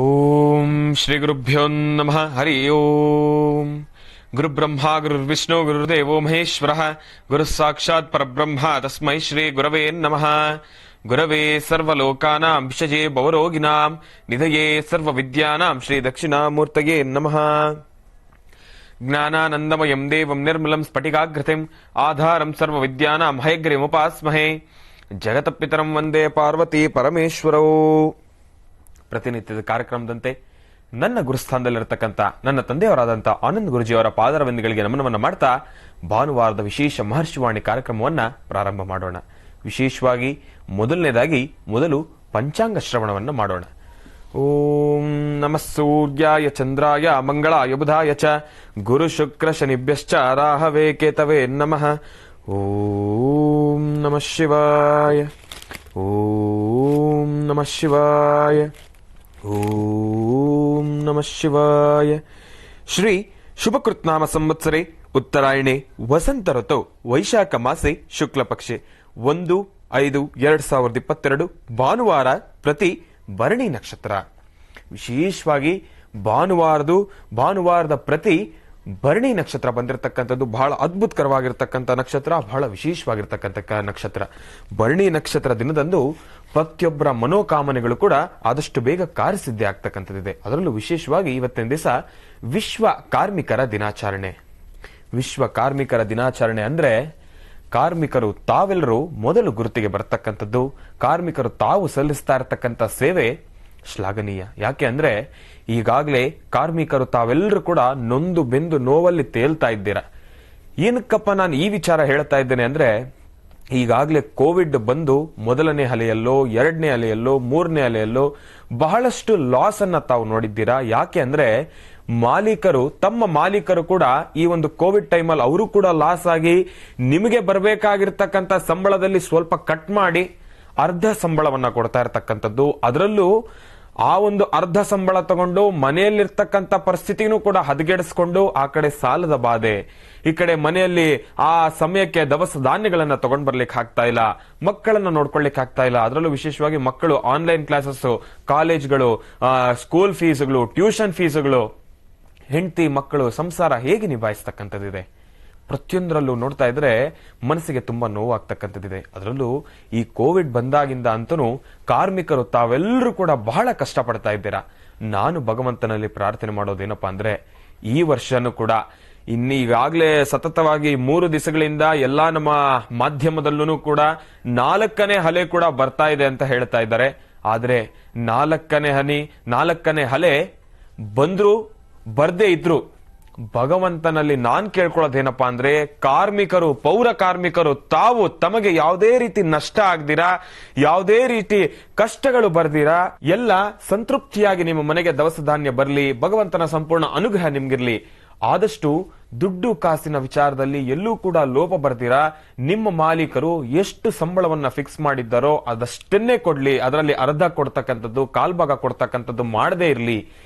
ಓಂ ಶ್ರೀ ಗುರುಭ್ಯೋ ನಮಃ. ಹರಿ ಓಂ. ಗುರುಬ್ರಹ್ಮ ಗುರುರ್ವಿಷ್ಣು ಗುರುದೇವೋ ಮಹೇಶ್ವರಃ. ಗುರು ಸಾಕ್ಷಾತ್ ಪರಬ್ರಹ್ಮ ತಸ್ಮೈ ಶ್ರೀ ಗುರವೇ ನಮಃ. ಗುರವೇ ಸರ್ವಲೋಕಾನಾಂ ವಿಷಜೇ ಭವರೋಗಿಣಾಂ ನಿಧಯೇ ಸರ್ವವಿದ್ಯಾನಾಂ ಶ್ರೀ ದಕ್ಷಿಣಾಮೂರ್ತಯೇ ನಮಃ. ಜ್ಞಾನಾನಂದಮಯಂ ದೇವಂ ನಿರ್ಮಲಂ ಸ್ಫಟಿಕಾಗ್ರತಿಂ ಆಧಾರಂ ಸರ್ವವಿದ್ಯಾನಾಂ ಹಯಗ್ರೀಮುಪಾಸ್ಮಹೇ. ಜಗತಪಿತರಂ ವಂದೇ ಪಾರ್ವತಿ ಪರಮೇಶ್ವರೌ. ಪ್ರತಿನಿತ್ಯದ ಕಾರ್ಯಕ್ರಮದಂತೆ ನನ್ನ ಗುರುಸ್ಥಾನದಲ್ಲಿರತಕ್ಕಂಥ ನನ್ನ ತಂದೆಯವರಾದಂಥ ಆನಂದ್ ಗುರುಜಿಯವರ ಪಾದರವಿಂದಗಳಿಗೆ ನಮನವನ್ನು ಮಾಡ್ತಾ ಭಾನುವಾರದ ವಿಶೇಷ ಮಹರ್ಷಿವಾಣಿ ಕಾರ್ಯಕ್ರಮವನ್ನ ಪ್ರಾರಂಭ ಮಾಡೋಣ. ವಿಶೇಷವಾಗಿ ಮೊದಲು ಪಂಚಾಂಗ ಶ್ರವಣವನ್ನ ಮಾಡೋಣ. ಓಂ ನಮಃ ಸೂರ್ಯಾಯ ಚಂದ್ರಾಯ ಮಂಗಳಾಯ ಬುಧಾಯ ಚ ಗುರು ಶುಕ್ರ ಶನಿಭ್ಯಶ್ಚ ರಾಹವೇ ಕೇತವೇ ನಮಃ. ಓಂ ನಮಃ ಶಿವಾಯ. ಓಂ ನಮಃ ಶಿವಾಯ. ಓಂ ನಮಃ ಶಿವಾಯ. ಶ್ರೀ ಶುಭಕೃತ್ನಾಮ ಸಂವತ್ಸರೆ ಉತ್ತರಾಯಣೆ ವಸಂತ ಋತು ವೈಶಾಖ ಮಾಸೆ ಶುಕ್ಲ ಪಕ್ಷೆ 1/5/2022 ಭಾನುವಾರ ಪ್ರತಿ ಭರಣಿ ನಕ್ಷತ್ರ. ವಿಶೇಷವಾಗಿ ಭಾನುವಾರದ ಪ್ರತಿ ಭರಣಿ ನಕ್ಷತ್ರ ಬಂದಿರತಕ್ಕಂಥದ್ದು ಬಹಳ ಅದ್ಭುತಕರವಾಗಿರ್ತಕ್ಕಂಥ ನಕ್ಷತ್ರ, ಬಹಳ ವಿಶೇಷವಾಗಿರ್ತಕ್ಕಂಥ ನಕ್ಷತ್ರ. ಭರಣಿ ನಕ್ಷತ್ರ ದಿನದಂದು ಪ್ರತಿಯೊಬ್ಬರ ಮನೋಕಾಮನೆಗಳು ಕೂಡ ಆದಷ್ಟು ಬೇಗ ಕಾರ್ಯಸಿದ್ಧಿ ಆಗ್ತಕ್ಕಂಥದ್ದಿದೆ. ಅದರಲ್ಲೂ ವಿಶೇಷವಾಗಿ ಇವತ್ತಿನ ದಿವಸ ವಿಶ್ವ ಕಾರ್ಮಿಕರ ದಿನಾಚರಣೆ. ವಿಶ್ವ ಕಾರ್ಮಿಕರ ದಿನಾಚರಣೆ ಅಂದ್ರೆ ಕಾರ್ಮಿಕರು ತಾವೆಲ್ಲರೂ ಮೊದಲು ಗುರುತಿಗೆ ಬರತಕ್ಕಂಥದ್ದು. ಕಾರ್ಮಿಕರು ತಾವು ಸಲ್ಲಿಸ್ತಾ ಇರತಕ್ಕಂಥ ಸೇವೆ ಶ್ಲಾಘನೀಯ. ಯಾಕೆ ಅಂದ್ರೆ ಈಗಾಗಲೇ ಕಾರ್ಮಿಕರು ತಾವೆಲ್ಲರೂ ಕೂಡ ನೊಂದು ಬೆಂದು ನೋವಲ್ಲಿ ತೇಲ್ತಾ ಇದ್ದೀರಾ. ಏನಕ್ಕಪ್ಪ ನಾನು ಈ ವಿಚಾರ ಹೇಳ್ತಾ ಇದ್ದೇನೆ ಅಂದ್ರೆ, ಈಗಾಗಲೇ ಕೋವಿಡ್ ಬಂದು ಮೊದಲನೇ ಅಲೆಯಲ್ಲೋ, ಎರಡನೇ ಅಲೆಯಲ್ಲೋ, ಮೂರನೇ ಅಲೆಯಲ್ಲೋ ಬಹಳಷ್ಟು ಲಾಸ್ ಅನ್ನ ತಾವು ನೋಡಿದ್ದೀರಾ. ಯಾಕೆ ಅಂದ್ರೆ ತಮ್ಮ ಮಾಲೀಕರು ಕೂಡ ಈ ಒಂದು ಕೋವಿಡ್ ಟೈಮಲ್ಲಿ ಅವರು ಕೂಡ ಲಾಸ್ ಆಗಿ ನಿಮಗೆ ಬರಬೇಕಾಗಿರ್ತಕ್ಕಂಥ ಸಂಬಳದಲ್ಲಿ ಸ್ವಲ್ಪ ಕಟ್ ಮಾಡಿ ಅರ್ಧ ಸಂಬಳವನ್ನ ಕೊಡ್ತಾ ಇರತಕ್ಕಂಥದ್ದು. ಅದರಲ್ಲೂ ಆ ಒಂದು ಅರ್ಧ ಸಂಬಳ ತಗೊಂಡು ಮನೆಯಲ್ಲಿರ್ತಕ್ಕಂಥ ಪರಿಸ್ಥಿತಿನೂ ಕೂಡ ಹದಗೆಡಿಸ್ಕೊಂಡು ಆ ಕಡೆ ಸಾಲದ ಬಾಧೆ, ಈ ಕಡೆ ಮನೆಯಲ್ಲಿ ಆ ಸಮಯಕ್ಕೆ ದವಸ ಧಾನ್ಯಗಳನ್ನ ತಗೊಂಡ್ ಬರ್ಲಿಕ್ಕೆ ಆಗ್ತಾ ಇಲ್ಲ, ಮಕ್ಕಳನ್ನ ನೋಡ್ಕೊಳ್ಲಿಕ್ಕೆ ಆಗ್ತಾ ಇಲ್ಲ. ಅದರಲ್ಲೂ ವಿಶೇಷವಾಗಿ ಮಕ್ಕಳು ಆನ್ಲೈನ್ ಕ್ಲಾಸಸ್, ಕಾಲೇಜ್ಗಳು, ಸ್ಕೂಲ್ ಫೀಸ್ಗಳು, ಟ್ಯೂಷನ್ ಫೀಸ್ಗಳು, ಹೆಂಡತಿ ಮಕ್ಕಳು ಸಂಸಾರ ಹೇಗೆ ನಿಭಾಯಿಸ್ತಕ್ಕಂಥದ್ದಿದೆ. ಪ್ರತಿಯೊಂದರಲ್ಲೂ ನೋಡ್ತಾ ಇದ್ರೆ ಮನಸ್ಸಿಗೆ ತುಂಬಾ ನೋವಾಗ್ತಕ್ಕಂಥದ್ದಿದೆ. ಅದರಲ್ಲೂ ಈ ಕೋವಿಡ್ ಬಂದಾಗಿಂದ ಅಂತೂ ಕಾರ್ಮಿಕರು ತಾವೆಲ್ಲರೂ ಕೂಡ ಬಹಳ ಕಷ್ಟಪಡ್ತಾ ಇದ್ದೀರಾ. ನಾನು ಭಗವಂತನಲ್ಲಿ ಪ್ರಾರ್ಥನೆ ಮಾಡೋದೇನಪ್ಪಾ ಅಂದ್ರೆ, ಈ ವರ್ಷನೂ ಕೂಡ ಈಗಾಗಲೇ ಸತತವಾಗಿ 3 ದಿವಸಗಳಿಂದ ಎಲ್ಲಾ ನಮ್ಮ ಮಾಧ್ಯಮದಲ್ಲೂ ಕೂಡ 4ನೇ ಅಲೆ ಕೂಡ ಬರ್ತಾ ಇದೆ ಅಂತ ಹೇಳ್ತಾ ಇದ್ದಾರೆ. ಆದ್ರೆ 4ನೇ ಅಲೆ ಬಂದ್ರು ಬರ್ದೇ ಇದ್ರು ಭಗವಂತನಲ್ಲಿ ನಾನ್ ಕೇಳ್ಕೊಳ್ಳೋದೇನಪ್ಪಾ ಅಂದ್ರೆ, ಪೌರ ಕಾರ್ಮಿಕರು ತಾವು ತಮಗೆ ಯಾವುದೇ ರೀತಿ ನಷ್ಟ ಆಗದಿರಾ, ಯಾವುದೇ ರೀತಿ ಕಷ್ಟಗಳು ಬರ್ದಿರಾ, ಎಲ್ಲ ಸಂತೃಪ್ತಿಯಾಗಿ ನಿಮ್ಮ ಮನೆಗೆ ದವಸ ಧಾನ್ಯ ಬರ್ಲಿ, ಭಗವಂತನ ಸಂಪೂರ್ಣ ಅನುಗ್ರಹ ನಿಮ್ಗಿರ್ಲಿ. ಆದಷ್ಟು ದುಡ್ಡು ಕಾಸಿನ ವಿಚಾರದಲ್ಲಿ ಎಲ್ಲೂ ಕೂಡ ಲೋಪ ಬರ್ದಿರಾ, ನಿಮ್ಮ ಮಾಲೀಕರು ಎಷ್ಟು ಸಂಬಳವನ್ನ ಫಿಕ್ಸ್ ಮಾಡಿದ್ದಾರೋ ಅದಷ್ಟನ್ನೇ ಕೊಡ್ಲಿ, ಅದರಲ್ಲಿ ಅರ್ಧ ಕೊಡ್ತಕ್ಕಂಥದ್ದು, ಕಾಲ್ಭಾಗ ಕೊಡ್ತಕ್ಕಂಥದ್ದು ಮಾಡದೇ ಇರ್ಲಿ.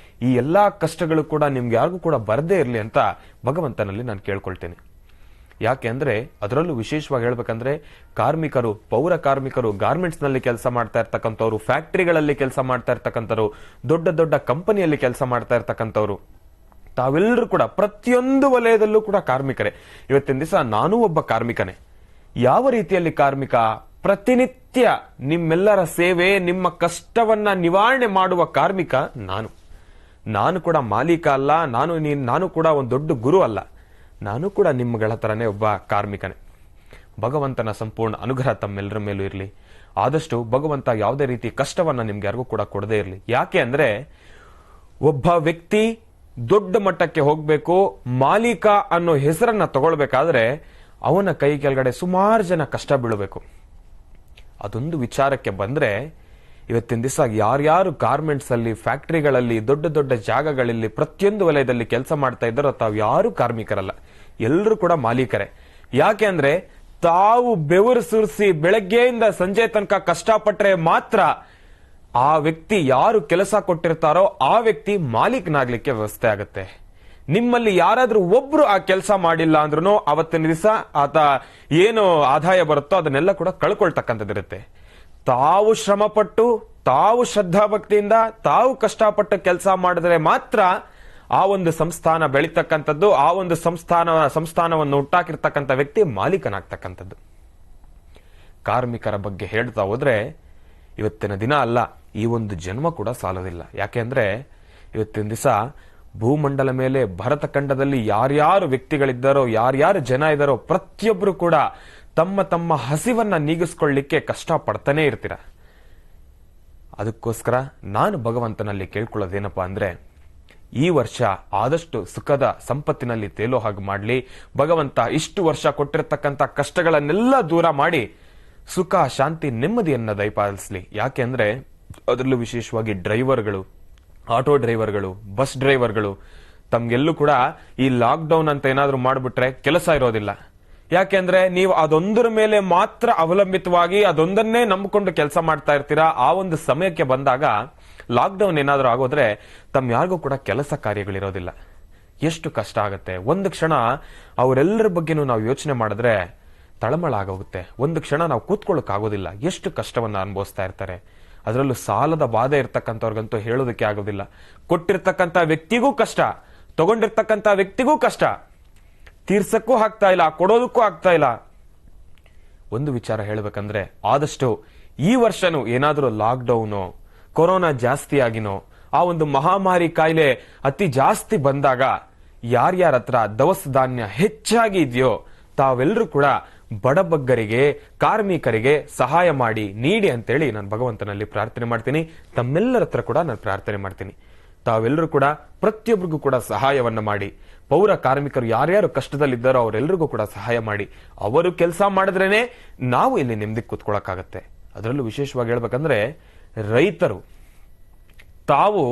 ಈ ಎಲ್ಲಾ ಕಷ್ಟಗಳು ಕೂಡ ನಿಮ್ಗೆ ಯಾರಿಗೂ ಕೂಡ ಬರದೇ ಇರಲಿ ಅಂತ ಭಗವಂತನಲ್ಲಿ ನಾನು ಕೇಳ್ಕೊಳ್ತೇನೆ. ಯಾಕೆ ಅಂದ್ರೆ ಅದರಲ್ಲೂ ವಿಶೇಷವಾಗಿ ಹೇಳ್ಬೇಕಂದ್ರೆ ಪೌರ ಕಾರ್ಮಿಕರು ಗಾರ್ಮೆಂಟ್ಸ್ ನಲ್ಲಿ ಕೆಲಸ ಮಾಡ್ತಾ ಇರ್ತಕ್ಕಂಥವ್ರು, ಫ್ಯಾಕ್ಟರಿಗಳಲ್ಲಿ ಕೆಲಸ ಮಾಡ್ತಾ ಇರ್ತಕ್ಕಂಥವ್ರು, ದೊಡ್ಡ ದೊಡ್ಡ ಕಂಪನಿಯಲ್ಲಿ ಕೆಲಸ ಮಾಡ್ತಾ ಇರ್ತಕ್ಕಂಥವ್ರು, ತಾವೆಲ್ಲರೂ ಕೂಡ ಪ್ರತಿಯೊಂದು ವಲಯದಲ್ಲೂ ಕೂಡ ಕಾರ್ಮಿಕರೇ. ಇವತ್ತಿನ ದಿವಸ ನಾನೂ ಒಬ್ಬ ಕಾರ್ಮಿಕನೇ. ಯಾವ ರೀತಿಯಲ್ಲಿ ಕಾರ್ಮಿಕ? ಪ್ರತಿನಿತ್ಯ ನಿಮ್ಮೆಲ್ಲರ ಸೇವೆ, ನಿಮ್ಮ ಕಷ್ಟವನ್ನ ನಿವಾರಣೆ ಮಾಡುವ ಕಾರ್ಮಿಕ ನಾನು ಕೂಡ ಮಾಲೀಕ ಅಲ್ಲ, ನಾನು ಕೂಡ ಒಂದು ದೊಡ್ಡ ಗುರು ಅಲ್ಲ, ನಾನು ಕೂಡ ನಿಮ್ಮಗಳ ತರನೇ ಒಬ್ಬ ಕಾರ್ಮಿಕನೇ. ಭಗವಂತನ ಸಂಪೂರ್ಣ ಅನುಗ್ರಹ ತಮ್ಮೆಲ್ಲರ ಮೇಲೂ ಇರಲಿ. ಆದಷ್ಟು ಭಗವಂತ ಯಾವುದೇ ರೀತಿ ಕಷ್ಟವನ್ನ ನಿಮ್ಗೆ ಯಾರಿಗೂ ಕೂಡ ಕೊಡದೇ ಇರಲಿ. ಯಾಕೆ ಅಂದ್ರೆ ಒಬ್ಬ ವ್ಯಕ್ತಿ ದೊಡ್ಡ ಮಟ್ಟಕ್ಕೆ ಹೋಗ್ಬೇಕು, ಮಾಲೀಕ ಅನ್ನೋ ಹೆಸರನ್ನ ತಗೊಳ್ಬೇಕಾದ್ರೆ ಅವನ ಕೈ ಕೆಳಗಡೆ ಸುಮಾರು ಜನ ಕಷ್ಟ ಬೀಳಬೇಕು. ಅದೊಂದು ವಿಚಾರಕ್ಕೆ ಬಂದ್ರೆ ಇವತ್ತಿನ ದಿವಸ ಯಾರ್ಯಾರು ಗಾರ್ಮೆಂಟ್ಸ್ ಅಲ್ಲಿ, ಫ್ಯಾಕ್ಟರಿಗಳಲ್ಲಿ, ದೊಡ್ಡ ದೊಡ್ಡ ಜಾಗಗಳಲ್ಲಿ, ಪ್ರತಿಯೊಂದು ವಲಯದಲ್ಲಿ ಕೆಲಸ ಮಾಡ್ತಾ ಇದ್ದಾರೋ ತಾವು ಯಾರು ಕಾರ್ಮಿಕರಲ್ಲ, ಎಲ್ಲರೂ ಕೂಡ ಮಾಲೀಕರೇ. ಯಾಕೆ ಅಂದ್ರೆ ತಾವು ಬೆವರು ಸುರಿಸಿ ಬೆಳಗ್ಗೆಯಿಂದ ಸಂಜೆ ತನಕ ಕಷ್ಟಪಟ್ಟರೆ ಮಾತ್ರ ಆ ವ್ಯಕ್ತಿ ಯಾರು ಕೆಲಸ ಕೊಟ್ಟಿರ್ತಾರೋ ಆ ವ್ಯಕ್ತಿ ಮಾಲೀಕನಾಗ್ಲಿಕ್ಕೆ ವ್ಯವಸ್ಥೆ ಆಗುತ್ತೆ. ನಿಮ್ಮಲ್ಲಿ ಯಾರಾದ್ರೂ ಒಬ್ರು ಆ ಕೆಲಸ ಮಾಡಿಲ್ಲ ಅಂದ್ರೂ ಅವತ್ತಿನ ದಿವಸ ಆತ ಏನು ಆದಾಯ ಬರುತ್ತೋ ಅದನ್ನೆಲ್ಲ ಕೂಡ ಕಳ್ಕೊಳ್ತಕ್ಕಂಥದ್ದಿರುತ್ತೆ. ತಾವು ಶ್ರಮಪಟ್ಟು ತಾವು ಶ್ರದ್ಧಾಭಕ್ತಿಯಿಂದ ತಾವು ಕಷ್ಟಪಟ್ಟು ಕೆಲಸ ಮಾಡಿದ್ರೆ ಮಾತ್ರ ಆ ಒಂದು ಸಂಸ್ಥಾನ ಬೆಳೀತಕ್ಕಂಥದ್ದು, ಆ ಒಂದು ಸಂಸ್ಥಾನವನ್ನು ಹುಟ್ಟಾಕಿರ್ತಕ್ಕಂಥ ವ್ಯಕ್ತಿ ಮಾಲೀಕನಾಗ್ತಕ್ಕಂಥದ್ದು. ಕಾರ್ಮಿಕರ ಬಗ್ಗೆ ಹೇಳ್ತಾ ಹೋದ್ರೆ ಇವತ್ತಿನ ದಿನ ಅಲ್ಲ, ಈ ಒಂದು ಜನ್ಮ ಕೂಡ ಸಾಲೋದಿಲ್ಲ. ಯಾಕೆಂದ್ರೆ ಇವತ್ತಿನ ದಿವಸ ಭೂಮಂಡಲ ಮೇಲೆ ಭರತಖಂಡದಲ್ಲಿ ಯಾರ್ಯಾರು ವ್ಯಕ್ತಿಗಳಿದ್ದಾರೋ, ಯಾರ್ಯಾರು ಜನ ಇದ್ದಾರೋ, ಪ್ರತಿಯೊಬ್ರು ಕೂಡ ತಮ್ಮ ತಮ್ಮ ಹಸಿವನ್ನ ನೀಗಿಸ್ಕೊಳ್ಳಿಕ್ಕೆ ಕಷ್ಟ ಪಡ್ತಾನೆ ಇರ್ತೀರ. ಅದಕ್ಕೋಸ್ಕರ ನಾನು ಭಗವಂತನಲ್ಲಿ ಕೇಳ್ಕೊಳ್ಳೋದೇನಪ್ಪಾ ಅಂದ್ರೆ, ಈ ವರ್ಷ ಆದಷ್ಟು ಸುಖದ ಸಂಪತ್ತಿನಲ್ಲಿ ತೇಲೋ ಹಾಗೆ ಮಾಡ್ಲಿ. ಭಗವಂತ ಇಷ್ಟು ವರ್ಷ ಕೊಟ್ಟಿರ್ತಕ್ಕಂಥ ಕಷ್ಟಗಳನ್ನೆಲ್ಲ ದೂರ ಮಾಡಿ ಸುಖ, ಶಾಂತಿ, ನೆಮ್ಮದಿಯನ್ನ ದಯಪಾಲಿಸ್ಲಿ. ಯಾಕೆಂದ್ರೆ ಅದರಲ್ಲೂ ವಿಶೇಷವಾಗಿ ಡ್ರೈವರ್ಗಳು, ಆಟೋ ಡ್ರೈವರ್ಗಳು, ಬಸ್ ಡ್ರೈವರ್ಗಳು ತಮ್ಗೆಲ್ಲೂ ಕೂಡ ಈ ಲಾಕ್ಡೌನ್ ಅಂತ ಏನಾದ್ರೂ ಮಾಡ್ಬಿಟ್ರೆ ಕೆಲಸ ಇರೋದಿಲ್ಲ. ಯಾಕೆಂದ್ರೆ ನೀವು ಅದೊಂದರ ಮೇಲೆ ಮಾತ್ರ ಅವಲಂಬಿತವಾಗಿ ಅದೊಂದನ್ನೇ ನಂಬಿಕೊಂಡು ಕೆಲಸ ಮಾಡ್ತಾ ಇರ್ತೀರಾ. ಆ ಒಂದು ಸಮಯಕ್ಕೆ ಬಂದಾಗ ಲಾಕ್ಡೌನ್ ಏನಾದ್ರೂ ಆಗೋದ್ರೆ ತಮ್ಮ ಯಾರಿಗೂ ಕೂಡ ಕೆಲಸ ಕಾರ್ಯಗಳಿರೋದಿಲ್ಲ. ಎಷ್ಟು ಕಷ್ಟ ಆಗುತ್ತೆ. ಒಂದು ಕ್ಷಣ ಅವರೆಲ್ಲರ ಬಗ್ಗೆನೂ ನಾವು ಯೋಚನೆ ಮಾಡಿದ್ರೆ ತಳಮಳ ಆಗೋಗುತ್ತೆ. ಒಂದು ಕ್ಷಣ ನಾವು ಕೂತ್ಕೊಳ್ಳಕ್ ಆಗೋದಿಲ್ಲ. ಎಷ್ಟು ಕಷ್ಟವನ್ನ ಅನುಭವಿಸ್ತಾ ಇರ್ತಾರೆ. ಅದರಲ್ಲೂ ಸಾಲದ ಬಾಧೆ ಇರ್ತಕ್ಕಂಥವ್ರಿಗಂತೂ ಹೇಳೋದಕ್ಕೆ ಆಗೋದಿಲ್ಲ. ಕೊಟ್ಟಿರ್ತಕ್ಕಂಥ ವ್ಯಕ್ತಿಗೂ ಕಷ್ಟ, ತಗೊಂಡಿರ್ತಕ್ಕಂಥ ವ್ಯಕ್ತಿಗೂ ಕಷ್ಟ, ತೀರ್ಸಕ್ಕೂ ಆಗ್ತಾ ಇಲ್ಲ, ಕೊಡೋದಕ್ಕೂ ಆಗ್ತಾ ಇಲ್ಲ. ಒಂದು ವಿಚಾರ ಹೇಳ್ಬೇಕಂದ್ರೆ, ಆದಷ್ಟು ಈ ವರ್ಷನೂ ಏನಾದ್ರೂ ಲಾಕ್ಡೌನು, ಕೊರೋನಾ ಜಾಸ್ತಿ ಆಗಿನೋ, ಆ ಒಂದು ಮಹಾಮಾರಿ ಕಾಯಿಲೆ ಅತಿ ಜಾಸ್ತಿ ಬಂದಾಗ ಯಾರ್ಯಾರ ಹತ್ರ ದವಸ ಧಾನ್ಯ ಹೆಚ್ಚಾಗಿ ಇದೆಯೋ ತಾವೆಲ್ಲರೂ ಕೂಡ ಬಡಬಗ್ಗರಿಗೆ, ಕಾರ್ಮಿಕರಿಗೆ ಸಹಾಯ ಮಾಡಿ ನೀಡಿ ಅಂತೇಳಿ ನಾನು ಭಗವಂತನಲ್ಲಿ ಪ್ರಾರ್ಥನೆ ಮಾಡ್ತೀನಿ. ತಮ್ಮೆಲ್ಲರ ಹತ್ರ ಕೂಡ ನಾನು ಪ್ರಾರ್ಥನೆ ಮಾಡ್ತೀನಿ. ತಾವೆಲ್ಲರೂ ಕೂಡ ಪ್ರತಿಯೊಬ್ಬರಿಗೂ ಕೂಡ ಸಹಾಯವನ್ನ ಮಾಡಿ. ಪೌರ ಕಾರ್ಮಿಕರು ಯಾರ್ಯಾರು ಕಷ್ಟದಲ್ಲಿದ್ದಾರೋ ಅವರೆಲ್ಲರಿಗೂ ಕೂಡ ಸಹಾಯ ಮಾಡಿ. ಅವರು ಕೆಲಸ ಮಾಡಿದ್ರೇನೆ ನಾವು ಇಲ್ಲಿ ನೆಮ್ಮದಿ ಕೂತ್ಕೊಳ್ಳಕ್ಕಾಗತ್ತೆ. ಅದರಲ್ಲೂ ವಿಶೇಷವಾಗಿ ಹೇಳ್ಬೇಕಂದ್ರೆ, ರೈತರು ತಾವು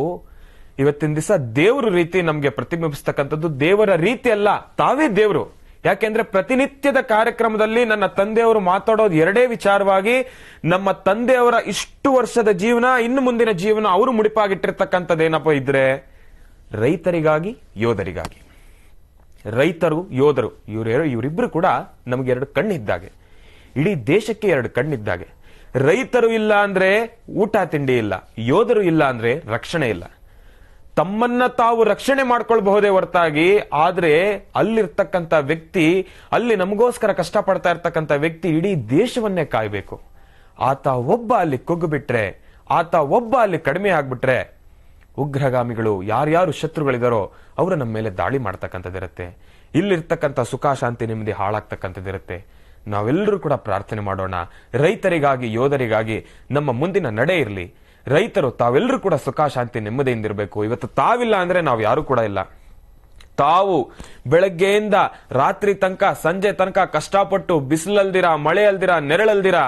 ಇವತ್ತಿನ ದಿವಸ ದೇವರ ರೀತಿ ನಮ್ಗೆ ಪ್ರತಿಬಿಂಬಿಸ್ತಕ್ಕಂಥದ್ದು. ದೇವರ ರೀತಿ ಅಲ್ಲ, ತಾವೇ ದೇವರು. ಯಾಕೆಂದ್ರೆ ಪ್ರತಿನಿತ್ಯದ ಕಾರ್ಯಕ್ರಮದಲ್ಲಿ ನನ್ನ ತಂದೆಯವರು ಮಾತಾಡೋದು ಎರಡೇ ವಿಚಾರವಾಗಿ, ನಮ್ಮ ತಂದೆಯವರ ಇಷ್ಟು ವರ್ಷದ ಜೀವನ, ಇನ್ನು ಮುಂದಿನ ಜೀವನ ಅವರು ಮುಡಿಪಾಗಿಟ್ಟಿರ್ತಕ್ಕಂಥದ್ದೇನಪ್ಪ ಇದ್ರೆ ರೈತರಿಗಾಗಿ, ಯೋಧರಿಗಾಗಿ. ರೈತರು, ಯೋಧರು ಇವರಿಬ್ರು ಕೂಡ ನಮಗೆ ಎರಡು ಕಣ್ಣಿದ್ದಾಗೆ, ಇಡೀ ದೇಶಕ್ಕೆ ಎರಡು ಕಣ್ಣಿದ್ದಾಗೆ. ರೈತರು ಇಲ್ಲ ಅಂದ್ರೆ ಊಟ ತಿಂಡಿ ಇಲ್ಲ, ಯೋಧರು ಇಲ್ಲ ಅಂದ್ರೆ ರಕ್ಷಣೆ ಇಲ್ಲ. ತಮ್ಮನ್ನ ತಾವು ರಕ್ಷಣೆ ಮಾಡ್ಕೊಳ್ಬಹುದೇ ಹೊರತಾಗಿ, ಆದ್ರೆ ಅಲ್ಲಿರ್ತಕ್ಕಂಥ ವ್ಯಕ್ತಿ, ಅಲ್ಲಿ ನಮಗೋಸ್ಕರ ಕಷ್ಟಪಡ್ತಾ ಇರ್ತಕ್ಕಂಥ ವ್ಯಕ್ತಿ ಇಡೀ ದೇಶವನ್ನೇ ಕಾಯ್ಬೇಕು. ಆತ ಒಬ್ಬ ಅಲ್ಲಿ ಕುಗ್ಗು ಬಿಟ್ರೆ, ಆತ ಒಬ್ಬ ಅಲ್ಲಿ ಕಡಿಮೆ ಆಗ್ಬಿಟ್ರೆ, ಉಗ್ರಗಾಮಿಗಳು ಯಾರ್ಯಾರು ಶತ್ರುಗಳಿದಾರೋ ಅವರು ನಮ್ಮ ಮೇಲೆ ದಾಳಿ ಮಾಡ್ತಕ್ಕಂಥದ್ದಿರುತ್ತೆ. ಇಲ್ಲಿರ್ತಕ್ಕಂಥ ಸುಖ, ಶಾಂತಿ, ನೆಮ್ಮದಿ ಹಾಳಾಗ್ತಕ್ಕಂಥದ್ದಿರುತ್ತೆ. ನಾವೆಲ್ಲರೂ ಕೂಡ ಪ್ರಾರ್ಥನೆ ಮಾಡೋಣ, ರೈತರಿಗಾಗಿ, ಯೋಧರಿಗಾಗಿ ನಮ್ಮ ಮುಂದಿನ ನಡೆ ಇರಲಿ. ರೈತರು ತಾವೆಲ್ಲರೂ ಕೂಡ ಸುಖ, ಶಾಂತಿ, ನೆಮ್ಮದಿಯಿಂದಿರಬೇಕು. ಇವತ್ತು ತಾವಿಲ್ಲ ಅಂದ್ರೆ ನಾವು ಯಾರು ಕೂಡ ಇಲ್ಲ. ತಾವು ಬೆಳಗ್ಗೆಯಿಂದ ರಾತ್ರಿ ತನಕ, ಸಂಜೆ ತನಕ ಕಷ್ಟಪಟ್ಟು ಬಿಸಿಲಲ್ದಿರ, ಮಳೆ ಅಲ್ದಿರ, ನೆರಳಲ್ದಿರ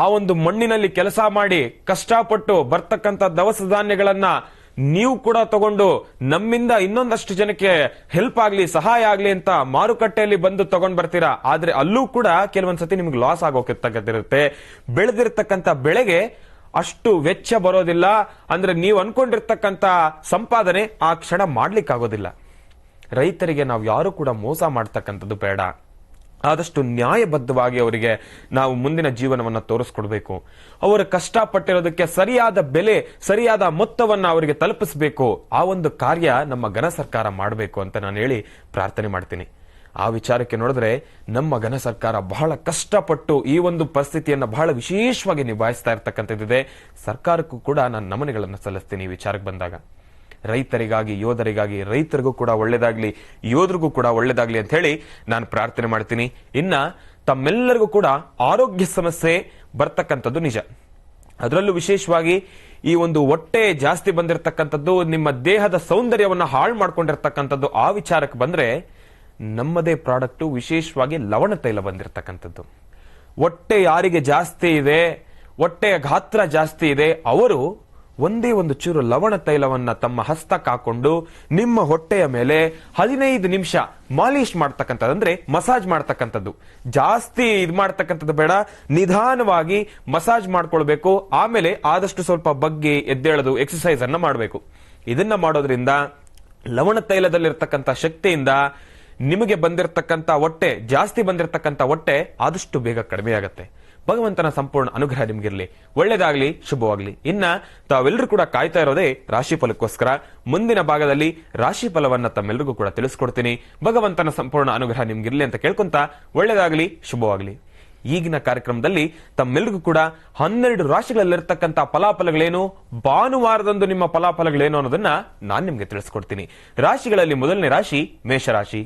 ಆ ಒಂದು ಮಣ್ಣಿನಲ್ಲಿ ಕೆಲಸ ಮಾಡಿ ಕಷ್ಟಪಟ್ಟು ಬರ್ತಕ್ಕಂಥ ದವಸ ಧಾನ್ಯಗಳನ್ನ ನೀವು ಕೂಡ ತಗೊಂಡು ನಮ್ಮಿಂದ ಇನ್ನೊಂದಷ್ಟು ಜನಕ್ಕೆ ಹೆಲ್ಪ್ ಆಗ್ಲಿ, ಸಹಾಯ ಆಗ್ಲಿ ಅಂತ ಮಾರುಕಟ್ಟೆಯಲ್ಲಿ ಬಂದು ತಗೊಂಡ್ ಬರ್ತೀರಾ. ಆದ್ರೆ ಅಲ್ಲೂ ಕೂಡ ಕೆಲವೊಂದ್ಸತಿ ನಿಮ್ಗೆ ಲಾಸ್ ಆಗೋಕಿರ್ತಕ್ಕಂತಿರುತ್ತೆ. ಬೆಳೆದಿರ್ತಕ್ಕಂಥ ಬೆಳೆಗೆ ಅಷ್ಟು ವೆಚ್ಚ ಬರೋದಿಲ್ಲ. ಅಂದ್ರೆ ನೀವು ಅನ್ಕೊಂಡಿರ್ತಕ್ಕಂಥ ಸಂಪಾದನೆ ಆ ಕ್ಷಣ ಮಾಡ್ಲಿಕ್ಕಾಗೋದಿಲ್ಲ. ರೈತರಿಗೆ ನಾವು ಯಾರು ಕೂಡ ಮೋಸ ಮಾಡ್ತಕ್ಕಂಥದ್ದು ಬೇಡ. ಆದಷ್ಟು ನ್ಯಾಯಬದ್ಧವಾಗಿ ಅವರಿಗೆ ನಾವು ಮುಂದಿನ ಜೀವನವನ್ನ ತೋರಿಸ್ಕೊಡ್ಬೇಕು. ಅವರು ಕಷ್ಟಪಟ್ಟಿರೋದಕ್ಕೆ ಸರಿಯಾದ ಬೆಲೆ, ಸರಿಯಾದ ಮೊತ್ತವನ್ನ ಅವರಿಗೆ ತಲುಪಿಸಬೇಕು. ಆ ಒಂದು ಕಾರ್ಯ ನಮ್ಮ ಘನ ಸರ್ಕಾರ ಮಾಡಬೇಕು ಅಂತ ನಾನು ಹೇಳಿ ಪ್ರಾರ್ಥನೆ ಮಾಡ್ತೀನಿ. ಆ ವಿಚಾರಕ್ಕೆ ನೋಡಿದ್ರೆ ನಮ್ಮ ಘನ ಸರ್ಕಾರ ಬಹಳ ಕಷ್ಟಪಟ್ಟು ಈ ಒಂದು ಪರಿಸ್ಥಿತಿಯನ್ನ ಬಹಳ ವಿಶೇಷವಾಗಿ ನಿಭಾಯಿಸ್ತಾ ಇರ್ತಕ್ಕಂಥದ್ದಿದೆ. ಸರ್ಕಾರಕ್ಕೂ ಕೂಡ ನಾನು ನಮನಗಳನ್ನು ಸಲ್ಲಿಸ್ತೀನಿ ಈ ವಿಚಾರಕ್ಕೆ ಬಂದಾಗ. ರೈತರಿಗಾಗಿ, ಯೋಧರಿಗಾಗಿ, ರೈತರಿಗೂ ಕೂಡ ಒಳ್ಳೇದಾಗ್ಲಿ, ಯೋಧರಿಗೂ ಕೂಡ ಒಳ್ಳೇದಾಗ್ಲಿ ಅಂತ ಹೇಳಿ ನಾನು ಪ್ರಾರ್ಥನೆ ಮಾಡ್ತೀನಿ. ಇನ್ನ ತಮ್ಮೆಲ್ಲರಿಗೂ ಕೂಡ ಆರೋಗ್ಯ ಸಮಸ್ಯೆ ಬರ್ತಕ್ಕಂಥದ್ದು ನಿಜ. ಅದರಲ್ಲೂ ವಿಶೇಷವಾಗಿ ಈ ಒಂದು ಹೊಟ್ಟೆ ಜಾಸ್ತಿ ಬಂದಿರತಕ್ಕಂಥದ್ದು, ನಿಮ್ಮ ದೇಹದ ಸೌಂದರ್ಯವನ್ನ ಹಾಳು ಮಾಡ್ಕೊಂಡಿರ್ತಕ್ಕಂಥದ್ದು, ಆ ವಿಚಾರಕ್ಕೆ ಬಂದ್ರೆ ನಮ್ಮದೇ ಪ್ರಾಡಕ್ಟ್, ವಿಶೇಷವಾಗಿ ಲವಣ ತೈಲ ಬಂದಿರತಕ್ಕಂಥದ್ದು. ಹೊಟ್ಟೆ ಯಾರಿಗೆ ಜಾಸ್ತಿ ಇದೆ, ಹೊಟ್ಟೆಯ ಗಾತ್ರ ಜಾಸ್ತಿ ಇದೆ, ಅವರು ಒಂದೇ ಒಂದು ಚೂರು ಲವಣ ತೈಲವನ್ನ ತಮ್ಮ ಹಸ್ತಕ್ಕೆ ಹಾಕೊಂಡು ನಿಮ್ಮ ಹೊಟ್ಟೆಯ ಮೇಲೆ 15 ನಿಮಿಷ ಮಾಲಿಶ್ ಮಾಡ್ತಕ್ಕಂಥದ್ದು, ಅಂದ್ರೆ ಮಸಾಜ್ ಮಾಡ್ತಕ್ಕಂಥದ್ದು. ಜಾಸ್ತಿ ಇದು ಮಾಡ್ತಕ್ಕಂಥದ್ದು ಬೇಡ, ನಿಧಾನವಾಗಿ ಮಸಾಜ್ ಮಾಡ್ಕೊಳ್ಬೇಕು. ಆಮೇಲೆ ಆದಷ್ಟು ಸ್ವಲ್ಪ ಬಗ್ಗಿ ಎದ್ದೇಳೋದು, ಎಕ್ಸರ್ಸೈಸ್ ಅನ್ನ ಮಾಡಬೇಕು. ಇದನ್ನ ಮಾಡೋದ್ರಿಂದ ಲವಣ ತೈಲದಲ್ಲಿರ್ತಕ್ಕಂಥ ಶಕ್ತಿಯಿಂದ ನಿಮಗೆ ಬಂದಿರತಕ್ಕಂಥ ಹೊಟ್ಟೆ, ಜಾಸ್ತಿ ಬಂದಿರತಕ್ಕಂಥ ಹೊಟ್ಟೆ ಆದಷ್ಟು ಬೇಗ ಕಡಿಮೆ ಆಗುತ್ತೆ. ಭಗವಂತನ ಸಂಪೂರ್ಣ ಅನುಗ್ರಹ ನಿಮ್ಗಿರ್ಲಿ, ಒಳ್ಳೇದಾಗ್ಲಿ, ಶುಭವಾಗ್ಲಿ. ಇನ್ನ ತಾವೆಲ್ಲರೂ ಕೂಡ ಕಾಯ್ತಾ ಇರೋದೇ ರಾಶಿ ಫಲಕ್ಕೋಸ್ಕರ. ಮುಂದಿನ ಭಾಗದಲ್ಲಿ ರಾಶಿ ಫಲವನ್ನ ತಮ್ಮೆಲ್ಲರಿಗೂ ಕೂಡ ತಿಳಿಸ್ಕೊಡ್ತೀನಿ. ಭಗವಂತನ ಸಂಪೂರ್ಣ ಅನುಗ್ರಹ ನಿಮ್ಗಿರ್ಲಿ ಅಂತ ಕೇಳ್ಕೊಂತ ಒಳ್ಳೇದಾಗ್ಲಿ, ಶುಭವಾಗ್ಲಿ. ಈಗಿನ ಕಾರ್ಯಕ್ರಮದಲ್ಲಿ ತಮ್ಮೆಲ್ಲರಿಗೂ ಕೂಡ 12 ರಾಶಿಗಳಲ್ಲಿರ್ತಕ್ಕಂಥ ಫಲಾಫಲಗಳೇನು, ಭಾನುವಾರದಂದು ನಿಮ್ಮ ಫಲಾಫಲಗಳೇನು ಅನ್ನೋದನ್ನ ನಾನ್ ನಿಮ್ಗೆ ತಿಳಿಸ್ಕೊಡ್ತೀನಿ. ರಾಶಿಗಳಲ್ಲಿ ಮೊದಲನೇ ರಾಶಿ ಮೇಷರಾಶಿ.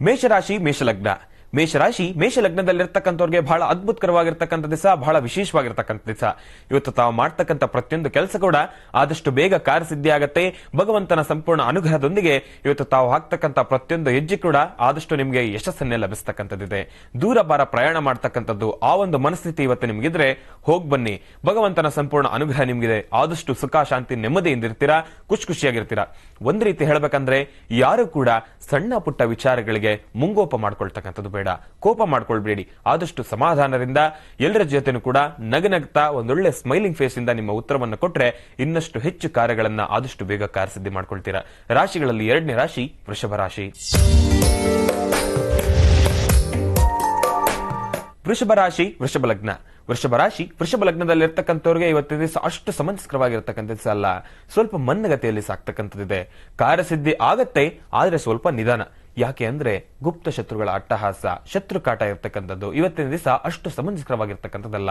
ಮೇಷರಾಶಿ ಮೇಷಲಗ್ನ. ಮೇಷರಾಶಿ ಮೇಷಲಗ್ನದಲ್ಲಿರ್ತಕ್ಕಂಥವ್ರಿಗೆ ಬಹಳ ಅದ್ಭುತಕರವಾಗಿರ್ತಕ್ಕಂಥ ದಿವಸ, ಬಹಳ ವಿಶೇಷವಾಗಿರ್ತಕ್ಕಂಥ ದಿವಸ. ಇವತ್ತು ತಾವು ಮಾಡ್ತಕ್ಕಂಥ ಪ್ರತಿಯೊಂದು ಕೆಲಸ ಕೂಡ ಆದಷ್ಟು ಬೇಗ ಕಾರ್ಯಸಿದ್ಧಿ ಆಗತ್ತೆ. ಭಗವಂತನ ಸಂಪೂರ್ಣ ಅನುಗ್ರಹದೊಂದಿಗೆ ಇವತ್ತು ತಾವು ಹಾಕ್ತಕ್ಕಂಥ ಪ್ರತಿಯೊಂದು ಹೆಜ್ಜೆ ಕೂಡ ಆದಷ್ಟು ನಿಮಗೆ ಯಶಸ್ಸನ್ನೇ ಲಭಿಸ್ತಕ್ಕಂಥದ್ದಿದೆ. ದೂರ ಬಾರ ಪ್ರಯಾಣ ಮಾಡ್ತಕ್ಕಂಥದ್ದು ಆ ಒಂದು ಮನಸ್ಥಿತಿ ಇವತ್ತು ನಿಮ್ಗಿದ್ರೆ ಹೋಗ್ ಬನ್ನಿ. ಭಗವಂತನ ಸಂಪೂರ್ಣ ಅನುಗ್ರಹ ನಿಮ್ಗಿದೆ. ಆದಷ್ಟು ಸುಖ, ಶಾಂತಿ, ನೆಮ್ಮದಿಯಿಂದ ಇರ್ತೀರಾ, ಖುಷಿಯಾಗಿರ್ತೀರಾ. ಒಂದ್ ರೀತಿ ಹೇಳ್ಬೇಕಂದ್ರೆ ಯಾರು ಕೂಡ ಸಣ್ಣ ಪುಟ್ಟ ವಿಚಾರಗಳಿಗೆ ಮುಂಗೋಪ ಮಾಡ್ಕೊಳ್ತಕ್ಕಂಥದ್ದು ಬೇಡ, ಕೋಪ ಮಾಡ್ಕೊಳ್ಬೇಡಿ. ಆದಷ್ಟು ಸಮಾಧಾನದಿಂದ ಎಲ್ಲರ ಜೊತೆನೂ ಕೂಡ ನಗನಗ್ತಾ ಒಂದೊಳ್ಳೆ ಸ್ಮೈಲಿಂಗ್ ಫೇಸ್ ಇಂದ ನಿಮ್ಮ ಉತ್ತರವನ್ನು ಕೊಟ್ರೆ ಇನ್ನಷ್ಟು ಹೆಚ್ಚು ಕಾರ್ಯಗಳನ್ನ ಆದಷ್ಟು ಬೇಗ ಕಾರ್ಯಸಿದ್ಧಿ ಮಾಡ್ಕೊಳ್ತೀರಾ. ರಾಶಿಗಳಲ್ಲಿ ಎರಡನೇ ರಾಶಿ ವೃಷಭ ರಾಶಿ. ವೃಷಭ ರಾಶಿ ವೃಷಭ ಲಗ್ನ. ವೃಷಭ ರಾಶಿ ವೃಷಭ ಲಗ್ನದಲ್ಲಿರ್ತಕ್ಕಂಥವ್ರಿಗೆ ಇವತ್ತಿನ ದಿವಸ ಅಷ್ಟು ಸಮಂಜಸಕರವಾಗಿರ್ತಕ್ಕಂಥ ದಿವಸ ಅಲ್ಲ, ಸ್ವಲ್ಪ ಮನ್ನಗತಿಯಲ್ಲಿ ಸಾಕ್ತಕ್ಕಂಥದ್ದಿದೆ. ಕಾರ್ಯಸಿದ್ಧಿ ಆಗತ್ತೆ, ಆದ್ರೆ ಸ್ವಲ್ಪ ನಿಧಾನ. ಯಾಕೆ ಅಂದ್ರೆ ಗುಪ್ತ ಶತ್ರುಗಳ ಅಟ್ಟಹಾಸ, ಶತ್ರು ಕಾಟ ಇರ್ತಕ್ಕಂಥದ್ದು ಇವತ್ತಿನ ದಿವಸ ಅಷ್ಟು ಸಮಂಜಸಕರವಾಗಿರ್ತಕ್ಕಂಥದ್ದಲ್ಲ.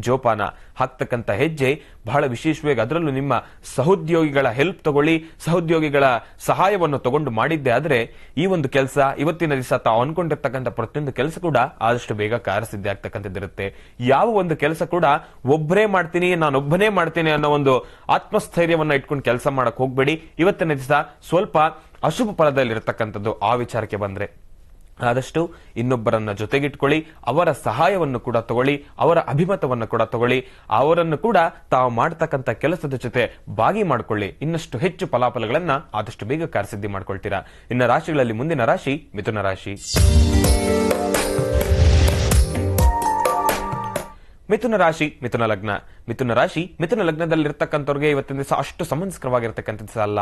ಜೋಪಾನ ಹಾಕ್ತಕ್ಕಂಥ ಹೆಜ್ಜೆ ಬಹಳ ವಿಶೇಷವಾಗಿ, ಅದರಲ್ಲೂ ನಿಮ್ಮ ಸಹೋದ್ಯೋಗಿಗಳ ಹೆಲ್ಪ್ ತಗೊಳ್ಳಿ, ಸಹೋದ್ಯೋಗಿಗಳ ಸಹಾಯವನ್ನು ತಗೊಂಡು ಮಾಡಿದ್ದೆ ಆದ್ರೆ ಈ ಒಂದು ಕೆಲಸ ಇವತ್ತಿನ ದಿವಸ ತಾವು ಅನ್ಕೊಂಡಿರ್ತಕ್ಕಂಥ ಪ್ರತಿಯೊಂದು ಕೆಲಸ ಕೂಡ ಆದಷ್ಟು ಬೇಗ ಕಾರ್ಯಸಿದ್ಧಿ ಆಗ್ತಕ್ಕಂಥದ್ದಿರುತ್ತೆ. ಯಾವ ಒಂದು ಕೆಲಸ ಕೂಡ ಒಬ್ಬರೇ ಮಾಡ್ತೀನಿ, ನಾನೊಬ್ಬನೇ ಮಾಡ್ತೀನಿ ಅನ್ನೋ ಒಂದು ಆತ್ಮಸ್ಥೈರ್ಯವನ್ನ ಇಟ್ಕೊಂಡು ಕೆಲಸ ಮಾಡಕ್ ಹೋಗ್ಬೇಡಿ. ಇವತ್ತಿನ ದಿವಸ ಸ್ವಲ್ಪ ಅಶುಭ ಫಲದಲ್ಲಿರ್ತಕ್ಕಂಥದ್ದು. ಆ ವಿಚಾರಕ್ಕೆ ಬಂದ್ರೆ ಆದಷ್ಟು ಇನ್ನೊಬ್ಬರನ್ನ ಜೊತೆಗಿಟ್ಕೊಳ್ಳಿ, ಅವರ ಸಹಾಯವನ್ನು ಕೂಡ ತಗೊಳ್ಳಿ, ಅವರ ಅಭಿಮತವನ್ನು ಕೂಡ ತಗೊಳ್ಳಿ, ಅವರನ್ನು ಕೂಡ ತಾವು ಮಾಡ್ತಕ್ಕಂಥ ಕೆಲಸದ ಜೊತೆ ಭಾಗಿ ಮಾಡ್ಕೊಳ್ಳಿ. ಇನ್ನಷ್ಟು ಹೆಚ್ಚು ಫಲಾಫಲಗಳನ್ನ ಆದಷ್ಟು ಬೇಗ ಕಾರ್ಯಸಿದ್ಧಿ ಮಾಡ್ಕೊಳ್ತೀರಾ. ಇನ್ನು ರಾಶಿಗಳಲ್ಲಿ ಮುಂದಿನ ರಾಶಿ ಮಿಥುನ ರಾಶಿ. ಮಿಥುನ ರಾಶಿ ಮಿಥುನ ಲಗ್ನ. ಮಿಥುನ ರಾಶಿ ಮಿಥುನ ಲಗ್ನದಲ್ಲಿರ್ತಕ್ಕಂಥವ್ರಿಗೆ ಇವತ್ತಿನ ದಿವಸ ಅಷ್ಟು ಸಮಂಜಸಕರವಾಗಿರ್ತಕ್ಕಂಥ ದಿವಸ ಅಲ್ಲ.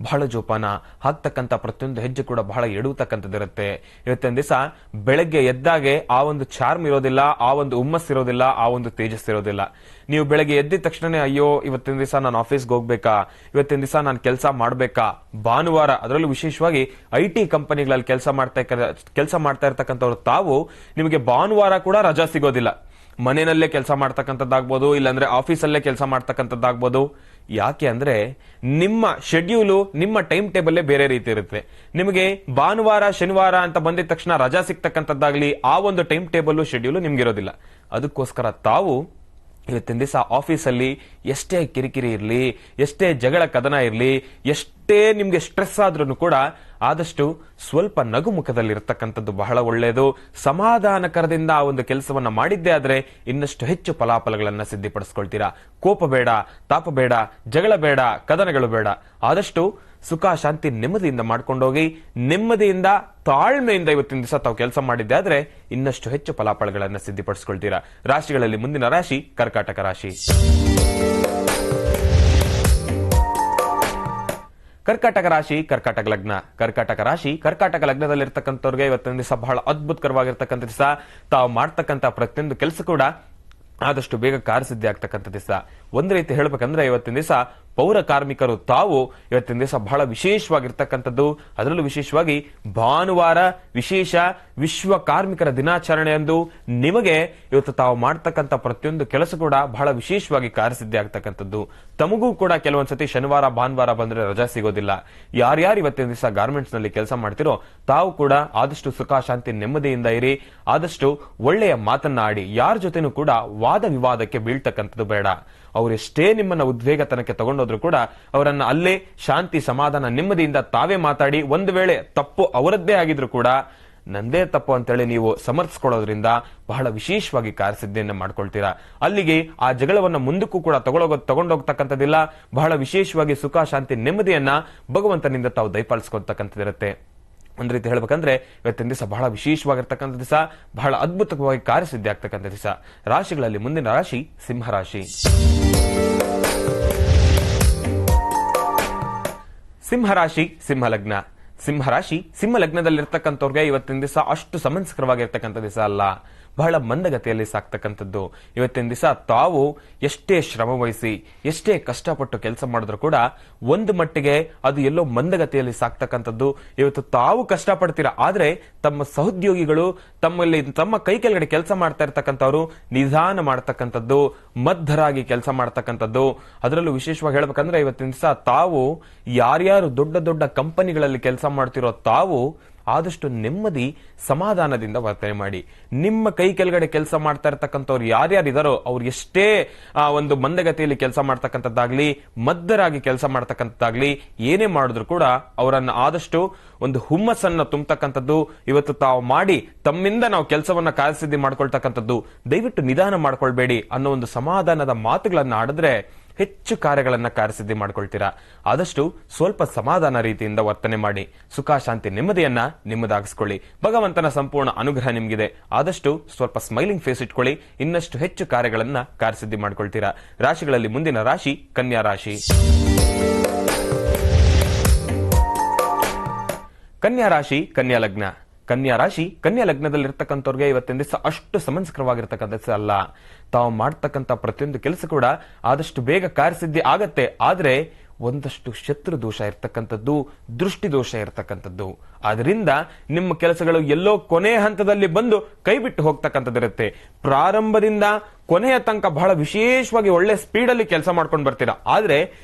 ಬಹಳ ಜೋಪಾನ ಹಾಕ್ತಕ್ಕಂಥ ಪ್ರತಿಯೊಂದು ಹೆಜ್ಜೆ ಕೂಡ ಬಹಳ ಎಡುವತಕ್ಕಂಥದ್ದಿರುತ್ತೆ. ಇವತ್ತಿನ ದಿವಸ ಬೆಳಗ್ಗೆ ಎದ್ದಾಗೆ ಆ ಒಂದು ಚಾರ್ಮ್ ಇರೋದಿಲ್ಲ, ಆ ಒಂದು ಹುಮ್ಮಸ್ ಇರೋದಿಲ್ಲ, ಆ ಒಂದು ತೇಜಸ್ ಇರೋದಿಲ್ಲ. ನೀವು ಬೆಳಗ್ಗೆ ಎದ್ದಿದ ತಕ್ಷಣ ಅಯ್ಯೋ ಇವತ್ತಿನ ದಿವಸ ನಾನು ಆಫೀಸ್ಗೆ ಹೋಗ್ಬೇಕಾ, ಇವತ್ತಿನ ದಿವಸ ನಾನು ಕೆಲಸ ಮಾಡ್ಬೇಕಾ. ಭಾನುವಾರ, ಅದರಲ್ಲೂ ವಿಶೇಷವಾಗಿ IT ಕಂಪನಿಗಳಲ್ಲಿ ಕೆಲಸ ಮಾಡ್ತಾ ಇರ್ತಕ್ಕಂಥವ್ರು ತಾವು, ನಿಮಗೆ ಭಾನುವಾರ ಕೂಡ ರಜಾ ಸಿಗೋದಿಲ್ಲ. ಮನೆಯಲ್ಲೇ ಕೆಲಸ ಮಾಡ್ತಕ್ಕಂಥದ್ದಾಗ್ಬೋದು, ಇಲ್ಲಾಂದ್ರೆ ಆಫೀಸಲ್ಲೇ ಕೆಲಸ ಮಾಡ್ತಕ್ಕಂಥದ್ದಾಗ್ಬೋದು. ಯಾಕೆ ಅಂದ್ರೆ ನಿಮ್ಮ ಶೆಡ್ಯೂಲು, ನಿಮ್ಮ ಟೈಮ್ ಟೇಬಲ್ ಬೇರೆ ರೀತಿ ಇರುತ್ತೆ. ನಿಮಗೆ ಭಾನುವಾರ ಶನಿವಾರ ಅಂತ ಬಂದಿದ ತಕ್ಷಣ ರಜಾ ಸಿಗ್ತಕ್ಕಂಥದ್ದಾಗ್ಲಿ, ಆ ಒಂದು ಟೈಮ್ ಟೇಬಲ್ ಶೆಡ್ಯೂಲು ನಿಮ್ಗಿರೋದಿಲ್ಲ. ಅದಕ್ಕೋಸ್ಕರ ತಾವು ಇವತ್ತಿನ ದಿವಸ ಆಫೀಸಲ್ಲಿ ಎಷ್ಟೇ ಕಿರಿಕಿರಿ ಇರಲಿ, ಎಷ್ಟೇ ಜಗಳ ಕದನ ಇರಲಿ, ಎಷ್ಟೇ ನಿಮ್ಗೆ ಸ್ಟ್ರೆಸ್ ಆದ್ರೂ ಕೂಡ ಆದಷ್ಟು ಸ್ವಲ್ಪ ನಗುಮುಖದಲ್ಲಿ ಇರತಕ್ಕಂಥದ್ದು ಬಹಳ ಒಳ್ಳೆಯದು. ಸಮಾಧಾನಕರದಿಂದ ಆ ಒಂದು ಕೆಲಸವನ್ನ ಮಾಡಿದ್ದೇ ಆದ್ರೆ ಇನ್ನಷ್ಟು ಹೆಚ್ಚು ಫಲಾಫಲಗಳನ್ನ ಸಿದ್ಧಿಪಡಿಸ್ಕೊಳ್ತೀರಾ. ಕೋಪ ಬೇಡ, ತಾಪ ಬೇಡ, ಜಗಳ ಬೇಡ, ಕದನಗಳು ಬೇಡ. ಆದಷ್ಟು ಸುಖ, ಶಾಂತಿ, ನೆಮ್ಮದಿಯಿಂದ ಮಾಡ್ಕೊಂಡೋಗಿ, ನೆಮ್ಮದಿಯಿಂದ ತಾಳ್ಮೆಯಿಂದ ಇವತ್ತಿನ ದಿವಸ ತಾವು ಕೆಲಸ ಮಾಡಿದ್ದೆ ಆದ್ರೆ ಇನ್ನಷ್ಟು ಹೆಚ್ಚು ಫಲಾಫಲಗಳನ್ನ ಸಿದ್ಧಿಪಡಿಸ್ಕೊಳ್ತೀರಾ. ರಾಶಿಗಳಲ್ಲಿ ಮುಂದಿನ ರಾಶಿ ಕರ್ಕಾಟಕ ರಾಶಿ. ಕರ್ಕಾಟಕ ರಾಶಿ ಕರ್ಕಾಟಕ ಲಗ್ನ. ಕರ್ಕಾಟಕ ರಾಶಿ ಕರ್ಕಾಟಕ ಲಗ್ನದಲ್ಲಿರ್ತಕ್ಕಂಥವ್ರಿಗೆ ಇವತ್ತಿನ ದಿವಸ ಬಹಳ ಅದ್ಭುತಕರವಾಗಿರ್ತಕ್ಕಂಥ ದಿವಸ. ತಾವು ಮಾಡ್ತಕ್ಕಂಥ ಪ್ರತಿಯೊಂದು ಕೆಲಸ ಕೂಡ ಆದಷ್ಟು ಬೇಗ ಕಾರ್ಯಸಿದ್ಧಿ ಆಗ್ತಕ್ಕಂಥ ದಿವಸ. ಒಂದ್ ರೀತಿ ಹೇಳ್ಬೇಕಂದ್ರೆ ಇವತ್ತಿನ ದಿವಸ ಪೌರ ಕಾರ್ಮಿಕರು ತಾವು ಇವತ್ತಿನ ದಿವಸ ಬಹಳ ವಿಶೇಷವಾಗಿರ್ತಕ್ಕಂಥದ್ದು. ಅದರಲ್ಲೂ ವಿಶೇಷವಾಗಿ ಭಾನುವಾರ ವಿಶೇಷ ವಿಶ್ವ ಕಾರ್ಮಿಕರ ದಿನಾಚರಣೆಯಂದು ನಿಮಗೆ ಇವತ್ತು ತಾವು ಮಾಡ್ತಕ್ಕಂಥ ಪ್ರತಿಯೊಂದು ಕೆಲಸ ಕೂಡ ಬಹಳ ವಿಶೇಷವಾಗಿ ಕಾರ್ಯಸಿದ್ಧಿ ಆಗ್ತಕ್ಕಂಥದ್ದು. ತಮಗೂ ಕೂಡ ಕೆಲವೊಂದ್ಸತಿ ಶನಿವಾರ ಭಾನುವಾರ ಬಂದ್ರೆ ರಜಾ ಸಿಗೋದಿಲ್ಲ. ಯಾರ್ಯಾರು ಇವತ್ತಿನ ದಿವಸ ಗಾರ್ಮೆಂಟ್ಸ್ ನಲ್ಲಿ ಕೆಲಸ ಮಾಡ್ತಿರೋ ತಾವು ಕೂಡ ಆದಷ್ಟು ಸುಖ, ಶಾಂತಿ, ನೆಮ್ಮದಿಯಿಂದ ಇರಿ. ಆದಷ್ಟು ಒಳ್ಳೆಯ ಮಾತನ್ನ ಆಡಿ, ಯಾರ ಜೊತೆನೂ ಕೂಡ ವಾದ ವಿವಾದಕ್ಕೆ ಬೀಳ್ತಕ್ಕಂಥದ್ದು ಬೇಡ. ಅವರೆಷ್ಟೇ ನಿಮ್ಮನ್ನ ಉದ್ವೇಗತನಕ್ಕೆ ತಗೊಂಡೋದ್ರು ಕೂಡ ಅವರನ್ನ ಅಲ್ಲೇ ಶಾಂತಿ, ಸಮಾಧಾನ, ನೆಮ್ಮದಿಯಿಂದ ತಾವೇ ಮಾತಾಡಿ, ಒಂದು ವೇಳೆ ತಪ್ಪು ಅವರದ್ದೇ ಆಗಿದ್ರು ಕೂಡ ನಂದೇ ತಪ್ಪು ಅಂತೇಳಿ ನೀವು ಸಮರ್ಥಿಸ್ಕೊಳ್ಳೋದ್ರಿಂದ ಬಹಳ ವಿಶೇಷವಾಗಿ ಕಾರ್ಯಸಿದ್ಧಿಯನ್ನ ಮಾಡ್ಕೊಳ್ತೀರಾ. ಅಲ್ಲಿಗೆ ಆ ಜಗಳವನ್ನ ಮುಂದಕ್ಕೂ ಕೂಡ ತಗೊಂಡೋಗ್ತಕ್ಕಂಥದ್ದಿಲ್ಲ. ಬಹಳ ವಿಶೇಷವಾಗಿ ಸುಖ, ಶಾಂತಿ, ನೆಮ್ಮದಿಯನ್ನ ಭಗವಂತನಿಂದ ತಾವು ದಯಪಾಲಿಸ್ಕೊಳ್ತಕ್ಕಂಥದ್ದಿರುತ್ತೆ. ಒಂದ್ ರೀತಿ ಹೇಳ್ಬೇಕಂದ್ರೆ ಇವತ್ತಿನ ದಿವಸ ಬಹಳ ವಿಶೇಷವಾಗಿರ್ತಕ್ಕಂಥ ದಿವಸ, ಬಹಳ ಅದ್ಭುತವಾಗಿ ಕಾರ್ಯಸಿದ್ಧಿ ಆಗ್ತಕ್ಕಂಥ ದಿವಸ. ರಾಶಿಗಳಲ್ಲಿ ಮುಂದಿನ ರಾಶಿ ಸಿಂಹರಾಶಿ. ಸಿಂಹರಾಶಿ ಸಿಂಹಲಗ್ನ. ಸಿಂಹರಾಶಿ ಸಿಂಹ ಲಗ್ನದಲ್ಲಿರ್ತಕ್ಕಂಥವ್ರಿಗೆ ಇವತ್ತಿನ ದಿವಸ ಅಷ್ಟು ಸಮಂಸ್ಕರವಾಗಿರ್ತಕ್ಕಂಥ ದಿವಸ ಅಲ್ಲ, ಬಹಳ ಮಂದಗತಿಯಲ್ಲಿ ಸಾಕ್ತಕ್ಕಂಥದ್ದು. ಇವತ್ತಿನ ದಿವಸ ತಾವು ಎಷ್ಟೇ ಶ್ರಮ ವಹಿಸಿ ಎಷ್ಟೇ ಕಷ್ಟಪಟ್ಟು ಕೆಲಸ ಮಾಡಿದ್ರು ಕೂಡ ಒಂದು ಮಟ್ಟಿಗೆ ಅದು ಎಲ್ಲೋ ಮಂದಗತಿಯಲ್ಲಿ ಸಾಕ್ತಕ್ಕಂಥದ್ದು. ಇವತ್ತು ತಾವು ಕಷ್ಟಪಡ್ತೀರಾ, ಆದ್ರೆ ತಮ್ಮ ಸಹೋದ್ಯೋಗಿಗಳು ತಮ್ಮ ಕೈ ಕೆಳಗಡೆ ಕೆಲಸ ಮಾಡ್ತಾ ಇರ್ತಕ್ಕಂಥವ್ರು ನಿಧಾನ ಮಾಡ್ತಕ್ಕಂಥದ್ದು, ಮಧ್ಯರಾಗಿ ಕೆಲಸ ಮಾಡ್ತಕ್ಕಂಥದ್ದು. ಅದರಲ್ಲೂ ವಿಶೇಷವಾಗಿ ಹೇಳ್ಬೇಕಂದ್ರೆ ಇವತ್ತಿನ ದಿವಸ ತಾವು ಯಾರ್ಯಾರು ದೊಡ್ಡ ದೊಡ್ಡ ಕಂಪನಿಗಳಲ್ಲಿ ಕೆಲಸ ಮಾಡ್ತಿರೋ ತಾವು ಆದಷ್ಟು ನೆಮ್ಮದಿ ಸಮಾಧಾನದಿಂದ ವರ್ತನೆ ಮಾಡಿ. ನಿಮ್ಮ ಕೈ ಕೆಳಗಡೆ ಕೆಲಸ ಮಾಡ್ತಾ ಇರ್ತಕ್ಕಂಥವ್ರು ಯಾರ್ಯಾರಿದಾರೋ ಅವ್ರು ಎಷ್ಟೇ ಒಂದು ಮಂದಗತಿಯಲ್ಲಿ ಕೆಲಸ ಮಾಡ್ತಕ್ಕಂಥದ್ದಾಗ್ಲಿ, ಮದ್ದರಾಗಿ ಕೆಲಸ ಮಾಡ್ತಕ್ಕಂಥದ್ದಾಗ್ಲಿ, ಏನೇ ಮಾಡಿದ್ರು ಕೂಡ ಅವರನ್ನ ಆದಷ್ಟು ಒಂದು ಹುಮ್ಮಸ್ಸನ್ನ ತುಂಬತಕ್ಕಂಥದ್ದು. ಇವತ್ತು ತಾವು ಮಾಡಿ ತಮ್ಮಿಂದ ನಾವು ಕೆಲಸವನ್ನ ಕಾರ್ಯಸಿದ್ಧಿ ಮಾಡ್ಕೊಳ್ತಕ್ಕಂಥದ್ದು, ದಯವಿಟ್ಟು ನಿಧಾನ ಮಾಡ್ಕೊಳ್ಬೇಡಿ ಅನ್ನೋ ಒಂದು ಸಮಾಧಾನದ ಮಾತುಗಳನ್ನ ಆಡಿದ್ರೆ ಹೆಚ್ಚು ಕಾರ್ಯಗಳನ್ನ ಕಾರ್ಯಸಿದ್ಧಿ ಮಾಡ್ಕೊಳ್ತೀರಾ. ಆದಷ್ಟು ಸ್ವಲ್ಪ ಸಮಾಧಾನ ರೀತಿಯಿಂದ ವರ್ತನೆ ಮಾಡಿ, ಸುಖ ಶಾಂತಿ ನೆಮ್ಮದಿಯನ್ನ ನಿಮ್ಮದಾಗಿಸ್ಕೊಳ್ಳಿ. ಭಗವಂತನ ಸಂಪೂರ್ಣ ಅನುಗ್ರಹ ನಿಮ್ಗಿದೆ. ಆದಷ್ಟು ಸ್ವಲ್ಪ ಸ್ಮೈಲಿಂಗ್ ಫೇಸ್ ಇಟ್ಕೊಳ್ಳಿ, ಇನ್ನಷ್ಟು ಹೆಚ್ಚು ಕಾರ್ಯಗಳನ್ನ ಕಾರ್ಯಸಿದ್ಧಿ ಮಾಡ್ಕೊಳ್ತೀರಾ. ರಾಶಿಗಳಲ್ಲಿ ಮುಂದಿನ ರಾಶಿ ಕನ್ಯಾ ರಾಶಿ. ಕನ್ಯಾ ರಾಶಿ ಕನ್ಯಾ ಲಗ್ನ. ಕನ್ಯಾ ರಾಶಿ ಕನ್ಯಾ ಲಗ್ನದಲ್ಲಿರ್ತಕ್ಕಂಥವ್ರಿಗೆ ಇವತ್ತಿನ ದಿವಸ ಅಷ್ಟು ಸಮಂಸ್ಕರವಾಗಿರ್ತಕ್ಕಂಥ ದಿವಸ ಅಲ್ಲ. ತಾವು ಮಾಡ್ತಕ್ಕಂಥ ಪ್ರತಿಯೊಂದು ಕೆಲಸ ಕೂಡ ಆದಷ್ಟು ಬೇಗ ಕಾರ್ಯಸಿದ್ಧಿ ಆಗತ್ತೆ, ಆದ್ರೆ ಒಂದಷ್ಟು ಶತ್ರು ದೋಷ ಇರ್ತಕ್ಕಂಥದ್ದು, ದೃಷ್ಟಿ ದೋಷ ಇರ್ತಕ್ಕಂಥದ್ದು. ಆದ್ರಿಂದ ನಿಮ್ಮ ಕೆಲಸಗಳು ಎಲ್ಲೋ ಕೊನೆ ಹಂತದಲ್ಲಿ ಬಂದು ಕೈ ಬಿಟ್ಟು ಹೋಗ್ತಕ್ಕಂಥದ್ದಿರುತ್ತೆ. ಪ್ರಾರಂಭದಿಂದ ಕೊನೆಯ ತನಕ ಬಹಳ ವಿಶೇಷವಾಗಿ ಒಳ್ಳೆ ಸ್ಪೀಡಲ್ಲಿ ಕೆಲಸ ಮಾಡ್ಕೊಂಡು ಬರ್ತೀರಾ, ಆದ್ರೆ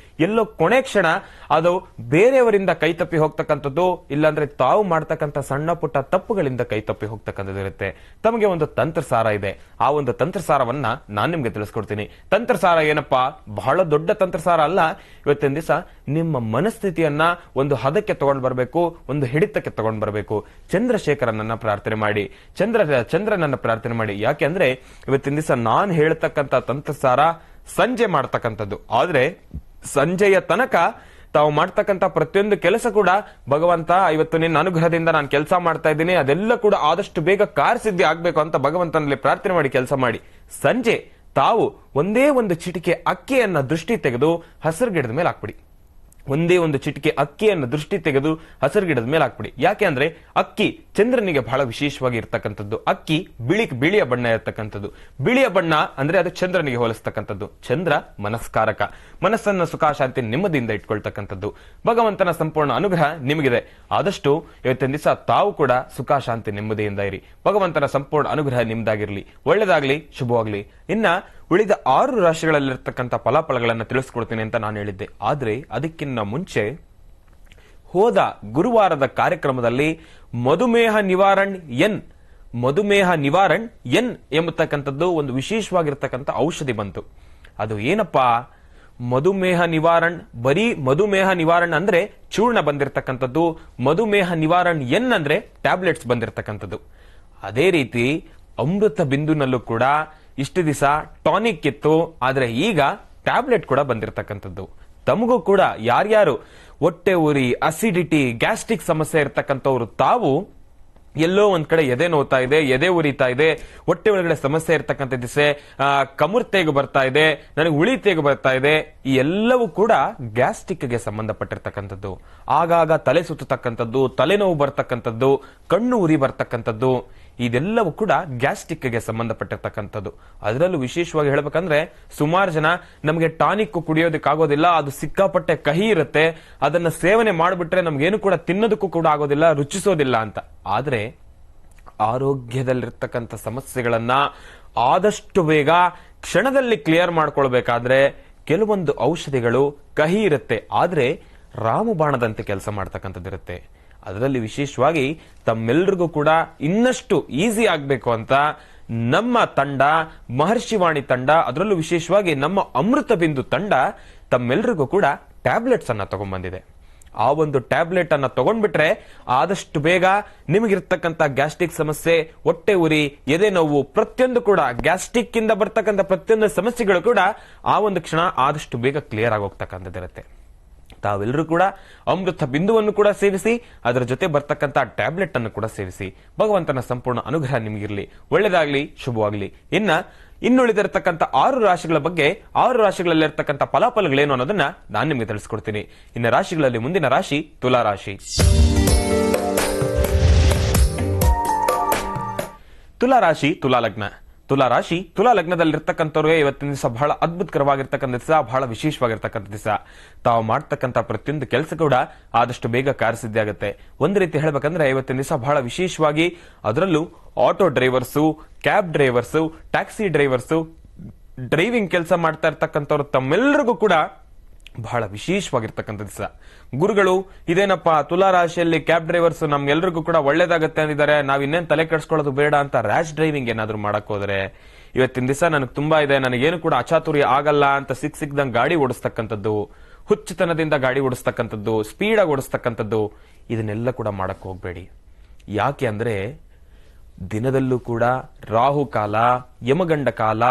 ಎಲ್ಲೋ ಕೊನೆ ಕ್ಷಣ ಅದು ಬೇರೆಯವರಿಂದ ಕೈ ತಪ್ಪಿ ಹೋಗ್ತಕ್ಕಂಥದ್ದು, ಇಲ್ಲಾಂದ್ರೆ ತಾವು ಮಾಡ್ತಕ್ಕಂಥ ಸಣ್ಣ ಪುಟ್ಟ ತಪ್ಪುಗಳಿಂದ ಕೈ ತಪ್ಪಿ ಹೋಗ್ತಕ್ಕಂಥದ್ದಿರುತ್ತೆ. ತಮಗೆ ಒಂದು ತಂತ್ರಸಾರ ಇದೆ, ಆ ಒಂದು ತಂತ್ರಸಾರವನ್ನ ನಾನ್ ನಿಮ್ಗೆ ತಿಳಿಸ್ಕೊಡ್ತೀನಿ. ತಂತ್ರಸಾರ ಏನಪ್ಪಾ, ಬಹಳ ದೊಡ್ಡ ತಂತ್ರಸಾರ ಅಲ್ಲ. ಇವತ್ತಿನ ದಿವಸ ನಿಮ್ಮ ಮನಸ್ಥಿತಿಯನ್ನ ಒಂದು ಹದಕ್ಕೆ ತಗೊಂಡ್ ಬರಬೇಕು, ಒಂದು ಹಿಡಿತಕ್ಕೆ ತಗೊಂಡ್ ಬರಬೇಕು. ಚಂದ್ರಶೇಖರನನ್ನ ಪ್ರಾರ್ಥನೆ ಮಾಡಿ, ಚಂದ್ರನನ್ನ ಪ್ರಾರ್ಥನೆ ಮಾಡಿ. ಯಾಕೆ ಅಂದ್ರೆ ಇವತ್ತಿನ ದಿವಸ ನಾನ್ ಹೇಳ್ತಕ್ಕಂಥ ತಂತ್ರಸಾರ ಸಂಜೆ ಮಾಡ್ತಕ್ಕಂಥದ್ದು, ಆದ್ರೆ ಸಂಜೆಯ ತನಕ ತಾವು ಮಾಡ್ತಕ್ಕಂಥ ಪ್ರತಿಯೊಂದು ಕೆಲಸ ಕೂಡ ಭಗವಂತ ಇವತ್ತು ನಿನ್ನ ಅನುಗ್ರಹದಿಂದ ನಾನು ಕೆಲಸ ಮಾಡ್ತಾ ಇದ್ದೀನಿ, ಅದೆಲ್ಲ ಕೂಡ ಆದಷ್ಟು ಬೇಗ ಕಾರ್ಯಸಿದ್ಧಿ ಆಗ್ಬೇಕು ಅಂತ ಭಗವಂತನಲ್ಲಿ ಪ್ರಾರ್ಥನೆ ಮಾಡಿ ಕೆಲಸ ಮಾಡಿ. ಸಂಜೆ ತಾವು ಒಂದೇ ಒಂದು ಚಿಟಿಕೆ ಅಕ್ಕಿಯನ್ನ ದೃಷ್ಟಿ ತೆಗೆದು ಹಸಿರು ಗಿಡದ ಮೇಲೆ ಹಾಕ್ಬಿಡಿ. ಒಂದೇ ಒಂದು ಚಿಟಿಕೆ ಅಕ್ಕಿಯನ್ನು ದೃಷ್ಟಿ ತೆಗೆದು ಹಸಿರು ಗಿಡದ ಮೇಲೆ ಹಾಕ್ಬಿಡಿ. ಯಾಕೆ ಅಂದ್ರೆ ಅಕ್ಕಿ ಚಂದ್ರನಿಗೆ ಬಹಳ ವಿಶೇಷವಾಗಿ ಇರ್ತಕ್ಕಂಥದ್ದು. ಅಕ್ಕಿ ಬಿಳಿಯ ಬಣ್ಣ ಇರ್ತಕ್ಕಂಥದ್ದು. ಬಿಳಿಯ ಬಣ್ಣ ಅಂದ್ರೆ ಅದು ಚಂದ್ರನಿಗೆ ಹೋಲಿಸ್ತಕ್ಕಂಥದ್ದು. ಚಂದ್ರ ಮನಸ್ಕಾರಕ, ಮನಸ್ಸನ್ನ ಸುಖ ಶಾಂತಿ ನೆಮ್ಮದಿಯಿಂದ ಇಟ್ಕೊಳ್ತಕ್ಕಂಥದ್ದು. ಭಗವಂತನ ಸಂಪೂರ್ಣ ಅನುಗ್ರಹ ನಿಮಗಿದೆ. ಆದಷ್ಟು ಇವತ್ತಿನ ದಿವಸ ತಾವು ಕೂಡ ಸುಖ ಶಾಂತಿ ನೆಮ್ಮದಿಯಿಂದ ಇರಿ. ಭಗವಂತನ ಸಂಪೂರ್ಣ ಅನುಗ್ರಹ ನಿಮ್ದಾಗಿರ್ಲಿ. ಒಳ್ಳೆದಾಗ್ಲಿ, ಶುಭವಾಗ್ಲಿ. ಇನ್ನ ಉಳಿದ 6 ರಾಶಿಗಳಲ್ಲಿರ್ತಕ್ಕಂಥ ಫಲಾಫಲಗಳನ್ನು ತಿಳಿಸ್ಕೊಡ್ತೀನಿ ಅಂತ ನಾನು ಹೇಳಿದ್ದೆ. ಆದ್ರೆ ಅದಕ್ಕಿಂತ ಮುಂಚೆ ಹೋದ ಗುರುವಾರದ ಕಾರ್ಯಕ್ರಮದಲ್ಲಿ ಮಧುಮೇಹ ನಿವಾರಣ್ ಎನ್ ಎಂಬತಕ್ಕಂಥದ್ದು ಒಂದು ವಿಶೇಷವಾಗಿರ್ತಕ್ಕಂಥ ಔಷಧಿ ಬಂತು. ಅದು ಏನಪ್ಪಾ, ಮಧುಮೇಹ ನಿವಾರಣ್, ಬರೀ ಮಧುಮೇಹ ನಿವಾರಣ್ ಅಂದ್ರೆ ಚೂರ್ಣ ಬಂದಿರತಕ್ಕಂಥದ್ದು, ಮಧುಮೇಹ ನಿವಾರಣ್ ಎನ್ ಅಂದ್ರೆ ಟ್ಯಾಬ್ಲೆಟ್ಸ್ ಬಂದಿರತಕ್ಕಂಥದ್ದು. ಅದೇ ರೀತಿ ಅಮೃತ ಬಿಂದುನಲ್ಲೂ ಕೂಡ ಇಷ್ಟು ದಿವಸ ಟಾನಿಕ್ ಇತ್ತು, ಆದ್ರೆ ಈಗ ಟ್ಯಾಬ್ಲೆಟ್ ಕೂಡ ಬಂದಿರತಕ್ಕಂಥದ್ದು. ತಮಗೂ ಕೂಡ ಯಾರ್ಯಾರು ಹೊಟ್ಟೆ ಉರಿ, ಅಸಿಡಿಟಿ, ಗ್ಯಾಸ್ಟ್ರಿಕ್ ಸಮಸ್ಯೆ ಇರ್ತಕ್ಕಂಥವ್ರು ತಾವು ಎಲ್ಲೋ ಒಂದ್ ಕಡೆ ಎದೆ ನೋತಾ ಇದೆ, ಎದೆ ಉರಿತಾ ಇದೆ, ಹೊಟ್ಟೆ ಒಳಗಡೆ ಸಮಸ್ಯೆ ಇರ್ತಕ್ಕಂಥ ದಿಸೆ, ಕಮುರ್ತೆಗೆ ಬರ್ತಾ ಇದೆ, ನನಗೆ ಉಳಿತೆಗೆ ಬರ್ತಾ ಇದೆ, ಈ ಎಲ್ಲವೂ ಕೂಡ ಗ್ಯಾಸ್ಟ್ರಿಕ್ಗೆ ಸಂಬಂಧಪಟ್ಟಿರ್ತಕ್ಕಂಥದ್ದು. ಆಗಾಗ ತಲೆ ಸುತ್ತತಕ್ಕಂಥದ್ದು, ತಲೆನೋವು ಬರ್ತಕ್ಕಂಥದ್ದು, ಕಣ್ಣು ಉರಿ ಬರ್ತಕ್ಕಂಥದ್ದು, ಇದೆಲ್ಲವೂ ಕೂಡ ಗ್ಯಾಸ್ಟ್ರಿಕ್ಗೆ ಸಂಬಂಧಪಟ್ಟಿರ್ತಕ್ಕಂಥದ್ದು. ಅದರಲ್ಲೂ ವಿಶೇಷವಾಗಿ ಹೇಳ್ಬೇಕಂದ್ರೆ ಸುಮಾರು ಜನ ನಮಗೆ ಟಾನಿಕ್ ಕುಡಿಯೋದಕ್ಕಾಗೋದಿಲ್ಲ, ಅದು ಸಿಕ್ಕಾಪಟ್ಟೆ ಕಹಿ ಇರುತ್ತೆ, ಅದನ್ನ ಸೇವನೆ ಮಾಡಿಬಿಟ್ರೆ ನಮ್ಗೇನು ಕೂಡ ತಿನ್ನೋದಕ್ಕೂ ಕೂಡ ಆಗೋದಿಲ್ಲ, ರುಚಿಸೋದಿಲ್ಲ ಅಂತ. ಆದ್ರೆ ಆರೋಗ್ಯದಲ್ಲಿರ್ತಕ್ಕಂಥ ಸಮಸ್ಯೆಗಳನ್ನ ಆದಷ್ಟು ಬೇಗ ಕ್ಷಣದಲ್ಲಿ ಕ್ಲಿಯರ್ ಮಾಡ್ಕೊಳ್ಬೇಕಾದ್ರೆ ಕೆಲವೊಂದು ಔಷಧಿಗಳು ಕಹಿ ಇರುತ್ತೆ, ಆದ್ರೆ ರಾಮಬಾಣದಂತೆ ಕೆಲಸ ಮಾಡ್ತಕ್ಕಂಥದ್ದಿರುತ್ತೆ. ಅದರಲ್ಲಿ ವಿಶೇಷವಾಗಿ ತಮ್ಮೆಲ್ಲರಿಗೂ ಕೂಡ ಇನ್ನಷ್ಟು ಈಸಿ ಆಗ್ಬೇಕು ಅಂತ ನಮ್ಮ ತಂಡ, ಮಹರ್ಷಿವಾಣಿ ತಂಡ, ಅದರಲ್ಲೂ ವಿಶೇಷವಾಗಿ ನಮ್ಮ ಅಮೃತ ಬಿಂದು ತಂಡ ತಮ್ಮೆಲ್ಲರಿಗೂ ಕೂಡ ಟ್ಯಾಬ್ಲೆಟ್ಸ್ ಅನ್ನ ತಗೊಂಡ್ಬಂದಿದೆ. ಆ ಒಂದು ಟ್ಯಾಬ್ಲೆಟ್ ಅನ್ನ ತಗೊಂಡ್ಬಿಟ್ರೆ ಆದಷ್ಟು ಬೇಗ ನಿಮಗಿರ್ತಕ್ಕಂಥ ಗ್ಯಾಸ್ಟ್ರಿಕ್ ಸಮಸ್ಯೆ, ಹೊಟ್ಟೆ ಉರಿ, ಎದೆ ನೋವು, ಪ್ರತಿಯೊಂದು ಕೂಡ ಗ್ಯಾಸ್ಟ್ರಿಕ್ ಇಂದ ಬರ್ತಕ್ಕಂಥ ಪ್ರತಿಯೊಂದು ಸಮಸ್ಯೆಗಳು ಕೂಡ ಆ ಒಂದು ಕ್ಷಣ ಆದಷ್ಟು ಬೇಗ ಕ್ಲಿಯರ್ ಆಗೋಗ್ತಕ್ಕಂಥದ್ದಿರುತ್ತೆ. ತಾವೆಲ್ಲರೂ ಕೂಡ ಅಮೃತ ಬಿಂದುವನ್ನು ಕೂಡ ಸೇವಿಸಿ, ಅದರ ಜೊತೆ ಬರ್ತಕ್ಕಂಥ ಟ್ಯಾಬ್ಲೆಟ್ ಅನ್ನು ಕೂಡ ಸೇವಿಸಿ. ಭಗವಂತನ ಸಂಪೂರ್ಣ ಅನುಗ್ರಹ ನಿಮಗಿರ್ಲಿ. ಒಳ್ಳೆದಾಗ್ಲಿ, ಶುಭವಾಗ್ಲಿ. ಇನ್ನ ಇನ್ನುಳಿದಿರತಕ್ಕಂಥ 6 ರಾಶಿಗಳ ಬಗ್ಗೆ 6 ರಾಶಿಗಳಲ್ಲಿರ್ತಕ್ಕಂಥ ಫಲಾಫಲಗಳೇನು ಅನ್ನೋದನ್ನ ನಾನು ನಿಮಗೆ ತಿಳಿಸ್ಕೊಡ್ತೀನಿ. ಇನ್ನು ರಾಶಿಗಳಲ್ಲಿ ಮುಂದಿನ ರಾಶಿ ತುಲಾ ರಾಶಿ. ತುಲಾ ರಾಶಿ ತುಲಾ ಲಗ್ನ. ತುಲಾ ರಾಶಿ ತುಲಾ ಲಗ್ನದಲ್ಲಿರ್ತಕ್ಕಂಥವ್ರಿಗೆ ಇವತ್ತಿನ ದಿವಸ ಬಹಳ ಅದ್ಭುತಕರವಾಗಿರ್ತಕ್ಕಂಥ ದಿವಸ, ಬಹಳ ವಿಶೇಷವಾಗಿರ್ತಕ್ಕಂಥ ದಿವಸ. ತಾವು ಮಾಡ್ತಕ್ಕಂಥ ಪ್ರತಿಯೊಂದು ಕೆಲಸ ಕೂಡ ಆದಷ್ಟು ಬೇಗ ಕಾರ್ಯಸಿದ್ಧಿ ಆಗುತ್ತೆ. ಒಂದು ರೀತಿ ಹೇಳ್ಬೇಕಂದ್ರೆ ಇವತ್ತಿನ ದಿವಸ ಬಹಳ ವಿಶೇಷವಾಗಿ, ಅದರಲ್ಲೂ auto drivers, cab drivers, taxi drivers, driving ಕೆಲಸ ಮಾಡ್ತಾ ಇರ್ತಕ್ಕಂಥವ್ರು ತಮ್ಮೆಲ್ಲರಿಗೂ ಕೂಡ ಬಹಳ ವಿಶೇಷವಾಗಿರ್ತಕ್ಕಂಥ ದಿವಸ. ಗುರುಗಳು ಇದೇನಪ್ಪ ತುಲಾ ರಾಶಿಯಲ್ಲಿ ಕ್ಯಾಬ್ ಡ್ರೈವರ್ಸ್ ನಮ್ಗೆಲ್ರಿಗೂ ಕೂಡ ಒಳ್ಳೇದಾಗತ್ತೆ ಅಂದಿದ್ದಾರೆ, ನಾವ್ ಇನ್ನೇನ್ ತಲೆ ಕೆಡಿಸ್ಕೊಳ್ಳೋದು ಬೇಡ ಅಂತ ರ್ಯಾಶ್ ಡ್ರೈವಿಂಗ್ ಏನಾದ್ರು ಮಾಡಕ್ ಹೋದ್ರೆ, ಇವತ್ತಿನ ದಿವಸ ನನಗೆ ತುಂಬಾ ಇದೆ, ನನಗೇನು ಕೂಡ ಅಚಾತುರ್ಯ ಆಗಲ್ಲ ಅಂತ ಸಿಕ್ದಂಗ್ ಗಾಡಿ ಓಡಿಸ್ತಕ್ಕಂಥದ್ದು, ಹುಚ್ಚುತನದಿಂದ ಗಾಡಿ ಓಡಿಸ್ತಕ್ಕಂಥದ್ದು, ಸ್ಪೀಡಾಗಿ ಓಡಿಸ್ತಕ್ಕಂಥದ್ದು, ಇದನ್ನೆಲ್ಲ ಕೂಡ ಮಾಡಕ್ ಹೋಗ್ಬೇಡಿ. ಯಾಕೆ ಅಂದ್ರೆ ದಿನದಲ್ಲೂ ಕೂಡ ರಾಹು ಕಾಲ, ಯಮಗಂಡ ಕಾಲ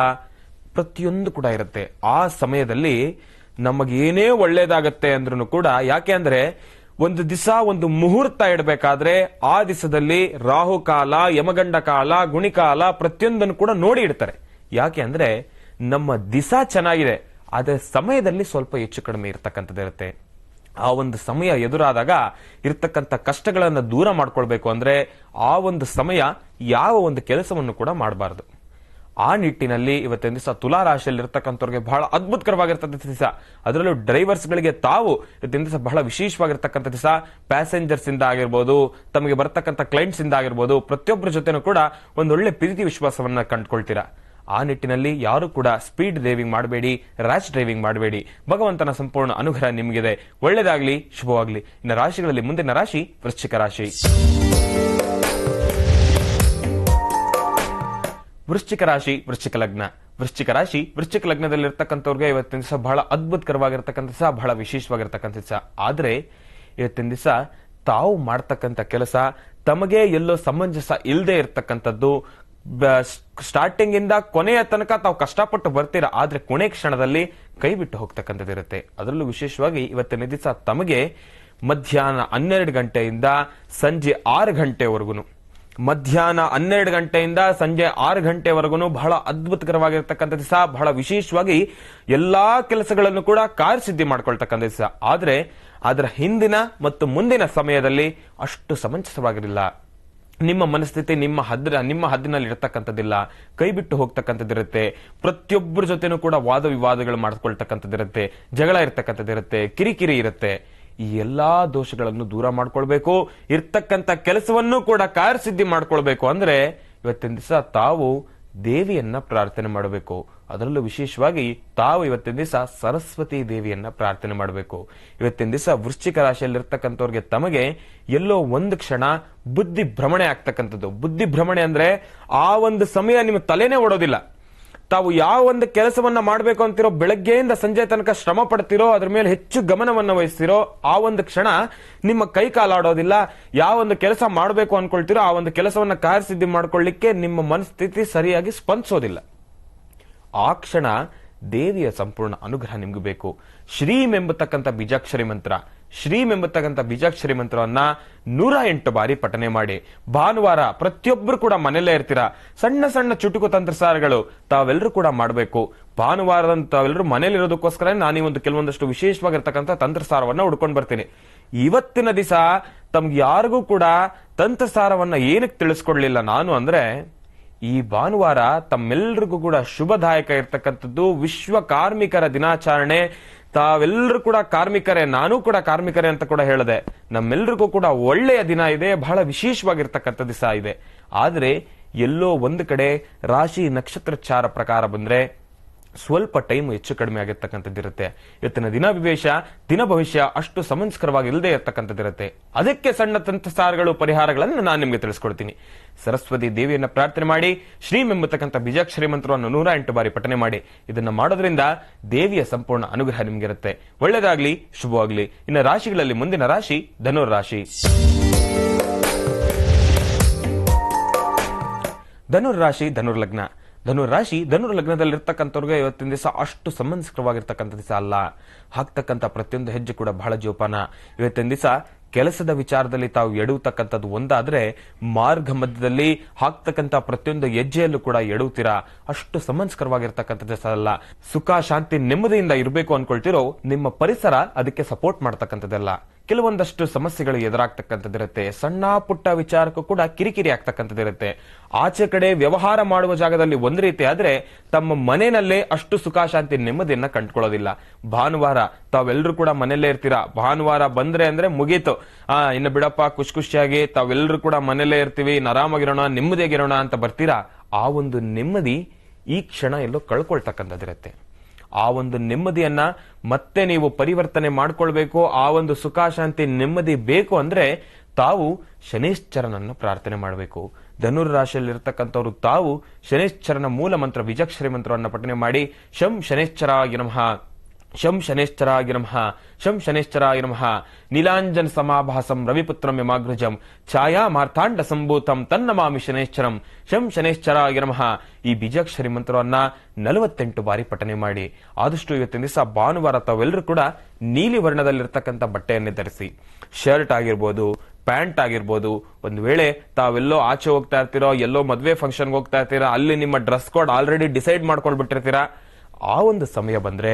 ಪ್ರತಿಯೊಂದು ಕೂಡ ಇರುತ್ತೆ. ಆ ಸಮಯದಲ್ಲಿ ನಮಗೇನೇ ಒಳ್ಳೇದಾಗತ್ತೆ ಅಂದ್ರೂ ಕೂಡ, ಯಾಕೆ ಅಂದ್ರೆ ಒಂದು ದಿವಸ ಒಂದು ಮುಹೂರ್ತ ಇಡಬೇಕಾದ್ರೆ ಆ ದಿವಸದಲ್ಲಿ ರಾಹುಕಾಲ, ಯಮಗಂಡ ಕಾಲ, ಗುಣಿಕಾಲ ಪ್ರತಿಯೊಂದನ್ನು ಕೂಡ ನೋಡಿ ಇಡ್ತಾರೆ. ಯಾಕೆ ಅಂದ್ರೆ ನಮ್ಮ ದಿಸ ಚೆನ್ನಾಗಿದೆ, ಅದರ ಸಮಯದಲ್ಲಿ ಸ್ವಲ್ಪ ಹೆಚ್ಚು ಕಡಿಮೆ ಇರ್ತಕ್ಕಂಥದ್ದಿರುತ್ತೆ. ಆ ಒಂದು ಸಮಯ ಎದುರಾದಾಗ ಇರ್ತಕ್ಕಂಥ ಕಷ್ಟಗಳನ್ನ ದೂರ ಮಾಡ್ಕೊಳ್ಬೇಕು ಅಂದ್ರೆ ಆ ಒಂದು ಸಮಯ ಯಾವ ಒಂದು ಕೆಲಸವನ್ನು ಕೂಡ ಮಾಡಬಾರದು. ಆ ನಿಟ್ಟಿನಲ್ಲಿ ಇವತ್ತಿನ ದಿವಸ ತುಲಾ ರಾಶಿಯಲ್ಲಿ ಇರ್ತಕ್ಕಂಥವ್ರಿಗೆ ಬಹಳ ಅದ್ಭುತಕರವಾಗಿರ್ತಕ್ಕಂಥ ದಿವಸ. ಅದರಲ್ಲೂ ಡ್ರೈವರ್ಸ್ ಗಳಿಗೆ ತಾವು ಇವತ್ತಿನ ದಿವಸ ಬಹಳ ವಿಶೇಷವಾಗಿರ್ತಕ್ಕಂಥ ದಿವಸ. ಪ್ಯಾಸೆಂಜರ್ಸ್ ಇಂದ ಆಗಿರ್ಬೋದು, ತಮಗೆ ಬರ್ತಕ್ಕಂಥ ಕ್ಲೈಂಟ್ಸ್ ಇಂದ ಆಗಿರ್ಬೋದು, ಪ್ರತಿಯೊಬ್ಬರ ಜೊತೆನೂ ಕೂಡ ಒಂದೊಳ್ಳೆ ಪ್ರೀತಿ ವಿಶ್ವಾಸವನ್ನ ಕಂಡುಕೊಳ್ತೀರಾ. ಆ ನಿಟ್ಟಿನಲ್ಲಿ ಯಾರು ಕೂಡ ಸ್ಪೀಡ್ ಡ್ರೈವಿಂಗ್ ಮಾಡಬೇಡಿ, ರ್ಯಾಶ್ ಡ್ರೈವಿಂಗ್ ಮಾಡಬೇಡಿ. ಭಗವಂತನ ಸಂಪೂರ್ಣ ಅನುಗ್ರಹ ನಿಮಗಿದೆ. ಒಳ್ಳೆಯದಾಗ್ಲಿ, ಶುಭವಾಗ್ಲಿ. ಇನ್ನು ರಾಶಿಗಳಲ್ಲಿ ಮುಂದಿನ ರಾಶಿ ವೃಶ್ಚಿಕ ರಾಶಿ. ವೃಶ್ಚಿಕ ರಾಶಿ ವೃಶ್ಚಿಕ ಲಗ್ನ. ವೃಶ್ಚಿಕ ರಾಶಿ ವೃಶ್ಚಿಕ ಲಗ್ನದಲ್ಲಿರ್ತಕ್ಕಂಥವ್ರಿಗೆ ಇವತ್ತಿನ ದಿವಸ ಬಹಳ ಅದ್ಭುತಕರವಾಗಿರ್ತಕ್ಕಂಥ ದಿವಸ, ಬಹಳ ವಿಶೇಷವಾಗಿರ್ತಕ್ಕಂಥ ದಿವಸ. ಆದ್ರೆ ಇವತ್ತಿನ ದಿವಸ ತಾವು ಮಾಡ್ತಕ್ಕಂಥ ಕೆಲಸ ತಮಗೆ ಎಲ್ಲೋ ಸಮಂಜಸ ಇಲ್ಲದೆ ಇರ್ತಕ್ಕಂಥದ್ದು. ಸ್ಟಾರ್ಟಿಂಗ್ ಇಂದ ಕೊನೆಯ ತನಕ ತಾವು ಕಷ್ಟಪಟ್ಟು ಬರ್ತೀರಾ, ಆದ್ರೆ ಕೊನೆ ಕ್ಷಣದಲ್ಲಿ ಕೈ ಬಿಟ್ಟು ಹೋಗ್ತಕ್ಕಂಥದ್ದಿರುತ್ತೆ. ಅದರಲ್ಲೂ ವಿಶೇಷವಾಗಿ ಇವತ್ತಿನ ದಿವಸ ತಮಗೆ ಮಧ್ಯಾಹ್ನ 12 ಗಂಟೆಯಿಂದ ಸಂಜೆ 6 ಗಂಟೆವರೆಗೂ, ಮಧ್ಯಾಹ್ನ 12 ಗಂಟೆಯಿಂದ ಸಂಜೆ 6 ಗಂಟೆವರೆಗೂ ಬಹಳ ಅದ್ಭುತಕರವಾಗಿರ್ತಕ್ಕಂಥ ದಿವಸ, ಬಹಳ ವಿಶೇಷವಾಗಿ ಎಲ್ಲಾ ಕೆಲಸಗಳನ್ನು ಕೂಡ ಕಾರ್ಯಸಿದ್ಧಿ ಮಾಡ್ಕೊಳ್ತಕ್ಕಂಥ ದಿವಸ. ಆದ್ರೆ ಅದರ ಹಿಂದಿನ ಮತ್ತು ಮುಂದಿನ ಸಮಯದಲ್ಲಿ ಅಷ್ಟು ಸಮಂಜಸವಾಗಿರಲಿಲ್ಲ. ನಿಮ್ಮ ಮನಸ್ಥಿತಿ ನಿಮ್ಮ ಹದ್ದಿನಲ್ಲಿ ಇರತಕ್ಕಂಥದ್ದಿಲ್ಲ, ಕೈ ಬಿಟ್ಟು ಹೋಗ್ತಕ್ಕಂಥದ್ದಿರುತ್ತೆ. ಪ್ರತಿಯೊಬ್ಬರ ಜೊತೆನೂ ಕೂಡ ವಾದ ವಿವಾದಗಳು ಮಾಡ್ಕೊಳ್ತಕ್ಕಂಥದ್ದಿರುತ್ತೆ, ಜಗಳ ಇರ್ತಕ್ಕಂಥದ್ದಿರುತ್ತೆ, ಕಿರಿಕಿರಿ ಇರುತ್ತೆ. ಈ ಎಲ್ಲಾ ದೋಷಗಳನ್ನು ದೂರ ಮಾಡ್ಕೊಳ್ಬೇಕು, ಇರ್ತಕ್ಕಂಥ ಕೆಲಸವನ್ನು ಕೂಡ ಕಾರ್ಯಸಿದ್ಧಿ ಮಾಡ್ಕೊಳ್ಬೇಕು ಅಂದ್ರೆ ಇವತ್ತಿನ ದಿವಸ ತಾವು ದೇವಿಯನ್ನ ಪ್ರಾರ್ಥನೆ ಮಾಡಬೇಕು. ಅದರಲ್ಲೂ ವಿಶೇಷವಾಗಿ ತಾವು ಇವತ್ತಿನ ದಿವಸ ಸರಸ್ವತಿ ದೇವಿಯನ್ನ ಪ್ರಾರ್ಥನೆ ಮಾಡಬೇಕು. ಇವತ್ತಿನ ದಿವಸ ವೃಶ್ಚಿಕ ರಾಶಿಯಲ್ಲಿರ್ತಕ್ಕಂಥವ್ರಿಗೆ ತಮಗೆ ಎಲ್ಲೋ ಒಂದು ಕ್ಷಣ ಬುದ್ಧಿ ಭ್ರಮಣೆ ಆಗ್ತಕ್ಕಂಥದ್ದು. ಬುದ್ಧಿ ಭ್ರಮಣೆ ಅಂದ್ರೆ ಆ ಒಂದು ಸಮಯ ನಿಮ್ಮ ತಲೆನೇ ಓಡೋದಿಲ್ಲ. ತಾವು ಯಾವ ಒಂದು ಕೆಲಸವನ್ನ ಮಾಡಬೇಕು ಅಂತಿರೋ, ಬೆಳಗ್ಗೆಯಿಂದ ಸಂಜೆ ತನಕ ಶ್ರಮ ಪಡ್ತಿರೋ, ಅದ್ರ ಮೇಲೆ ಹೆಚ್ಚು ಗಮನವನ್ನು ವಹಿಸ್ತಿರೋ, ಆ ಒಂದು ಕ್ಷಣ ನಿಮ್ಮ ಕೈ ಕಾಲಾಡೋದಿಲ್ಲ. ಯಾವ ಒಂದು ಕೆಲಸ ಮಾಡಬೇಕು ಅನ್ಕೊಳ್ತಿರೋ ಆ ಒಂದು ಕೆಲಸವನ್ನ ಕಾರ್ಯಸಿದ್ಧಿ ಮಾಡ್ಕೊಳ್ಳಿಕ್ಕೆ ನಿಮ್ಮ ಮನಸ್ಥಿತಿ ಸರಿಯಾಗಿ ಸ್ಪಂದಿಸೋದಿಲ್ಲ. ಆ ಕ್ಷಣ ದೇವಿಯ ಸಂಪೂರ್ಣ ಅನುಗ್ರಹ ನಿಮ್ಗೆ ಬೇಕು. ಶ್ರೀಂ ಎಂಬತಕ್ಕಂಥ ಬೀಜಾಕ್ಷರಿ ಮಂತ್ರ, ಶ್ರೀಂ ಎಂಬತಕ್ಕಂಥ ಬೀಜಾಕ್ಷರಿ ಮಂತ್ರವನ್ನ 108 ಬಾರಿ ಪಠನೆ ಮಾಡಿ. ಭಾನುವಾರ ಪ್ರತಿಯೊಬ್ಬರು ಕೂಡ ಮನೆಯಲ್ಲೇ ಇರ್ತೀರಾ, ಸಣ್ಣ ಸಣ್ಣ ಚುಟುಕು ತಂತ್ರಸಾರಗಳು ತಾವೆಲ್ಲರೂ ಕೂಡ ಮಾಡಬೇಕು. ಭಾನುವಾರದಂತ ತಾವೆಲ್ಲರೂ ಮನೇಲಿರೋದಕ್ಕೋಸ್ಕರ ನಾನು ಒಂದು ಕೆಲವೊಂದಷ್ಟು ವಿಶೇಷವಾಗಿರ್ತಕ್ಕಂಥ ತಂತ್ರಸಾರವನ್ನ ಹುಡ್ಕೊಂಡು ಬರ್ತೀನಿ. ಇವತ್ತಿನ ದಿವಸ ತಮ್ಗೆ ಯಾರಿಗೂ ಕೂಡ ತಂತ್ರಸಾರವನ್ನ ಏನಕ್ಕೆ ತಿಳಿಸ್ಕೊಡ್ಲಿಲ್ಲ ನಾನು ಅಂದ್ರೆ, ಈ ಭಾನುವಾರ ತಮ್ಮೆಲ್ಲರಿಗೂ ಕೂಡ ಶುಭದಾಯಕ ಇರ್ತಕ್ಕಂಥದ್ದು. ವಿಶ್ವ ಕಾರ್ಮಿಕರ ದಿನಾಚರಣೆ. ತಾವೆಲ್ಲರೂ ಕೂಡ ಕಾರ್ಮಿಕರೇ, ನಾನು ಕೂಡ ಕಾರ್ಮಿಕರೇ ಅಂತ ಕೂಡ ಹೇಳಿದೆ. ನಮ್ಮೆಲ್ಲರಿಗೂ ಕೂಡ ಒಳ್ಳೆಯ ದಿನ ಇದೆ, ಬಹಳ ವಿಶೇಷವಾಗಿರ್ತಕ್ಕಂಥ ದಿವಸ ಇದೆ. ಆದ್ರೆ ಎಲ್ಲೋ ಒಂದು ಕಡೆ ರಾಶಿ ನಕ್ಷತ್ರಚಾರ ಪ್ರಕಾರ ಬಂದ್ರೆ ಸ್ವಲ್ಪ ಟೈಮ್ ಹೆಚ್ಚು ಕಡಿಮೆ ಆಗಿರ್ತಕ್ಕಂಥದ್ದಿರುತ್ತೆ. ಇವತ್ತಿನ ದಿನ ಭವಿಷ್ಯ ಅಷ್ಟು ಸಮಂಜಸಕರವಾಗಿ ಇಲ್ಲದೆ ಇರ್ತಕ್ಕಂಥದ್ದಿರುತ್ತೆ. ಅದಕ್ಕೆ ಸಣ್ಣ ತಂತ್ರಸಾರಗಳು, ಪರಿಹಾರಗಳನ್ನು ನಾನು ನಿಮಗೆ ತಿಳಿಸ್ಕೊಡ್ತೀನಿ. ಸರಸ್ವತಿ ದೇವಿಯನ್ನ ಪ್ರಾರ್ಥನೆ ಮಾಡಿ, ಶ್ರೀಂ ಎಂಬತಕ್ಕಂಥ ಬೀಜಾಕ್ಷರಿ ಮಂತ್ರವನ್ನು 108 ಬಾರಿ ಪಠನೆ ಮಾಡಿ. ಇದನ್ನ ಮಾಡೋದ್ರಿಂದ ದೇವಿಯ ಸಂಪೂರ್ಣ ಅನುಗ್ರಹ ನಿಮ್ಗಿರುತ್ತೆ. ಒಳ್ಳೆಯದಾಗ್ಲಿ, ಶುಭವಾಗ್ಲಿ. ಇನ್ನು ರಾಶಿಗಳಲ್ಲಿ ಮುಂದಿನ ರಾಶಿ ಧನುರ್ ರಾಶಿ. ಧನುರ್ ರಾಶಿ ಧನುರ್ ಲಗ್ನ. ಧನುರ್ ರಾಶಿ ಧನುರ್ ಲಗ್ನದಲ್ಲಿರ್ತಕ್ಕಂಥವ್ರಿಗೆ ಇವತ್ತಿನ ದಿವಸ ಅಷ್ಟು ಸಮಂಜಸಕರವಾಗಿರ್ತಕ್ಕಂಥ ದಿವಸ ಅಲ್ಲ. ಹಾಕ್ತಕ್ಕಂಥ ಪ್ರತಿಯೊಂದು ಹೆಜ್ಜೆ ಕೂಡ ಬಹಳ ಜೋಪಾನ. ಇವತ್ತಿನ ದಿವಸ ಕೆಲಸದ ವಿಚಾರದಲ್ಲಿ ತಾವು ಎಡುವತಕ್ಕಂಥದ್ದು ಒಂದಾದ್ರೆ, ಮಾರ್ಗ ಮಧ್ಯದಲ್ಲಿ ಹಾಕ್ತಕ್ಕಂಥ ಪ್ರತಿಯೊಂದು ಹೆಜ್ಜೆಯಲ್ಲೂ ಕೂಡ ಎಡುತ್ತೀರಾ. ಅಷ್ಟು ಸಮಂಸ್ಕರವಾಗಿರ್ತಕ್ಕಂಥದ್ದು ಅಲ್ಲ. ಸುಖ ಶಾಂತಿ ನೆಮ್ಮದಿಯಿಂದ ಇರಬೇಕು ಅನ್ಕೊಳ್ತಿರೋ ನಿಮ್ಮ ಪರಿಸರ ಅದಕ್ಕೆ ಸಪೋರ್ಟ್ ಮಾಡ್ತಕ್ಕಂಥದ್ದಲ್ಲ. ಕೆಲವೊಂದಷ್ಟು ಸಮಸ್ಯೆಗಳು ಎದುರಾಗ್ತಕ್ಕಂಥದ್ದಿರುತ್ತೆ. ಸಣ್ಣ ಪುಟ್ಟ ವಿಚಾರಕ್ಕೂ ಕೂಡ ಕಿರಿಕಿರಿ ಆಗ್ತಕ್ಕಂಥದ್ದಿರುತ್ತೆ. ಆಚೆ ಕಡೆ ವ್ಯವಹಾರ ಮಾಡುವ ಜಾಗದಲ್ಲಿ ಒಂದು ರೀತಿ ಆದ್ರೆ, ತಮ್ಮ ಮನೆಯಲ್ಲೇ ಅಷ್ಟು ಸುಖ ಶಾಂತಿ ನೆಮ್ಮದಿಯನ್ನ ಕಂಡುಕೊಳ್ಳೋದಿಲ್ಲ. ಭಾನುವಾರ ತಾವೆಲ್ಲರೂ ಕೂಡ ಮನೆಯಲ್ಲೇ ಇರ್ತೀರಾ. ಭಾನುವಾರ ಬಂದ್ರೆ ಅಂದ್ರೆ ಮುಗೀತು, ಇನ್ನು ಬಿಡಪ್ಪ ಖುಷಿಯಾಗಿ ತಾವೆಲ್ಲರೂ ಕೂಡ ಮನೆಯಲ್ಲೇ ಇರ್ತೀವಿ, ಆರಾಮಾಗಿರೋಣ, ನೆಮ್ಮದಿಯಾಗಿರೋಣ ಅಂತ ಬರ್ತೀರಾ. ಆ ಒಂದು ನೆಮ್ಮದಿ ಈ ಕ್ಷಣ ಎಲ್ಲೋ ಕಳ್ಕೊಳ್ತಕ್ಕಂಥದ್ದಿರುತ್ತೆ. ಆ ಒಂದು ನೆಮ್ಮದಿಯನ್ನ ಮತ್ತೆ ನೀವು ಪರಿವರ್ತನೆ ಮಾಡ್ಕೊಳ್ಬೇಕು. ಆ ಒಂದು ಸುಖ ಶಾಂತಿ ನೆಮ್ಮದಿ ಬೇಕು ಅಂದ್ರೆ ತಾವು ಶನೇಶ್ಚರನನ್ನು ಪ್ರಾರ್ಥನೆ ಮಾಡಬೇಕು. ಧನುರ್ ರಾಶಿಯಲ್ಲಿ ಇರತಕ್ಕಂಥವ್ರು ತಾವು ಶನೇಶ್ಚರನ ಮೂಲ ಮಂತ್ರ ಬೀಜಾಕ್ಷರಿ ಮಂತ್ರವನ್ನು ಪಠನೆ ಮಾಡಿ, ಶಂ ಶನೇಶ್ಚರಾಯ ನಮಃ, ಶಂ ಶನೇಶ್ಚರಾಯ ನಮಃ, ಶಂ ಶನೇಶ್ಚರಾಯ ನಮಃ, ನೀಲಾಂಜನ ಸಮಾಭಾಸಂ ರವಿಪುತ್ರಂ ಯಮಾಗ್ರಜಂ ಛಾಯಾ ಮಾರ್ಥಾಂಡ ಸಂಭೂತಂ ತನ್ನಮಾಮಿ ಶನೇಶ್ಚರಂ, ಶಂ ಶನೇಶ್ಚರಾಯ ನಮಃ. ಈ ಬೀಜಾಕ್ಷರಿ ಮಂತ್ರವನ್ನ 48 ಬಾರಿ ಪಠನೆ ಮಾಡಿ. ಆದಷ್ಟು ಇವತ್ತಿನ ದಿವಸ ಭಾನುವಾರ ತಾವೆಲ್ಲರೂ ಕೂಡ ನೀಲಿ ವರ್ಣದಲ್ಲಿರ್ತಕ್ಕಂಥ ಬಟ್ಟೆಯನ್ನೇ ಧರಿಸಿ. ಶರ್ಟ್ ಆಗಿರ್ಬೋದು, ಪ್ಯಾಂಟ್ ಆಗಿರ್ಬೋದು. ಒಂದು ವೇಳೆ ತಾವೆಲ್ಲೋ ಆಚೆ ಹೋಗ್ತಾ ಇರ್ತೀರೋ, ಎಲ್ಲೋ ಮದ್ವೆ ಫಂಕ್ಷನ್ಗೆ ಹೋಗ್ತಾ ಇರ್ತೀರಾ, ಅಲ್ಲಿ ನಿಮ್ಮ ಡ್ರೆಸ್ ಕೋಡ್ ಆಲ್ರೆಡಿ ಡಿಸೈಡ್ ಮಾಡ್ಕೊಂಡ್ಬಿಟ್ಟಿರ್ತೀರಾ. ಆ ಒಂದು ಸಮಯ ಬಂದ್ರೆ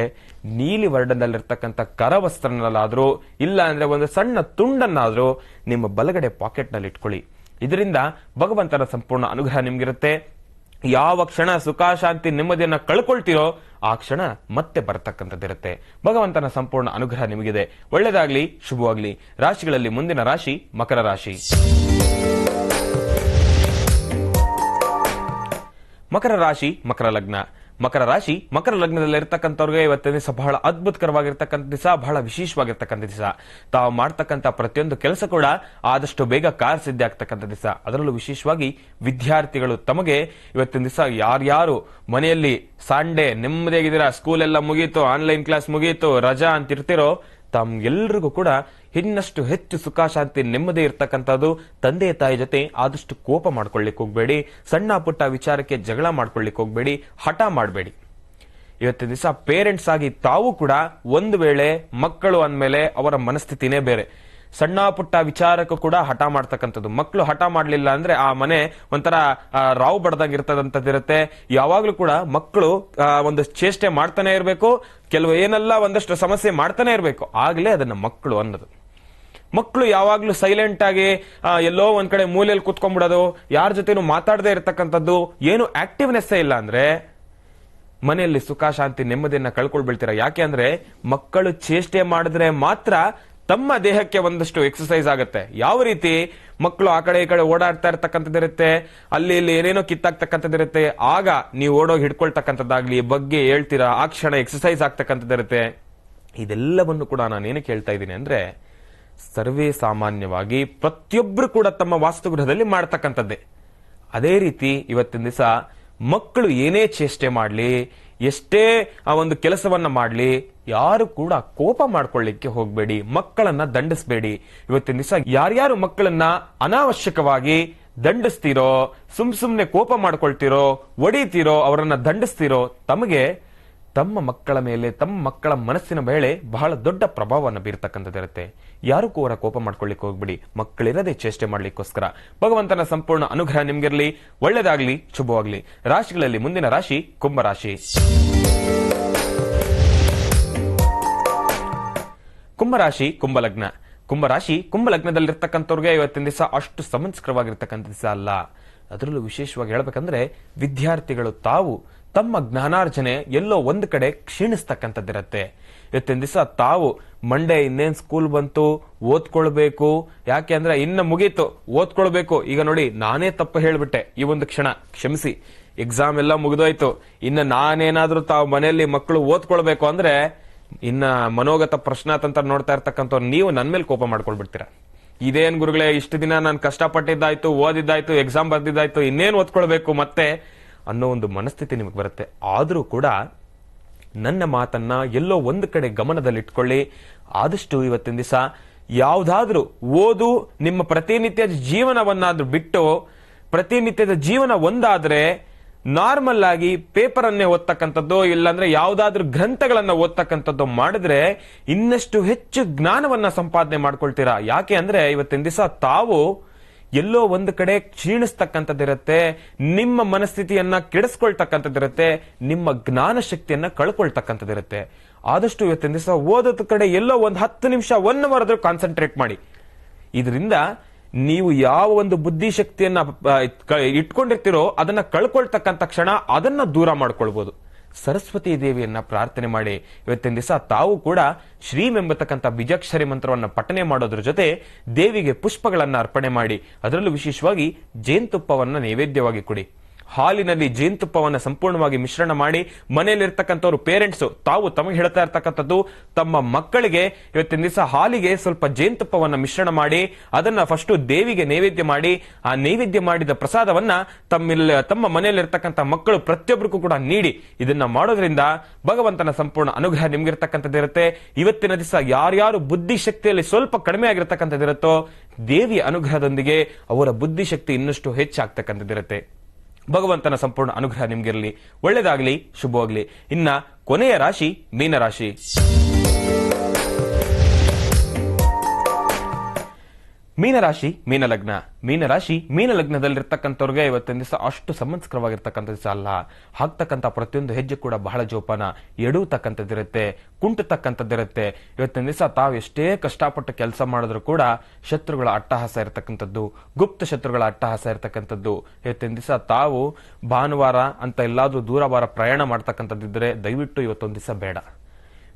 ನೀಲಿ ವರ್ಣದಲ್ಲಿರ್ತಕ್ಕಂಥ ಕರವಸ್ತ್ರನಲ್ಲಾದ್ರೂ ಇಲ್ಲ ಅಂದ್ರೆ ಒಂದು ಸಣ್ಣ ತುಂಡನ್ನಾದ್ರೂ ನಿಮ್ಮ ಬಲಗಡೆ ಪಾಕೆಟ್ ನಲ್ಲಿ ಇಟ್ಕೊಳ್ಳಿ. ಇದರಿಂದ ಭಗವಂತನ ಸಂಪೂರ್ಣ ಅನುಗ್ರಹ ನಿಮ್ಗಿರುತ್ತೆ. ಯಾವ ಕ್ಷಣ ಸುಖ ಶಾಂತಿ ನೆಮ್ಮದಿಯನ್ನ ಕಳ್ಕೊಳ್ತೀರೋ ಆ ಕ್ಷಣ ಮತ್ತೆ ಬರತಕ್ಕಂಥದ್ದಿರುತ್ತೆ. ಭಗವಂತನ ಸಂಪೂರ್ಣ ಅನುಗ್ರಹ ನಿಮಗಿದೆ. ಒಳ್ಳೆದಾಗ್ಲಿ, ಶುಭವಾಗ್ಲಿ. ರಾಶಿಗಳಲ್ಲಿ ಮುಂದಿನ ರಾಶಿ ಮಕರ ರಾಶಿ. ಮಕರ ರಾಶಿ ಮಕರ ಲಗ್ನ. ಮಕರ ರಾಶಿ ಮಕರ ಲಗ್ನದಲ್ಲಿ ಇರ್ತಕ್ಕಂಥವ್ರಿಗೆ ಇವತ್ತಿನ ದಿವಸ ಬಹಳ ಅದ್ಭುತಕರವಾಗಿರ್ತಕ್ಕಂಥ ದಿವಸ, ಬಹಳ ವಿಶೇಷವಾಗಿರ್ತಕ್ಕಂಥ ದಿವಸ. ತಾವು ಮಾಡ್ತಕ್ಕಂಥ ಪ್ರತಿಯೊಂದು ಕೆಲಸ ಕೂಡ ಆದಷ್ಟು ಬೇಗ ಕಾರ್ಯಸಿದ್ಧಿ ಆಗ್ತಕ್ಕಂಥ ದಿವಸ. ಅದರಲ್ಲೂ ವಿಶೇಷವಾಗಿ ವಿದ್ಯಾರ್ಥಿಗಳು ತಮಗೆ ಇವತ್ತಿನ ದಿವಸ ಯಾರ್ಯಾರು ಮನೆಯಲ್ಲಿ ಸಂಡೇ ನೆಮ್ಮದಿಯಾಗಿದ್ದೀರಾ, ಸ್ಕೂಲ್ ಎಲ್ಲ ಮುಗೀತು, ಆನ್ಲೈನ್ ಕ್ಲಾಸ್ ಮುಗೀತು, ರಜಾ ಅಂತ ಇರ್ತಿರೋ, ತಮ್ಗೆಲ್ರಿಗೂ ಕೂಡ ಇನ್ನಷ್ಟು ಹೆಚ್ಚು ಸುಖ ಶಾಂತಿ ನೆಮ್ಮದಿ ಇರ್ತಕ್ಕಂಥದ್ದು. ತಂದೆ ತಾಯಿ ಜೊತೆ ಆದಷ್ಟು ಕೋಪ ಮಾಡ್ಕೊಳ್ಳಿಕ್ ಹೋಗ್ಬೇಡಿ. ಸಣ್ಣ ಪುಟ್ಟ ವಿಚಾರಕ್ಕೆ ಜಗಳ ಮಾಡ್ಕೊಳ್ಳಿಕ್ ಹೋಗ್ಬೇಡಿ, ಹಠ ಮಾಡಬೇಡಿ. ಇವತ್ತಿನ ದಿವಸ ಪೇರೆಂಟ್ಸ್ ಆಗಿ ತಾವು ಕೂಡ ಒಂದು ವೇಳೆ ಮಕ್ಕಳು ಅಂದ್ಮೇಲೆ ಅವರ ಮನಸ್ಥಿತಿನೇ ಬೇರೆ. ಸಣ್ಣ ಪುಟ್ಟ ವಿಚಾರಕ್ಕೂ ಕೂಡ ಹಠ ಮಾಡ್ತಕ್ಕಂಥದ್ದು. ಮಕ್ಕಳು ಹಠ ಮಾಡ್ಲಿಲ್ಲ ಅಂದ್ರೆ ಆ ಮನೆ ಒಂಥರ ರಾವ್ ಬಡ್ದಂಗ್ ಇರ್ತದಂತದಿರುತ್ತೆ. ಯಾವಾಗ್ಲೂ ಕೂಡ ಮಕ್ಕಳು ಒಂದು ಚೇಷ್ಟೆ ಮಾಡ್ತಾನೆ ಇರಬೇಕು, ಕೆಲವು ಏನೆಲ್ಲ ಒಂದಷ್ಟು ಸಮಸ್ಯೆ ಮಾಡ್ತಾನೆ ಇರಬೇಕು, ಆಗ್ಲೇ ಅದನ್ನ ಮಕ್ಕಳು ಅನ್ನೋದು. ಮಕ್ಕಳು ಯಾವಾಗ್ಲೂ ಸೈಲೆಂಟ್ ಆಗಿ ಎಲ್ಲೋ ಒಂದ್ ಕಡೆ ಮೂಲೆಯಲ್ಲಿ ಕುತ್ಕೊಂಡ್ಬಿಡೋದು, ಯಾರ ಜೊತೆನೂ ಮಾತಾಡದೆ ಇರತಕ್ಕಂಥದ್ದು, ಏನು ಆಕ್ಟಿವ್ನೆಸ್ ಇಲ್ಲ ಅಂದ್ರೆ ಮನೆಯಲ್ಲಿ ಸುಖ ಶಾಂತಿ ನೆಮ್ಮದಿಯನ್ನ ಕಳ್ಕೊಳ್ಬಿಡ್ತೀರಾ. ಯಾಕೆ ಅಂದ್ರೆ ಮಕ್ಕಳು ಚೇಷ್ಟೆ ಮಾಡಿದ್ರೆ ಮಾತ್ರ ತಮ್ಮ ದೇಹಕ್ಕೆ ಒಂದಷ್ಟು ಎಕ್ಸರ್ಸೈಸ್ ಆಗುತ್ತೆ. ಯಾವ ರೀತಿ ಮಕ್ಕಳು ಆ ಕಡೆ ಈ ಕಡೆ ಓಡಾಡ್ತಾ ಇರ್ತಕ್ಕಂಥದ್ದಿರುತ್ತೆ, ಅಲ್ಲಿ ಇಲ್ಲಿ ಏನೇನೋ ಕಿತ್ತಾಗ್ತಕ್ಕಂಥದ್ದಿರುತ್ತೆ, ಆಗ ನೀವು ಓಡೋಗಿ ಹಿಡ್ಕೊಳ್ತಕ್ಕಂಥದ್ದಾಗ್ಲಿ, ಬಗ್ಗೆ ಹೇಳ್ತೀರಾ, ಆ ಕ್ಷಣ ಎಕ್ಸರ್ಸೈಸ್ ಆಗ್ತಕ್ಕಂಥದ್ದಿರುತ್ತೆ. ಇದೆಲ್ಲವನ್ನು ಕೂಡ ನಾನೇನು ಕೇಳ್ತಾ ಇದ್ದೀನಿ ಅಂದ್ರೆ, ಸರ್ವೇ ಸಾಮಾನ್ಯವಾಗಿ ಪ್ರತಿಯೊಬ್ರು ಕೂಡ ತಮ್ಮ ವಾಸ್ತುಗೃಹದಲ್ಲಿ ಮಾಡ್ತಕ್ಕಂಥದ್ದೇ. ಅದೇ ರೀತಿ ಇವತ್ತಿನ ದಿವಸ ಮಕ್ಕಳು ಏನೇ ಚೇಷ್ಟೆ ಮಾಡ್ಲಿ, ಎಷ್ಟೇ ಆ ಒಂದು ಕೆಲಸವನ್ನ ಮಾಡ್ಲಿ, ಯಾರು ಕೂಡ ಕೋಪ ಮಾಡ್ಕೊಳ್ಳಿಕ್ಕೆ ಹೋಗ್ಬೇಡಿ, ಮಕ್ಕಳನ್ನ ದಂಡಿಸಬೇಡಿ. ಇವತ್ತಿನ ದಿವಸ ಯಾರ್ಯಾರು ಮಕ್ಕಳನ್ನ ಅನಾವಶ್ಯಕವಾಗಿ ದಂಡಿಸ್ತೀರೋ, ಸುಮ್ನೆ ಕೋಪ ಮಾಡ್ಕೊಳ್ತೀರೋ, ಒಡಿತೀರೋ, ಅವರನ್ನ ದಂಡಿಸ್ತೀರೋ, ತಮಗೆ ತಮ್ಮ ಮಕ್ಕಳ ಮೇಲೆ, ತಮ್ಮ ಮಕ್ಕಳ ಮನಸ್ಸಿನ ಮೇಲೆ ಬಹಳ ದೊಡ್ಡ ಪ್ರಭಾವವನ್ನು ಬೀರ್ತಕ್ಕಂಥದ್ದಿರುತ್ತೆ. ಯಾರು ಕೂಡ ಕೋಪ ಮಾಡ್ಕೊಳ್ಳಿಕ್ಕೆ ಹೋಗ್ಬಿಡಿ, ಮಕ್ಕಳಿರದೆ ಚೇಷ್ಟೆ ಮಾಡ್ಲಿಕ್ಕೋಸ್ಕರ. ಭಗವಂತನ ಸಂಪೂರ್ಣ ಅನುಗ್ರಹ ನಿಮ್ಗಿರ್ಲಿ. ಒಳ್ಳೆದಾಗ್ಲಿ, ಶುಭವಾಗ್ಲಿ. ರಾಶಿಗಳಲ್ಲಿ ಮುಂದಿನ ರಾಶಿ ಕುಂಭರಾಶಿ. ಕುಂಭರಾಶಿ ಕುಂಭಲಗ್ನ. ಕುಂಭರಾಶಿ ಕುಂಭಲಗ್ನದಲ್ಲಿರ್ತಕ್ಕಂಥವ್ರಿಗೆ ಇವತ್ತಿನ ದಿವಸ ಅಷ್ಟು ಸಮಂಸ್ಕರವಾಗಿರ್ತಕ್ಕಂಥ ದಿವಸ ಅಲ್ಲ. ಅದರಲ್ಲೂ ವಿಶೇಷವಾಗಿ ಹೇಳ್ಬೇಕಂದ್ರೆ ವಿದ್ಯಾರ್ಥಿಗಳು ತಾವು ತಮ್ಮ ಜ್ಞಾನಾರ್ಜನೆ ಎಲ್ಲೋ ಒಂದು ಕಡೆ ಕ್ಷೀಣಿಸ್ತಕ್ಕಂಥದ್ದಿರತ್ತೆ. ಇವತ್ತಿನ ದಿವಸ ತಾವು ಮಂಡೇ ಇನ್ನೇನ್ ಸ್ಕೂಲ್ ಬಂತು, ಓದ್ಕೊಳ್ಬೇಕು. ಯಾಕೆ ಅಂದ್ರೆ ಇನ್ನ ಮುಗೀತು, ಓದ್ಕೊಳ್ಬೇಕು. ಈಗ ನೋಡಿ, ನಾನೇ ತಪ್ಪು ಹೇಳ್ಬಿಟ್ಟೆ ಈ ಒಂದು ಕ್ಷಣ, ಕ್ಷಮಿಸಿ. ಎಕ್ಸಾಮ್ ಎಲ್ಲ ಮುಗಿದೋಯ್ತು, ಇನ್ನ ನಾನೇನಾದ್ರೂ ತಾವು ಮನೆಯಲ್ಲಿ ಮಕ್ಕಳು ಓದ್ಕೊಳ್ಬೇಕು ಅಂದ್ರೆ ಇನ್ನ ಮನೋಗತ ಪ್ರಶ್ನಾತಂತ್ರ ನೋಡ್ತಾ ಇರ್ತಕ್ಕಂಥವ್ರು ನೀವು ನನ್ ಮೇಲೆ ಕೋಪ ಮಾಡ್ಕೊಳ್ಬಿಡ್ತೀರಾ. ಇದೇನ್ ಗುರುಗಳೇ, ಇಷ್ಟು ದಿನ ನಾನು ಕಷ್ಟಪಟ್ಟಿದ್ದಾಯ್ತು, ಓದಿದ್ದಾಯ್ತು, ಎಕ್ಸಾಮ್ ಬರ್ದಿದ್ದಾಯ್ತು, ಇನ್ನೇನ್ ಓದ್ಕೊಳ್ಬೇಕು ಮತ್ತೆ ಅನ್ನೋ ಒಂದು ಮನಸ್ಥಿತಿ ನಿಮಗೆ ಬರುತ್ತೆ. ಆದ್ರೂ ಕೂಡ ನನ್ನ ಮಾತನ್ನ ಎಲ್ಲೋ ಒಂದು ಕಡೆ ಗಮನದಲ್ಲಿಟ್ಕೊಳ್ಳಿ. ಆದಷ್ಟು ಇವತ್ತಿನ ದಿವಸ ಯಾವ್ದಾದ್ರೂ ಓದು, ನಿಮ್ಮ ಪ್ರತಿನಿತ್ಯದ ಜೀವನವನ್ನಾದ್ರೂ ಬಿಟ್ಟು, ಪ್ರತಿನಿತ್ಯದ ಜೀವನ ಒಂದಾದ್ರೆ ನಾರ್ಮಲ್ ಆಗಿ ಪೇಪರ್ ಅನ್ನೇ ಓದ್ತಕ್ಕಂಥದ್ದು ಇಲ್ಲಾಂದ್ರೆ ಯಾವ್ದಾದ್ರೂ ಗ್ರಂಥಗಳನ್ನ ಓದ್ತಕ್ಕಂಥದ್ದು ಮಾಡಿದ್ರೆ ಇನ್ನಷ್ಟು ಹೆಚ್ಚು ಜ್ಞಾನವನ್ನ ಸಂಪಾದನೆ ಮಾಡ್ಕೊಳ್ತೀರಾ. ಯಾಕೆ ಅಂದ್ರೆ ಇವತ್ತಿನ ದಿವಸ ತಾವು ಎಲ್ಲೋ ಒಂದು ಕಡೆ ಕ್ಷೀಣಿಸ್ತಕ್ಕಂಥದ್ದಿರುತ್ತೆ, ನಿಮ್ಮ ಮನಸ್ಥಿತಿಯನ್ನ ಕೆಡಿಸ್ಕೊಳ್ತಕ್ಕಂಥದ್ದಿರುತ್ತೆ, ನಿಮ್ಮ ಜ್ಞಾನ ಶಕ್ತಿಯನ್ನ ಕಳ್ಕೊಳ್ತಕ್ಕಂಥದ್ದಿರುತ್ತೆ. ಆದಷ್ಟು ಇವತ್ತಿನ ದಿವಸ ಓದೋದ ಕಡೆ ಎಲ್ಲೋ ಒಂದು 10 ನಿಮಿಷ 1 ಅವರ್ ಆದ್ರೂ ಕಾನ್ಸಂಟ್ರೇಟ್ ಮಾಡಿ. ಇದರಿಂದ ನೀವು ಯಾವ ಒಂದು ಬುದ್ಧಿಶಕ್ತಿಯನ್ನ ಇಟ್ಕೊಂಡಿರ್ತೀರೋ ಅದನ್ನ ಕಳ್ಕೊಳ್ತಕ್ಕಂಥ ಕ್ಷಣ ಅದನ್ನ ದೂರ ಮಾಡ್ಕೊಳ್ಬಹುದು. ಸರಸ್ವತಿ ದೇವಿಯನ್ನ ಪ್ರಾರ್ಥನೆ ಮಾಡಿ ಇವತ್ತಿನ ದಿವಸ ತಾವು ಕೂಡ ಶ್ರೀಂ ಎಂಬತಕ್ಕಂಥ ಬೀಜಾಕ್ಷರಿ ಮಂತ್ರವನ್ನ ಪಠನೆ ಮಾಡೋದ್ರ ಜೊತೆ ದೇವಿಗೆ ಪುಷ್ಪಗಳನ್ನ ಅರ್ಪಣೆ ಮಾಡಿ, ಅದರಲ್ಲೂ ವಿಶೇಷವಾಗಿ ಜೇನುತುಪ್ಪವನ್ನ ನೈವೇದ್ಯವಾಗಿ ಕೊಡಿ. ಹಾಲಿನಲ್ಲಿ ಜೇನುತುಪ್ಪವನ್ನ ಸಂಪೂರ್ಣವಾಗಿ ಮಿಶ್ರಣ ಮಾಡಿ ಮನೆಯಲ್ಲಿರ್ತಕ್ಕಂಥವ್ರು ಪೇರೆಂಟ್ಸ್ ತಾವು ತಮಗೆ ಹೇಳ್ತಾ ಇರ್ತಕ್ಕಂಥದ್ದು ತಮ್ಮ ಮಕ್ಕಳಿಗೆ ಇವತ್ತಿನ ದಿವಸ ಹಾಲಿಗೆ ಸ್ವಲ್ಪ ಜೇನುತುಪ್ಪವನ್ನ ಮಿಶ್ರಣ ಮಾಡಿ ಅದನ್ನ ಫಸ್ಟ್ ದೇವಿಗೆ ನೈವೇದ್ಯ ಮಾಡಿ, ಆ ನೈವೇದ್ಯ ಮಾಡಿದ ಪ್ರಸಾದವನ್ನ ತಮ್ಮ ಮನೆಯಲ್ಲಿರ್ತಕ್ಕಂಥ ಮಕ್ಕಳು ಪ್ರತಿಯೊಬ್ಬರಿಗೂ ಕೂಡ ನೀಡಿ. ಇದನ್ನ ಮಾಡೋದ್ರಿಂದ ಭಗವಂತನ ಸಂಪೂರ್ಣ ಅನುಗ್ರಹ ನಿಮ್ಗಿರ್ತಕ್ಕಂಥದ್ದಿರುತ್ತೆ. ಇವತ್ತಿನ ದಿವಸ ಯಾರ್ಯಾರು ಬುದ್ಧಿಶಕ್ತಿಯಲ್ಲಿ ಸ್ವಲ್ಪ ಕಡಿಮೆ ಆಗಿರ್ತಕ್ಕಂಥದ್ದಿರುತ್ತೋ ದೇವಿಯ ಅನುಗ್ರಹದೊಂದಿಗೆ ಅವರ ಬುದ್ಧಿಶಕ್ತಿ ಇನ್ನಷ್ಟು ಹೆಚ್ಚಾಗ್ತಕ್ಕಂಥದ್ದಿರುತ್ತೆ. ಭಗವಂತನ ಸಂಪೂರ್ಣ ಅನುಗ್ರಹ ನಿಮ್ಗಿರಲಿ, ಒಳ್ಳೆದಾಗ್ಲಿ, ಶುಭವಾಗ್ಲಿ. ಇನ್ನ ಕೊನೆಯ ರಾಶಿ ಮೀನರಾಶಿ. ಮೀನರಾಶಿ ಮೀನಲಗ್ನ. ಮೀನರಾಶಿ ಮೀನಲಗ್ನದಲ್ಲಿರ್ತಕ್ಕಂಥವ್ರಿಗೆ ಇವತ್ತಿನ ದಿವಸ ಅಷ್ಟು ಸಮಂಸ್ಕರವಾಗಿರ್ತಕ್ಕಂಥ ದಿವಸ ಅಲ್ಲ. ಹಾಕ್ತಕ್ಕಂಥ ಪ್ರತಿಯೊಂದು ಹೆಜ್ಜೆ ಕೂಡ ಬಹಳ ಜೋಪಾನ, ಎಡುವತಕ್ಕಂಥದ್ದಿರುತ್ತೆ, ಕುಂಟತಕ್ಕಂಥದ್ದಿರುತ್ತೆ. ಇವತ್ತಿನ ದಿವಸ ತಾವು ಎಷ್ಟೇ ಕಷ್ಟಪಟ್ಟು ಕೆಲಸ ಮಾಡಿದ್ರು ಕೂಡ ಶತ್ರುಗಳ ಅಟ್ಟಹಾಸ ಇರತಕ್ಕಂಥದ್ದು, ಗುಪ್ತ ಶತ್ರುಗಳ ಅಟ್ಟಹಾಸ ಇರತಕ್ಕಂಥದ್ದು. ಇವತ್ತಿನ ದಿವಸ ತಾವು ಭಾನುವಾರ ಅಂತ ಎಲ್ಲಾದ್ರೂ ದೂರವಾರ ಪ್ರಯಾಣ ಮಾಡ್ತಕ್ಕಂಥದ್ದಿದ್ರೆ ದಯವಿಟ್ಟು ಇವತ್ತೊಂದು ದಿವಸ ಬೇಡ.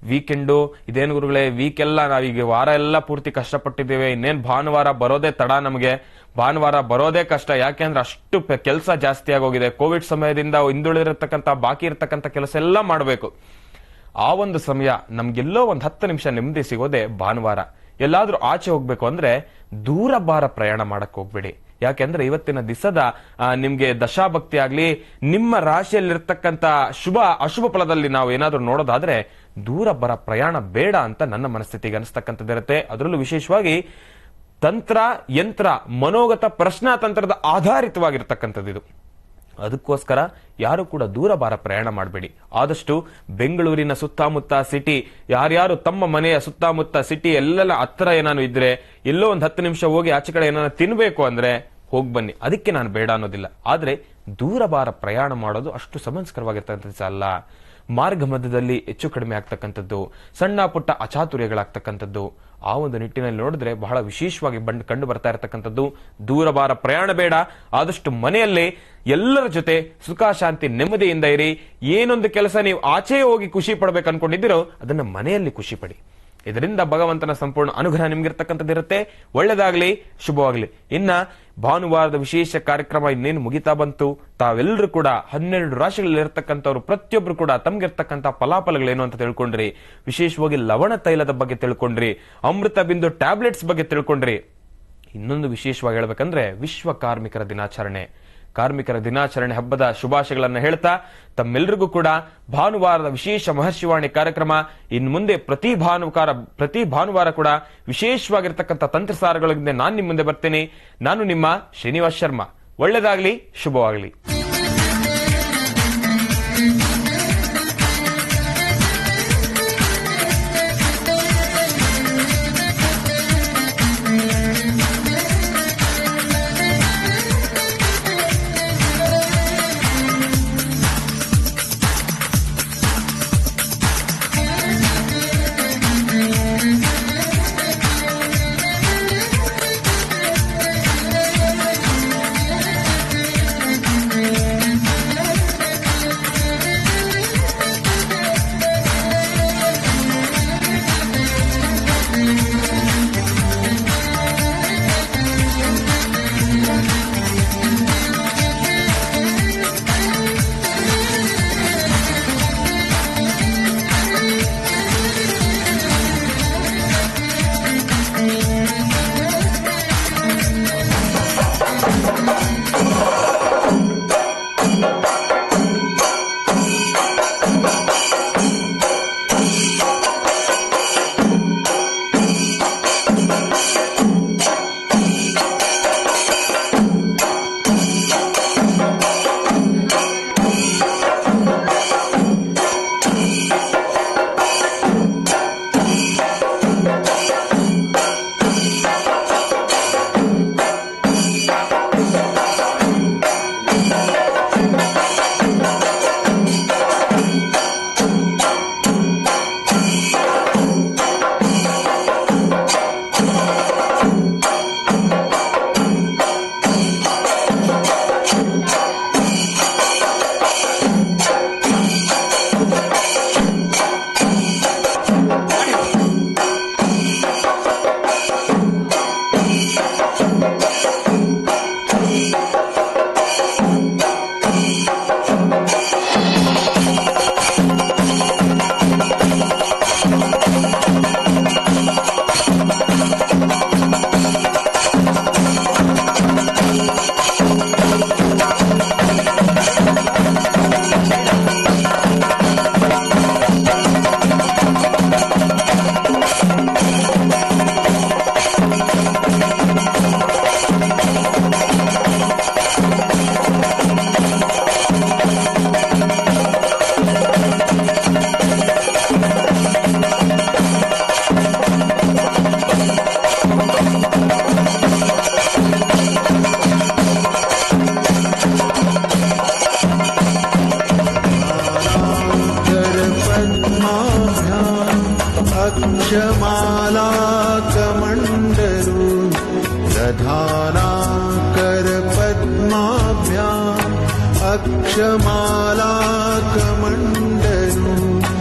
ವೀಕೆಂಡು ಇದೇನು ಗುರುಗಳೇ, ವೀಕೆಲ್ಲ ನಾವೀಗ ವಾರ ಎಲ್ಲ ಪೂರ್ತಿ ಕಷ್ಟಪಟ್ಟಿದ್ದೇವೆ, ಇನ್ನೇನ್ ಭಾನುವಾರ ಬರೋದೇ ತಡ, ನಮಗೆ ಭಾನುವಾರ ಬರೋದೇ ಕಷ್ಟ. ಯಾಕೆಂದ್ರೆ ಅಷ್ಟು ಕೆಲಸ ಜಾಸ್ತಿ ಆಗೋಗಿದೆ. ಕೋವಿಡ್ ಸಮಯದಿಂದ ಹಿಂದುಳಿದಿರತಕ್ಕಂಥ ಬಾಕಿ ಇರತಕ್ಕಂಥ ಕೆಲಸ ಎಲ್ಲ ಮಾಡಬೇಕು. ಆ ಒಂದು ಸಮಯ ನಮ್ಗೆಲ್ಲೋ ಒಂದು 10 ನಿಮಿಷ ನೆಮ್ಮದಿ ಸಿಗೋದೆ ಭಾನುವಾರ. ಎಲ್ಲಾದ್ರೂ ಆಚೆ ಹೋಗ್ಬೇಕು ಅಂದ್ರೆ ದೂರ ಭಾರ ಪ್ರಯಾಣ ಮಾಡಕ್ ಹೋಗ್ಬೇಡಿ. ಯಾಕೆಂದ್ರೆ ಇವತ್ತಿನ ದಿವಸದ ನಿಮ್ಗೆ ದಶಾಭಕ್ತಿ ಆಗ್ಲಿ, ನಿಮ್ಮ ರಾಶಿಯಲ್ಲಿರ್ತಕ್ಕಂಥ ಅಶುಭ ಫಲದಲ್ಲಿ ನಾವು ಏನಾದ್ರೂ ನೋಡೋದಾದ್ರೆ ದೂರ ಬರ ಪ್ರಯಾಣ ಬೇಡ ಅಂತ ನನ್ನ ಮನಸ್ಥಿತಿಗೆ ಅನಿಸ್ತಕ್ಕಂಥದ್ದಿರುತ್ತೆ. ಅದರಲ್ಲೂ ವಿಶೇಷವಾಗಿ ತಂತ್ರ, ಯಂತ್ರ, ಮನೋಗತ, ಪ್ರಶ್ನಾತಂತ್ರದ ಆಧಾರಿತವಾಗಿರ್ತಕ್ಕಂಥದ್ದು ಇದು. ಅದಕ್ಕೋಸ್ಕರ ಯಾರು ಕೂಡ ದೂರ ಬಾರ ಪ್ರಯಾಣ ಮಾಡಬೇಡಿ. ಆದಷ್ಟು ಬೆಂಗಳೂರಿನ ಸುತ್ತಮುತ್ತ ಸಿಟಿ, ಯಾರ್ಯಾರು ತಮ್ಮ ಮನೆಯ ಸುತ್ತಮುತ್ತ ಸಿಟಿ ಎಲ್ಲೆಲ್ಲ ಹತ್ರ ಏನಾನು ಇದ್ರೆ ಎಲ್ಲೋ ಒಂದು 10 ನಿಮಿಷ ಹೋಗಿ ಆಚೆ ಕಡೆ ಏನಾನ ತಿನ್ಬೇಕು ಅಂದ್ರೆ ಹೋಗಿ ಬನ್ನಿ. ಅದಕ್ಕೆ ನಾನು ಬೇಡ ಅನ್ನೋದಿಲ್ಲ. ಆದ್ರೆ ದೂರ ಬಾರ ಪ್ರಯಾಣ ಮಾಡೋದು ಅಷ್ಟು ಸಮಂಸ್ಕರವಾಗಿರ್ತಕ್ಕಂಥ ಅಲ್ಲ. ಮಾರ್ಗ ಮಧ್ಯದಲ್ಲಿ ಹೆಚ್ಚು ಕಡಿಮೆ ಆಗ್ತಕ್ಕಂಥದ್ದು, ಸಣ್ಣ ಪುಟ್ಟ ಅಚಾತುರ್ಯಗಳಾಗ್ತಕ್ಕಂಥದ್ದು, ಆ ಒಂದು ನಿಟ್ಟಿನಲ್ಲಿ ನೋಡಿದ್ರೆ ಬಹಳ ವಿಶೇಷವಾಗಿ ಕಂಡು ಬರ್ತಾ ಇರತಕ್ಕಂಥದ್ದು. ದೂರ ಬಾರ ಪ್ರಯಾಣ ಬೇಡ. ಆದಷ್ಟು ಮನೆಯಲ್ಲೇ ಎಲ್ಲರ ಜೊತೆ ಸುಖ ಶಾಂತಿ ನೆಮ್ಮದಿಯಿಂದ ಇರಿ. ಏನೊಂದು ಕೆಲಸ ನೀವು ಆಚೆ ಹೋಗಿ ಖುಷಿ ಪಡ್ಬೇಕು ಅನ್ಕೊಂಡಿದ್ದೀರೋ ಅದನ್ನ ಮನೆಯಲ್ಲಿ ಖುಷಿ ಪಡಿ. ಇದರಿಂದ ಭಗವಂತನ ಸಂಪೂರ್ಣ ಅನುಗ್ರಹ ನಿಮ್ಗಿರ್ತಕ್ಕಂಥದ್ದಿರುತ್ತೆ. ಒಳ್ಳೆದಾಗ್ಲಿ, ಶುಭವಾಗ್ಲಿ. ಇನ್ನ ಭಾನುವಾರದ ವಿಶೇಷ ಕಾರ್ಯಕ್ರಮ ಇನ್ನೇನು ಮುಗಿತಾ ಬಂತು. ತಾವೆಲ್ಲರೂ ಕೂಡ 12 ರಾಶಿಗಳಲ್ಲಿರ್ತಕ್ಕಂಥವ್ರು ಪ್ರತಿಯೊಬ್ರು ಕೂಡ ತಮ್ಗಿರ್ತಕ್ಕಂಥ ಫಲಾಫಲಗಳೇನು ಅಂತ ತಿಳ್ಕೊಂಡ್ರಿ. ವಿಶೇಷವಾಗಿ ಲವಣ ತೈಲದ ಬಗ್ಗೆ ತಿಳ್ಕೊಂಡ್ರಿ, ಅಮೃತ ಬಿಂದು ಟ್ಯಾಬ್ಲೆಟ್ಸ್ ಬಗ್ಗೆ ತಿಳ್ಕೊಂಡ್ರಿ. ಇನ್ನೊಂದು ವಿಶೇಷವಾಗಿ ಹೇಳ್ಬೇಕಂದ್ರೆ ವಿಶ್ವ ಕಾರ್ಮಿಕರ ದಿನಾಚರಣೆ. ಕಾರ್ಮಿಕರ ದಿನಾಚರಣೆ ಹಬ್ಬದ ಶುಭಾಶಯಗಳನ್ನು ಹೇಳ್ತಾ ತಮ್ಮೆಲ್ಲರಿಗೂ ಕೂಡ ಭಾನುವಾರದ ವಿಶೇಷ ಮಹರ್ಷಿವಾಣಿ ಕಾರ್ಯಕ್ರಮ ಇನ್ನು ಮುಂದೆ ಪ್ರತಿ ಭಾನುವಾರ ಕೂಡ ವಿಶೇಷವಾಗಿರ್ತಕ್ಕಂಥ ತಂತ್ರಸಾರಗಳಿಂದ ನಾನು ನಿಮ್ಮ ಮುಂದೆ ಬರ್ತೇನೆ. ನಾನು ನಿಮ್ಮ ಶ್ರೀನಿವಾಸ್ ಶರ್ಮಾ. ಒಳ್ಳೆದಾಗ್ಲಿ, ಶುಭವಾಗ್ಲಿ. अक्षमालाकमण्डलू दधाना करपद्माभ्याम् अक्षमालाकमण्डलू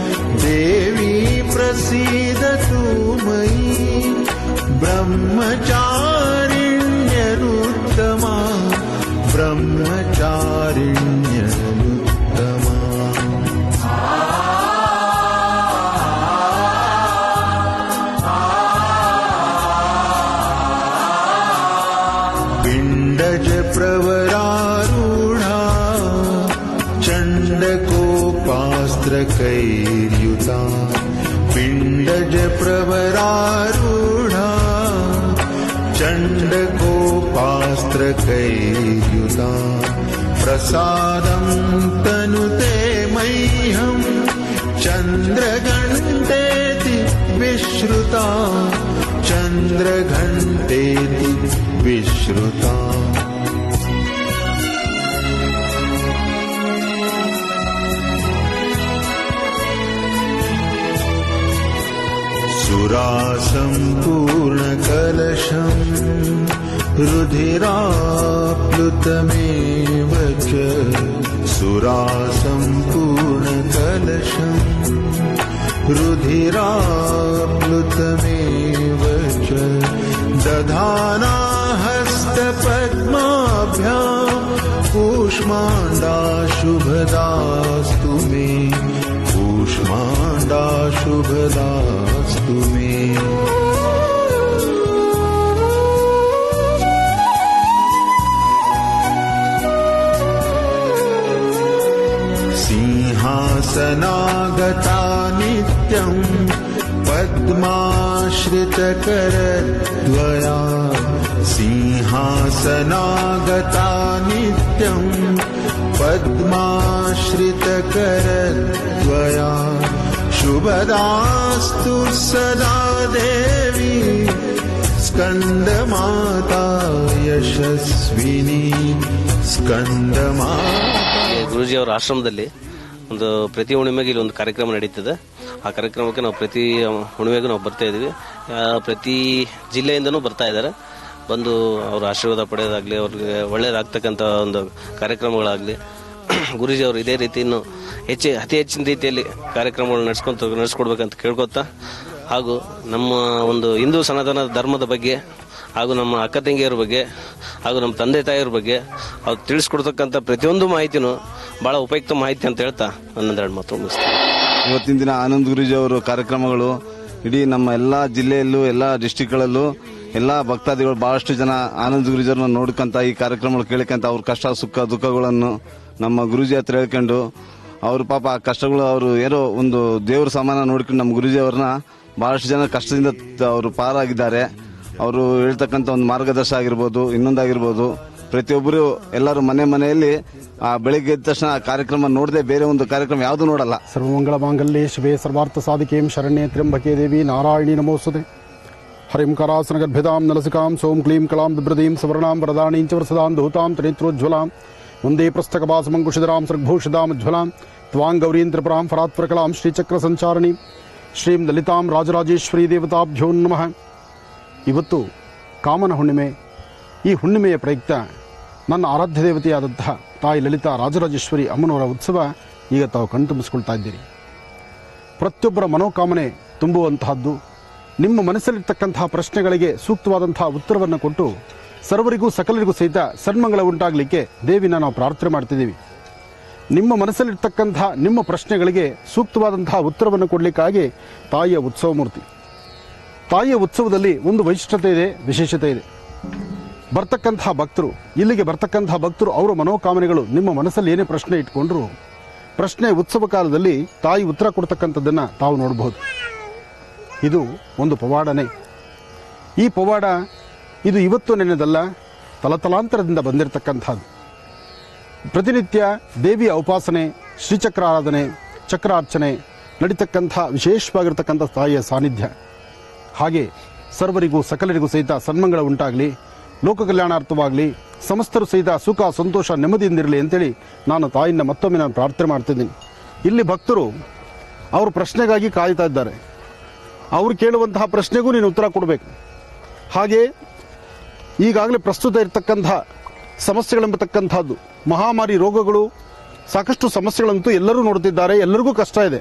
देवी प्रसीदतु मयि ब्रह्मचारिण्यनुत्तमा ब्रह्मचारिण्यनुत्तमा। पिण्डज प्रवरारूढा चण्डकोपास्त्रकैर्युता पिण्डज प्रवरारूढा चण्डकोपास्त्रकैर्युता प्रसादं तनुते मह्यं चन्द्रघण्टेति विश्रुता चन्द्रघण्टेति विश्रुता। सुरासम्पूर्णकलशम् रुधिराप्लुतमेव च सुरासम्पूर्णकलशम् रुधिराप्लुतमेव च दधाना हस्तपद्माभ्याम् कूष्माण्डाशुभदास्तु मे कूष्माण्डाशुभदास्तु मे। सिंहासनागता नित्यम् पद्माश्रितकरद्वया सिंहासनागता नित्यम् पद्माश्रितकरद्वया शुभदास्तु सदा देवी स्कंदमाता ಯಶಸ್ವಿನಿ ಸ್ಕಂದಮಾತಾ. ಗುರೂಜಿ ಅವರ ಆಶ್ರಮದಲ್ಲಿ ಒಂದು ಪ್ರತಿ ಹುಣ್ಣಿಮೆಗೆ ಇಲ್ಲಿ ಒಂದು ಕಾರ್ಯಕ್ರಮ ನಡೀತದೆ. ಆ ಕಾರ್ಯಕ್ರಮಕ್ಕೆ ನಾವು ಪ್ರತಿ ಹುಣ್ಣಿಮೆಗೂ ನಾವು ಬರ್ತಾ ಇದೀವಿ. ಪ್ರತಿ ಜಿಲ್ಲೆಯಿಂದನೂ ಬರ್ತಾ ಇದ್ದಾರೆ. ಬಂದು ಅವ್ರ ಆಶೀರ್ವಾದ ಪಡೆಯೋದಾಗ್ಲಿ, ಅವ್ರಿಗೆ ಒಳ್ಳೇದಾಗ್ತಕ್ಕಂಥ ಒಂದು ಕಾರ್ಯಕ್ರಮಗಳಾಗಲಿ, ಗುರೂಜಿ ಅವರು ಇದೇ ರೀತಿ ಇನ್ನು ಅತಿ ಹೆಚ್ಚಿನ ರೀತಿಯಲ್ಲಿ ಕಾರ್ಯಕ್ರಮಗಳು ನಡೆಸ್ಕೊಡ್ಬೇಕಂತ ಕೇಳ್ಕೊತಾ, ಹಾಗೂ ನಮ್ಮ ಒಂದು ಹಿಂದೂ ಸನಾತನ ಧರ್ಮದ ಬಗ್ಗೆ ಹಾಗೂ ನಮ್ಮ ಅಕ್ಕ ತಂಗಿಯರ ಬಗ್ಗೆ ಹಾಗೂ ನಮ್ಮ ತಂದೆ ತಾಯಿಯರ ಬಗ್ಗೆ ಅವ್ರು ತಿಳಿಸ್ಕೊಡ್ತಕ್ಕಂಥ ಪ್ರತಿಯೊಂದು ಮಾಹಿತಿನೂ ಬಹಳ ಉಪಯುಕ್ತ ಮಾಹಿತಿ ಅಂತ ಹೇಳ್ತಾ ನನ್ನೊಂದೆರಡು ಮಾತು ಮುಗಿಸ್ತೀನಿ. ಇವತ್ತಿನ ದಿನ ಆನಂದ್ ಗುರೂಜಿ ಅವರು ಕಾರ್ಯಕ್ರಮಗಳು ಇಡೀ ನಮ್ಮ ಎಲ್ಲಾ ಜಿಲ್ಲೆಯಲ್ಲೂ ಎಲ್ಲಾ ಡಿಸ್ಟಿಕ್ಗಳಲ್ಲೂ ಎಲ್ಲಾ ಭಕ್ತಾದಿಗಳು ಬಹಳಷ್ಟು ಜನ ಆನಂದ್ ಗುರೂಜಿ ಅವ್ರನ್ನ ನೋಡ್ಕೊಂತ ಈ ಕಾರ್ಯಕ್ರಮಗಳು ಕೇಳ್ಕೊಂತ ಅವ್ರ ಕಷ್ಟ ಸುಖ ದುಃಖಗಳನ್ನು ನಮ್ಮ ಗುರೂಜಿ ಹತ್ರ ಹೇಳ್ಕೊಂಡು ಅವ್ರ ಪಾಪ ಆ ಕಷ್ಟಗಳು ಅವರು ಏನೋ ಒಂದು ದೇವ್ರ ಸಮಾನ ನೋಡ್ಕೊಂಡು ನಮ್ಮ ಗುರೂಜಿ ಅವ್ರನ್ನ ಬಹಳಷ್ಟು ಜನ ಕಷ್ಟದಿಂದ ಅವರು ಪಾರಾಗಿದ್ದಾರೆ. ಅವರು ಹೇಳ್ತಕ್ಕಂಥ ಒಂದು ಮಾರ್ಗದರ್ಶನ ಆಗಿರ್ಬೋದು, ಇನ್ನೊಂದಾಗಿರ್ಬೋದು, ಪ್ರತಿಯೊಬ್ಬರು ಎಲ್ಲರೂ ಮನೆಯಲ್ಲಿ ಆ ಬೆಳಿಗ್ಗೆ ಎದ್ದ ತಕ್ಷಣ ಆ ಕಾರ್ಯಕ್ರಮ ನೋಡದೆ ಬೇರೆ ಒಂದು ಕಾರ್ಯಕ್ರಮ ಯಾವುದು ನೋಡಲ್ಲ. ಸರ್ವಮಂಗಳ ಮಾಂಗಲ್ಯೆ ಶಿವೆ ಸರ್ವಾರ್ಥ ಸಾಧಿಕೆಂ ಶರಣ್ಯೆ ತ್ರ್ಯಂಬಕೆ ದೇವಿ ನಾರಾಯಣಿ ನಮೋಸ್ತುತೆ. ಹರಿಂ ಕರಾಸನ ಗರ್ಭಿತಾಂ ನಲಸಿಕಾಂ ಸೋಂ ಕ್ಲೀಂ ಕಲಾಂ ಬಿಭ್ರದೀಂ ಸವರ್ಣಾಂ ವರದಾಣೀಂ ಚ ವರಸದಾಂ ಧೂತಾಂ ತ್ರಿನೇತ್ರೋಜ್ವಲಾಂ ವಂದೇ ಪುಸ್ತಕಭಾಸಮಂಕುಶಿಧರಾಂ ಸೃಗ್ಭೂಷಿತಾಂ ಉಜ್ವಲಾಂ ತ್ವಾಂ ಗೌರೀಂ ತ್ರಿಪುರಾಂ ಫರಾತ್ವರಕಲಾಂ ಶ್ರೀಚಕ್ರ ಸಂಚಾರಣಿ ಶ್ರೀಂ ಲಲಿತಾಂ ರಾಜರಾಜೇಶ್ವರಿ ದೇವತಾಭ್ಯೋ ನಮಃ. ಇವತ್ತು ಕಾಮನ ಹುಣ್ಣಿಮೆ. ಈ ಹುಣ್ಣಿಮೆಯ ಪ್ರಯುಕ್ತ ನನ್ನ ಆರಾಧ್ಯ ದೇವತೆಯಾದಂತಹ ತಾಯಿ ಲಲಿತಾ ರಾಜರಾಜೇಶ್ವರಿ ಅಮ್ಮನವರ ಉತ್ಸವ ಈಗ ತಾವು ಕಣ್ತುಂಬಿಸಿಕೊಳ್ತಾ ಇದ್ದೀರಿ. ಪ್ರತಿಯೊಬ್ಬರ ಮನೋಕಾಮನೆ ತುಂಬುವಂತಹದ್ದು. ನಿಮ್ಮ ಮನಸ್ಸಲ್ಲಿರ್ತಕ್ಕಂತಹ ಪ್ರಶ್ನೆಗಳಿಗೆ ಸೂಕ್ತವಾದಂತಹ ಉತ್ತರವನ್ನು ಕೊಟ್ಟು ಸರ್ವರಿಗೂ ಸಕಲರಿಗೂ ಸಹಿತ ಸನ್ಮಂಗಳ ಉಂಟಾಗಲಿಕ್ಕೆ ದೇವಿನ ನಾವು ಪ್ರಾರ್ಥನೆ ಮಾಡ್ತಿದ್ದೀವಿ. ನಿಮ್ಮ ಮನಸ್ಸಲ್ಲಿರ್ತಕ್ಕಂತಹ ನಿಮ್ಮ ಪ್ರಶ್ನೆಗಳಿಗೆ ಸೂಕ್ತವಾದಂತಹ ಉತ್ತರವನ್ನು ಕೊಡಲಿಕ್ಕಾಗಿ ತಾಯಿಯ ಉತ್ಸವ ಮೂರ್ತಿ. ತಾಯಿಯ ಉತ್ಸವದಲ್ಲಿ ಒಂದು ವೈಶಿಷ್ಟ್ಯತೆ ಇದೆ, ವಿಶೇಷತೆ ಇದೆ. ಬರ್ತಕ್ಕಂತಹ ಭಕ್ತರು, ಇಲ್ಲಿಗೆ ಬರ್ತಕ್ಕಂತಹ ಭಕ್ತರು ಅವರ ಮನೋಕಾಮನೆಗಳು ನಿಮ್ಮ ಮನಸ್ಸಲ್ಲಿ ಏನೇ ಪ್ರಶ್ನೆ ಇಟ್ಕೊಂಡ್ರು ಪ್ರಶ್ನೆ ಉತ್ಸವ ಕಾಲದಲ್ಲಿ ತಾಯಿ ಉತ್ತರ ಕೊಡ್ತಕ್ಕಂಥದ್ದನ್ನು ತಾವು ನೋಡಬಹುದು. ಇದು ಒಂದು ಪವಾಡನೆ. ಈ ಪವಾಡ ಇದು ಇವತ್ತು ನೆನೆದಲ್ಲ, ತಲತಲಾಂತರದಿಂದ ಬಂದಿರತಕ್ಕಂಥದ್ದು. ಪ್ರತಿನಿತ್ಯ ದೇವಿಯ ಉಪಾಸನೆ, ಶ್ರೀಚಕ್ರ ಆರಾಧನೆ, ಚಕ್ರಾರ್ಚನೆ ನಡೀತಕ್ಕಂಥ ವಿಶೇಷವಾಗಿರ್ತಕ್ಕಂಥ ತಾಯಿಯ ಸಾನ್ನಿಧ್ಯ. ಹಾಗೆ ಸರ್ವರಿಗೂ ಸಕಲರಿಗೂ ಸಹಿತ ಸನ್ಮಂಗಳ ಉಂಟಾಗಲಿ, ಲೋಕ ಕಲ್ಯಾಣಾರ್ಥವಾಗಲಿ, ಸಮಸ್ತರು ಸಹಿತ ಸುಖ ಸಂತೋಷ ನೆಮ್ಮದಿಯಿಂದಿರಲಿ ಅಂತೇಳಿ ನಾನು ತಾಯಿಯಿಂದ ಮತ್ತೊಮ್ಮೆ ಪ್ರಾರ್ಥನೆ ಮಾಡ್ತಿದ್ದೀನಿ. ಇಲ್ಲಿ ಭಕ್ತರು ಅವ್ರ ಪ್ರಶ್ನೆಗಾಗಿ ಕಾಯ್ತಾ ಇದ್ದಾರೆ. ಅವ್ರು ಕೇಳುವಂತಹ ಪ್ರಶ್ನೆಗೂ ನೀನು ಉತ್ತರ ಕೊಡಬೇಕು. ಹಾಗೆ ಈಗಾಗಲೇ ಪ್ರಸ್ತುತ ಇರತಕ್ಕಂತಹ ಸಮಸ್ಯೆಗಳೆಂಬತಕ್ಕಂಥದ್ದು, ಮಹಾಮಾರಿ ರೋಗಗಳು, ಸಾಕಷ್ಟು ಸಮಸ್ಯೆಗಳಂತೂ ಎಲ್ಲರೂ ನೋಡ್ತಿದ್ದಾರೆ, ಎಲ್ಲರಿಗೂ ಕಷ್ಟ ಇದೆ.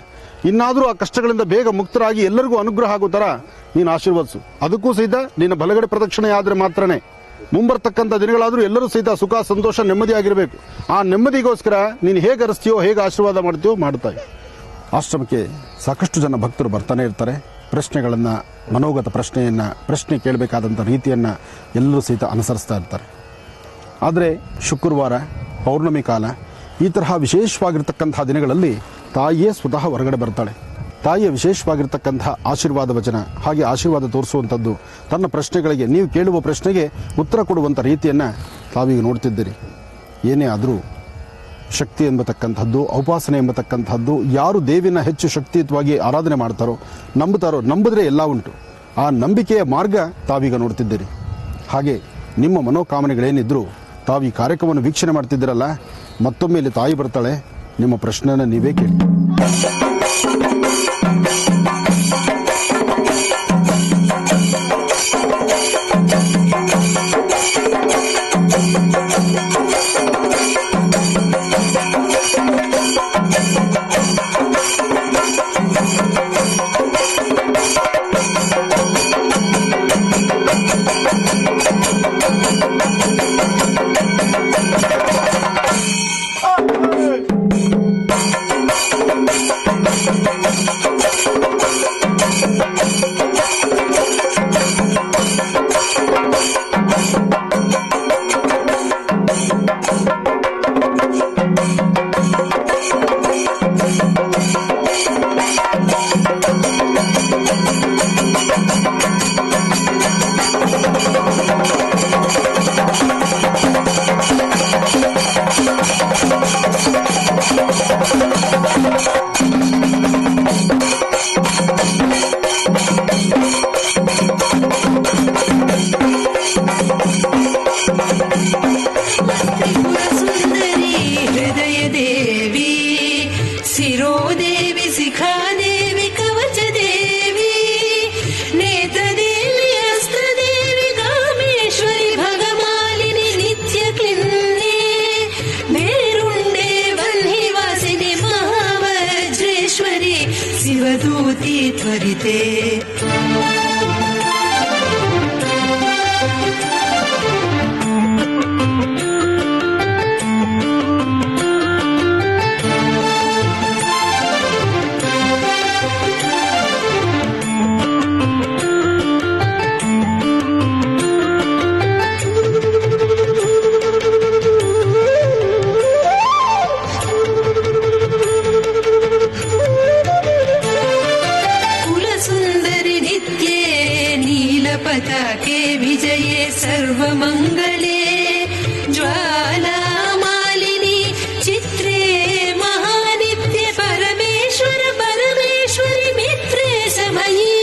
ಇನ್ನಾದರೂ ಆ ಕಷ್ಟಗಳಿಂದ ಬೇಗ ಮುಕ್ತರಾಗಿ ಎಲ್ಲರಿಗೂ ಅನುಗ್ರಹ ಆಗೋ ಥರ ನೀನು ಆಶೀರ್ವದಿಸು. ಅದಕ್ಕೂ ಸಹಿತ ನಿನ್ನ ಬಲಗಡೆ ಪ್ರದಕ್ಷಿಣೆ ಆದರೆ ಮಾತ್ರನೇ ಮುಂಬರ್ತಕ್ಕಂಥ ದಿನಗಳಾದರೂ ಎಲ್ಲರೂ ಸಹಿತ ಸುಖ, ಸಂತೋಷ, ನೆಮ್ಮದಿಯಾಗಿರಬೇಕು. ಆ ನೆಮ್ಮದಿಗೋಸ್ಕರ ನೀನು ಹೇಗೆ ಅರಿಸ್ತೀಯೋ, ಹೇಗೆ ಆಶೀರ್ವಾದ ಮಾಡ್ತೀಯೋ ಮಾಡ್ತಾಯಿ. ಆಶ್ರಮಕ್ಕೆ ಸಾಕಷ್ಟು ಜನ ಭಕ್ತರು ಬರ್ತಾನೆ ಇರ್ತಾರೆ. ಪ್ರಶ್ನೆಗಳನ್ನು, ಮನೋಗತ ಪ್ರಶ್ನೆ ಕೇಳಬೇಕಾದಂಥ ರೀತಿಯನ್ನು ಎಲ್ಲರೂ ಸಹಿತ ಅನುಸರಿಸ್ತಾ ಇರ್ತಾರೆ. ಆದರೆ ಶುಕ್ರವಾರ, ಪೌರ್ಣಮಿ ಕಾಲ, ಈ ತರಹ ವಿಶೇಷವಾಗಿರ್ತಕ್ಕಂಥ ದಿನಗಳಲ್ಲಿ ತಾಯಿಯೇ ಸ್ವತಃ ಹೊರಗಡೆ ಬರ್ತಾಳೆ. ತಾಯಿಯ ವಿಶೇಷವಾಗಿರ್ತಕ್ಕಂಥ ಆಶೀರ್ವಾದ ವಚನ, ಹಾಗೆ ಆಶೀರ್ವಾದ ತೋರಿಸುವಂಥದ್ದು, ತನ್ನ ಪ್ರಶ್ನೆಗಳಿಗೆ, ನೀವು ಕೇಳುವ ಪ್ರಶ್ನೆಗೆ ಉತ್ತರ ಕೊಡುವಂಥ ರೀತಿಯನ್ನು ತಾವೀಗ ನೋಡ್ತಿದ್ದೀರಿ. ಏನೇ ಆದರೂ ಶಕ್ತಿ ಎಂಬತಕ್ಕಂಥದ್ದು, ಉಪಾಸನೆ ಎಂಬತಕ್ಕಂಥದ್ದು, ಯಾರು ದೇವಿನ ಹೆಚ್ಚು ಶಕ್ತಿಯುತವಾಗಿ ಆರಾಧನೆ ಮಾಡ್ತಾರೋ, ನಂಬಿದ್ರೆ ಎಲ್ಲ ಉಂಟು. ಆ ನಂಬಿಕೆಯ ಮಾರ್ಗ ತಾವೀಗ ನೋಡ್ತಿದ್ದೀರಿ. ಹಾಗೆ ನಿಮ್ಮ ಮನೋಕಾಮನೆಗಳೇನಿದ್ರು ತಾವು ಈ ಕಾರ್ಯಕ್ರಮವನ್ನು ವೀಕ್ಷಣೆ ಮಾಡ್ತಿದ್ದೀರಲ್ಲ, ಮತ್ತೊಮ್ಮೆ ಇಲ್ಲಿ ತಾಯಿ ಬರ್ತಾಳೆ. ನಿಮ್ಮ ಪ್ರಶ್ನೆನ ನೀವೇ ಕೇಳಿ. ಶಿವದೂತಿ ತ್ವರಿತೆ पताके विजये सर्वमङ्गले ज्वालामालिनी चित्रे महानित्य परमेश्वरी मित्रे समये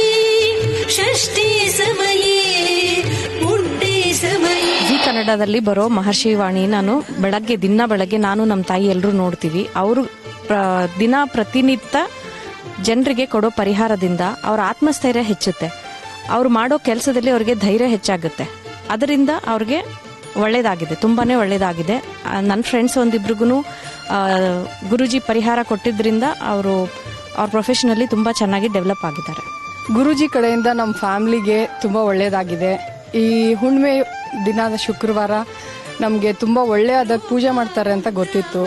षष्ठी समये पुण्ये समये. ಜಿ ಕನ್ನಡದಲ್ಲಿ ಬರೋ ಮಹರ್ಷಿ ವಾಣಿ ನಾನು ದಿನ ಬೆಳಗ್ಗೆ ನಾನು ನಮ್ಮ ತಾಯಿ ಎಲ್ಲರೂ ನೋಡ್ತೀವಿ. ಅವರು ದಿನ ಪ್ರತಿನಿತ್ಯ ಜನರಿಗೆ ಕೊಡೋ ಪರಿಹಾರದಿಂದ ಅವರ ಆತ್ಮಸ್ಥೈರ್ಯ ಹೆಚ್ಚುತ್ತೆ. ಅವ್ರು ಮಾಡೋ ಕೆಲಸದಲ್ಲಿ ಅವ್ರಿಗೆ ಧೈರ್ಯ ಹೆಚ್ಚಾಗುತ್ತೆ. ಅದರಿಂದ ಅವ್ರಿಗೆ ಒಳ್ಳೇದಾಗಿದೆ, ತುಂಬಾನೇ ಒಳ್ಳೇದಾಗಿದೆ. ನನ್ನ ಫ್ರೆಂಡ್ಸ್ ಒಂದಿಬ್ರಿಗೂ ಗುರುಜಿ ಪರಿಹಾರ ಕೊಟ್ಟಿದ್ರಿಂದ ಅವ್ರ ಪ್ರೊಫೆಷನಲ್ಲಿ ತುಂಬಾ ಚೆನ್ನಾಗಿ ಡೆವಲಪ್ ಆಗಿದ್ದಾರೆ. ಗುರುಜಿ ಕಡೆಯಿಂದ ನಮ್ಮ ಫ್ಯಾಮಿಲಿಗೆ ತುಂಬ ಒಳ್ಳೆಯದಾಗಿದೆ. ಈ ಹುಣ್ಣಿಮೆ ದಿನದ ಶುಕ್ರವಾರ ನಮಗೆ ತುಂಬ ಒಳ್ಳೆಯದ ಪೂಜೆ ಮಾಡ್ತಾರೆ ಅಂತ ಗೊತ್ತಿತ್ತು.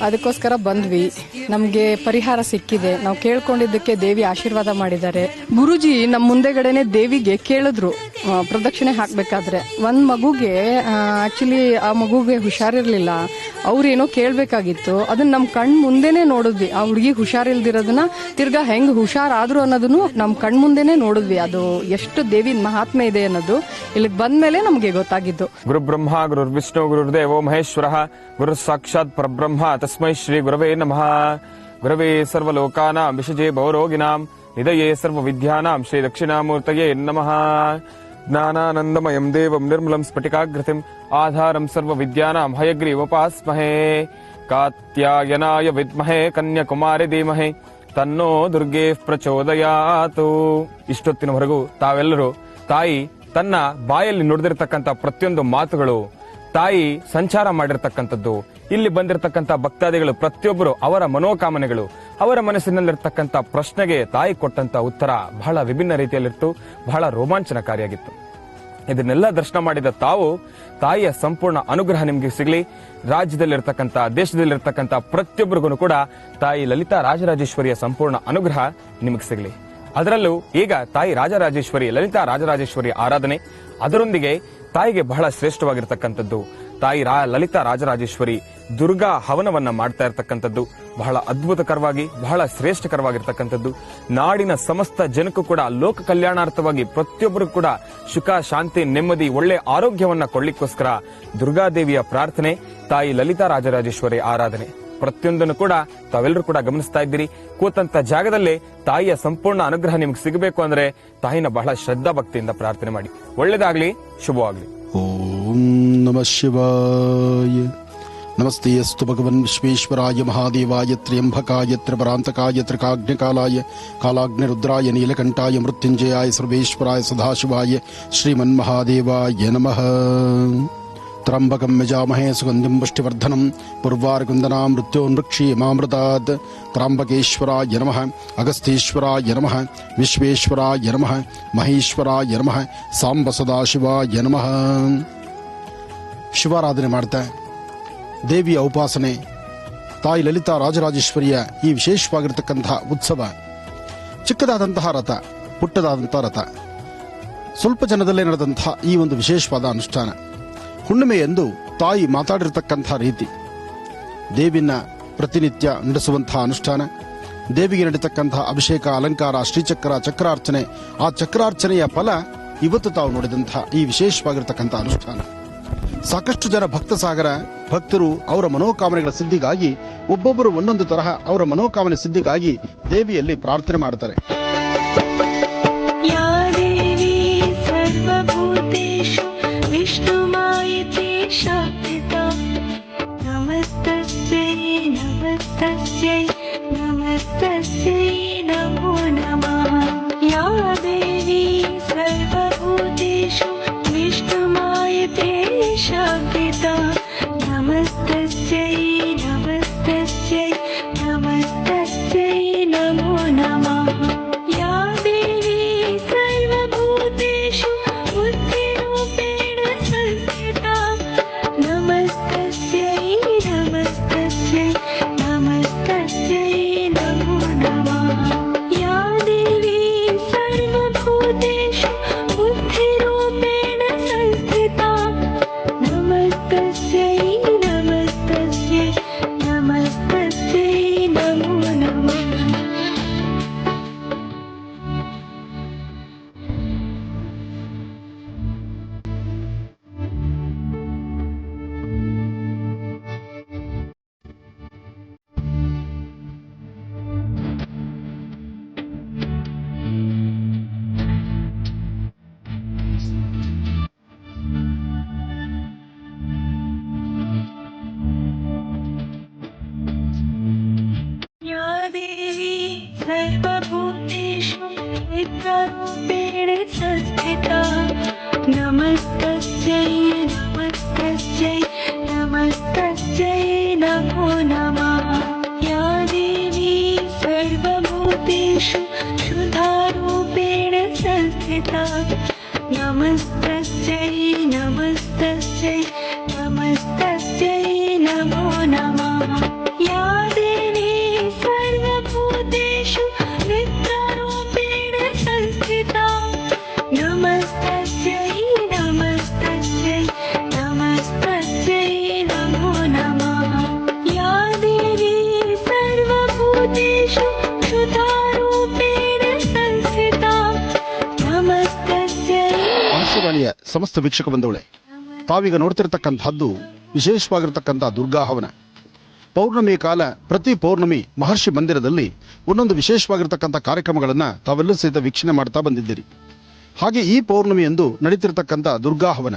ಅದಕ್ಕೋಸ್ಕರ ಬಂದ್ವಿ. ನಮಗೆ ಪರಿಹಾರ ಸಿಕ್ಕಿದೆ. ನಾವು ಕೇಳ್ಕೊಂಡಿದ್ದಕ್ಕೆ ದೇವಿ ಆಶೀರ್ವಾದ ಮಾಡಿದ್ದಾರೆ. ಗುರುಜಿ ನಮ್ಮ ಮುಂದೆಗಡೆನೆ ದೇವಿಗೆ ಕೇಳಿದ್ರು ಪ್ರದಕ್ಷಿಣೆ ಹಾಕ್ಬೇಕಾದ್ರೆ. ಒಂದ್ ಮಗುಗೆ ಆಕ್ಚುಲಿ ಆ ಮಗುಗೆ ಹುಷಾರಿರ್ಲಿಲ್ಲ. ಅವ್ರೇನೋ ಕೇಳ್ಬೇಕಾಗಿತ್ತು. ಅದನ್ನ ನಮ್ ಕಣ್ ಮುಂದೆನೆ ನೋಡಿದ್ವಿ. ಆ ಹುಡುಗಿ ಹುಷಾರಿಲ್ದಿರೋದನ್ನ ತಿರ್ಗಾ ಹೆಂಗ್ ಹುಷಾರಾದ್ರು ಅನ್ನೋದನ್ನು ನಮ್ ಕಣ್ ಮುಂದೆನೆ ನೋಡಿದ್ವಿ. ಅದು ಎಷ್ಟು ದೇವಿ ಮಹಾತ್ಮೆ ಇದೆ ಅನ್ನೋದು ಇಲ್ಲಿಗೆ ಬಂದ್ಮೇಲೆ ನಮ್ಗೆ ಗೊತ್ತಾಗಿದ್ದು. ಗುರು ಬ್ರಹ್ಮ ಗುರು ವಿಷ್ಣು ಗುರುದೇವೋ ಮಹೇಶ್ವರ ಗುರು ಸಾಕ್ಷಾತ್ ಪರಬ್ರಹ್ಮ ತಸ್ಮೈ ಶ್ರೀ ಗುರವೇ ನಮಃ. ಗುರವೇ ಸರ್ವಲೋಕಾನಾಂ ವಿಷಜೇ ಭವರೋಗಿನಾಂ ನಿಧಯೇ ಸರ್ವ ವಿದ್ಯಾನಾಂ ಶ್ರೀ ದಕ್ಷಿಣಾಮೂರ್ತಯೇ ನಮಃ. ಜ್ಞಾನಾನಂದಮಯಂ ದೇವಂ ನಿರ್ಮಲಂ ಸ್ಫಟಿಕಾಗ್ರತಿಂ ಆಧಾರಂ ಸರ್ವ ವಿದ್ಯಾನಾಂ ಹಯಗ್ರೀವೋಪಾಸ್ಮಹೇ. ಕಾತ್ಯಾಯನಾಯ ವಿದ್ಮಹೇ ಕನ್ಯಾಕುಮಾರಿ ಧೀಮಹಿ ತನ್ನೋ ದುರ್ಗೆ ಪ್ರಚೋದಯಾತು. ಇಷ್ಟೊತ್ತಿನವರೆಗೂ ತಾವೆಲ್ಲರೂ ತಾಯಿ ತನ್ನ ಬಾಯಲ್ಲಿ ನುಡಿದಿರ್ತಕ್ಕಂಥ ಪ್ರತಿಯೊಂದು ಮಾತುಗಳು, ತಾಯಿ ಸಂಚಾರ ಮಾಡಿರ್ತಕ್ಕಂಥದ್ದು, ಇಲ್ಲಿ ಬಂದಿರತಕ್ಕಂಥ ಭಕ್ತಾದಿಗಳು ಪ್ರತಿಯೊಬ್ಬರು ಅವರ ಮನೋಕಾಮನೆಗಳು, ಅವರ ಮನಸ್ಸಿನಲ್ಲಿರ್ತಕ್ಕಂಥ ಪ್ರಶ್ನೆಗೆ ತಾಯಿ ಕೊಟ್ಟಂತ ಉತ್ತರ ಬಹಳ ವಿಭಿನ್ನ ರೀತಿಯಲ್ಲಿತ್ತು, ಬಹಳ ರೋಮಾಂಚನಕಾರಿಯಾಗಿತ್ತು. ಇದನ್ನೆಲ್ಲ ದರ್ಶನ ಮಾಡಿದ ತಾವು ತಾಯಿಯ ಸಂಪೂರ್ಣ ಅನುಗ್ರಹ ನಿಮಗೆ ಸಿಗಲಿ, ರಾಜ್ಯದಲ್ಲಿರ್ತಕ್ಕಂಥ ದೇಶದಲ್ಲಿರ್ತಕ್ಕಂಥ ಪ್ರತಿಯೊಬ್ಬರಿಗೂ ಕೂಡ ತಾಯಿ ಲಲಿತಾ ರಾಜರಾಜೇಶ್ವರಿಯ ಸಂಪೂರ್ಣ ಅನುಗ್ರಹ ನಿಮಗೆ ಸಿಗಲಿ. ಅದರಲ್ಲೂ ಈಗ ತಾಯಿ ರಾಜರಾಜೇಶ್ವರಿ ಲಲಿತಾ ರಾಜರಾಜೇಶ್ವರಿ ಆರಾಧನೆ, ಅದರೊಂದಿಗೆ ತಾಯಿಗೆ ಬಹಳ ಶ್ರೇಷ್ಠವಾಗಿರ್ತಕ್ಕಂಥದ್ದು ತಾಯಿ ಲಲಿತಾ ರಾಜರಾಜೇಶ್ವರಿ ದುರ್ಗಾ ಹವನವನ್ನ ಮಾಡ್ತಾ ಇರತಕ್ಕಂಥದ್ದು ಬಹಳ ಅದ್ಭುತಕರವಾಗಿ, ಬಹಳ ಶ್ರೇಷ್ಠಕರವಾಗಿರ್ತಕ್ಕಂಥದ್ದು. ನಾಡಿನ ಸಮಸ್ತ ಜನಕ್ಕೂ ಕೂಡ ಲೋಕ ಕಲ್ಯಾಣಾರ್ಥವಾಗಿ ಪ್ರತಿಯೊಬ್ಬರು ಕೂಡ ಸುಖ, ಶಾಂತಿ, ನೆಮ್ಮದಿ, ಒಳ್ಳೆ ಆರೋಗ್ಯವನ್ನ ಕೊಡ್ಲಿಕ್ಕೋಸ್ಕರ ದುರ್ಗಾದೇವಿಯ ಪ್ರಾರ್ಥನೆ, ತಾಯಿ ಲಲಿತಾ ರಾಜರಾಜೇಶ್ವರಿ ಆರಾಧನೆ ಪ್ರತಿಯೊಂದನ್ನು ಕೂಡ ತಾವೆಲ್ಲರೂ ಕೂಡ ಗಮನಿಸ್ತಾ ಇದ್ದೀರಿ. ಕೂತಂತ ಜಾಗದಲ್ಲೇ ತಾಯಿಯ ಸಂಪೂರ್ಣ ಅನುಗ್ರಹ ನಿಮ್ಗೆ ಸಿಗಬೇಕು ಅಂದ್ರೆ ತಾಯಿನ ಬಹಳ ಶ್ರದ್ಧಾ ಭಕ್ತಿಯಿಂದ ಪ್ರಾರ್ಥನೆ ಮಾಡಿ. ಒಳ್ಳೇದಾಗ್ಲಿ, ಶುಭವಾಗ್ಲಿ. ಓಂ ನಮಃ ಶಿವಾಯ. ನಮಸ್ತೆ ಅಸ್ತು ಭಗವನ್ ವಿಶ್ವೇಶ್ವರಾಯ ಮಹಾದೇವಾಯ ತ್ರ್ಯಂಬಕಾಯ ತ್ರಿಪರಾಂತಕಾಯ ತ್ರಿಕಾಗ್ನಿಕಾಲಾಯ ಕಾಲಾಗ್ನಿರುದ್ರಾಯ ನೀಲಕಂಠಾಯ ಮೃತ್ಯುಂಜಯಾಯ ಸರ್ವೇಶ್ವರಾಯ ಸದಾಶಿವಾಯ ಶ್ರೀಮನ್ಮಹಾದೇವಾಯ ನಮಃ. ತ್ರ್ಯಂಬಕಂ ಯಜಾಮಹೇ ಸುಗಂಧಿಂ ಪುಷ್ಟಿವರ್ಧನಂ ಪೂರ್ವಾರ್ಗುಂದನಾ ಮೃತ್ಯೋನ್ಮೃಕ್ಷೀಮಾಮೃತಾತ್. ತ್ರ್ಯಂಬಕೇಶ್ವರಾಯ ನಮಃ, ಅಗಸ್ತ್ಯೇಶ್ವರಾಯ ನಮಃ, ವಿಶ್ವೇಶ್ವರಾಯ ನಮಃ, ಮಹೇಶ್ವರಾಯ ನಮಃ, ಸಾಂಬ ಸದಾಶಿವಾಯ ನಮಃ. ಶಿವಾರಾಧನೆ ಮಾಡ್ತಾ ದೇವಿಯ ಉಪಾಸನೆ, ತಾಯಿ ಲಲಿತಾ ರಾಜರಾಜೇಶ್ವರಿಯ ಈ ವಿಶೇಷವಾಗಿರತಕ್ಕಂತಹ ಉತ್ಸವ, ಚಿಕ್ಕದಾದಂತಹ ರಥ, ಪುಟ್ಟದಾದಂತಹ ರಥ, ಸ್ವಲ್ಪ ಜನದಲ್ಲೇ ನಡೆದಂತಹ ಈ ಒಂದು ವಿಶೇಷವಾದ ಅನುಷ್ಠಾನ, ಹುಣ್ಣಿಮೆಯೆಂದು ತಾಯಿ ಮಾತಾಡಿರತಕ್ಕಂಥ ರೀತಿ, ದೇವಿನ ಪ್ರತಿನಿತ್ಯ ನಡೆಸುವಂತಹ ಅನುಷ್ಠಾನ, ದೇವಿಗೆ ನಡೀತಕ್ಕಂತಹ ಅಭಿಷೇಕ, ಅಲಂಕಾರ, ಶ್ರೀಚಕ್ರ, ಚಕ್ರಾರ್ಚನೆ, ಆ ಚಕ್ರಾರ್ಚನೆಯ ಫಲ ಇವತ್ತು ತಾವು ನೋಡಿದಂತಹ ಈ ವಿಶೇಷವಾಗಿರತಕ್ಕಂಥ ಅನುಷ್ಠಾನ. ಸಾಕಷ್ಟು ಜನ ಭಕ್ತ ಸಾಗರ ಭಕ್ತರು ಅವರ ಮನೋಕಾಮನೆಗಳ ಸಿದ್ಧಿಗಾಗಿ ಒಬ್ಬೊಬ್ಬರು ಒಂದೊಂದು ತರಹ ಅವರ ಮನೋಕಾಮನೆ ಸಿದ್ಧಿಗಾಗಿ ದೇವಿಯಲ್ಲಿ ಪ್ರಾರ್ಥನೆ ಮಾಡ್ತಾರೆ. या देवी सर्वभूतेषु विष्णुमायते शक्तिता नमस्तस्यै नमस्तस्यै नमस्तस्यै नमो नमः. या देवी सर्वभूतेषु विष्णुमायते शक्तिता नमस्तस्यै नमस्तस्यै नमस्तस्यै नमो नमः. या देवी सर्वभूतेषु बुद्धिरूपेण संस्थिता नमस्तस्यै नमस्तस्यै नमस्तस्यै नमो नमः. या देवी सर्वभूतेषु बुद्धिरूपेण संस्थिता नमस्तस्यै नमस्तस्यै नमस्तस्यै नमो नमः. या देवी सर्वभूतेषु नित्यरूपेण संस्थिता नमस्तस्यै नमस्तस्यै नमस्तस्यै नमो नमः. या देवी सर्वभूतेषु शुद्धारूपेण संस्थिता नमस्तस्यै नमस्तस्यै नमस्तस्यै नमो नमः. या देवी सर्वभूतेषु नित्यरूपेण संस्थिता नमस्तस्यै नमस्तस्यै नमस्तस्यै नमो नमः. या देवी सर्वभूतेषु शुद्धारूपेण संस्थिता नमस्तस्यै. ಆಕಾಶವಾಣಿಯ ಸಮಸ್ತ ವೀಕ್ಷಕ ಬಂಧುಗಳೇ, ತಾವೀಗ ನೋಡ್ತಿರತಕ್ಕಂಥದ್ದು ವಿಶೇಷವಾಗಿರತಕ್ಕಂಥ ದುರ್ಗಾಹವನ. ಪೌರ್ಣಮಿ ಕಾಲ ಪ್ರತಿ ಪೌರ್ಣಮಿ ಮಹರ್ಷಿ ಮಂದಿರದಲ್ಲಿ ಒಂದೊಂದು ವಿಶೇಷವಾಗಿರತಕ್ಕಂಥ ಕಾರ್ಯಕ್ರಮಗಳನ್ನು ತಾವೆಲ್ಲರೂ ಸಹಿತ ವೀಕ್ಷಣೆ ಮಾಡ್ತಾ ಬಂದಿದ್ದೀರಿ. ಹಾಗೆ ಈ ಪೌರ್ಣಮಿಯಂದು ನಡೀತಿರತಕ್ಕಂಥ ದುರ್ಗಾಹವನ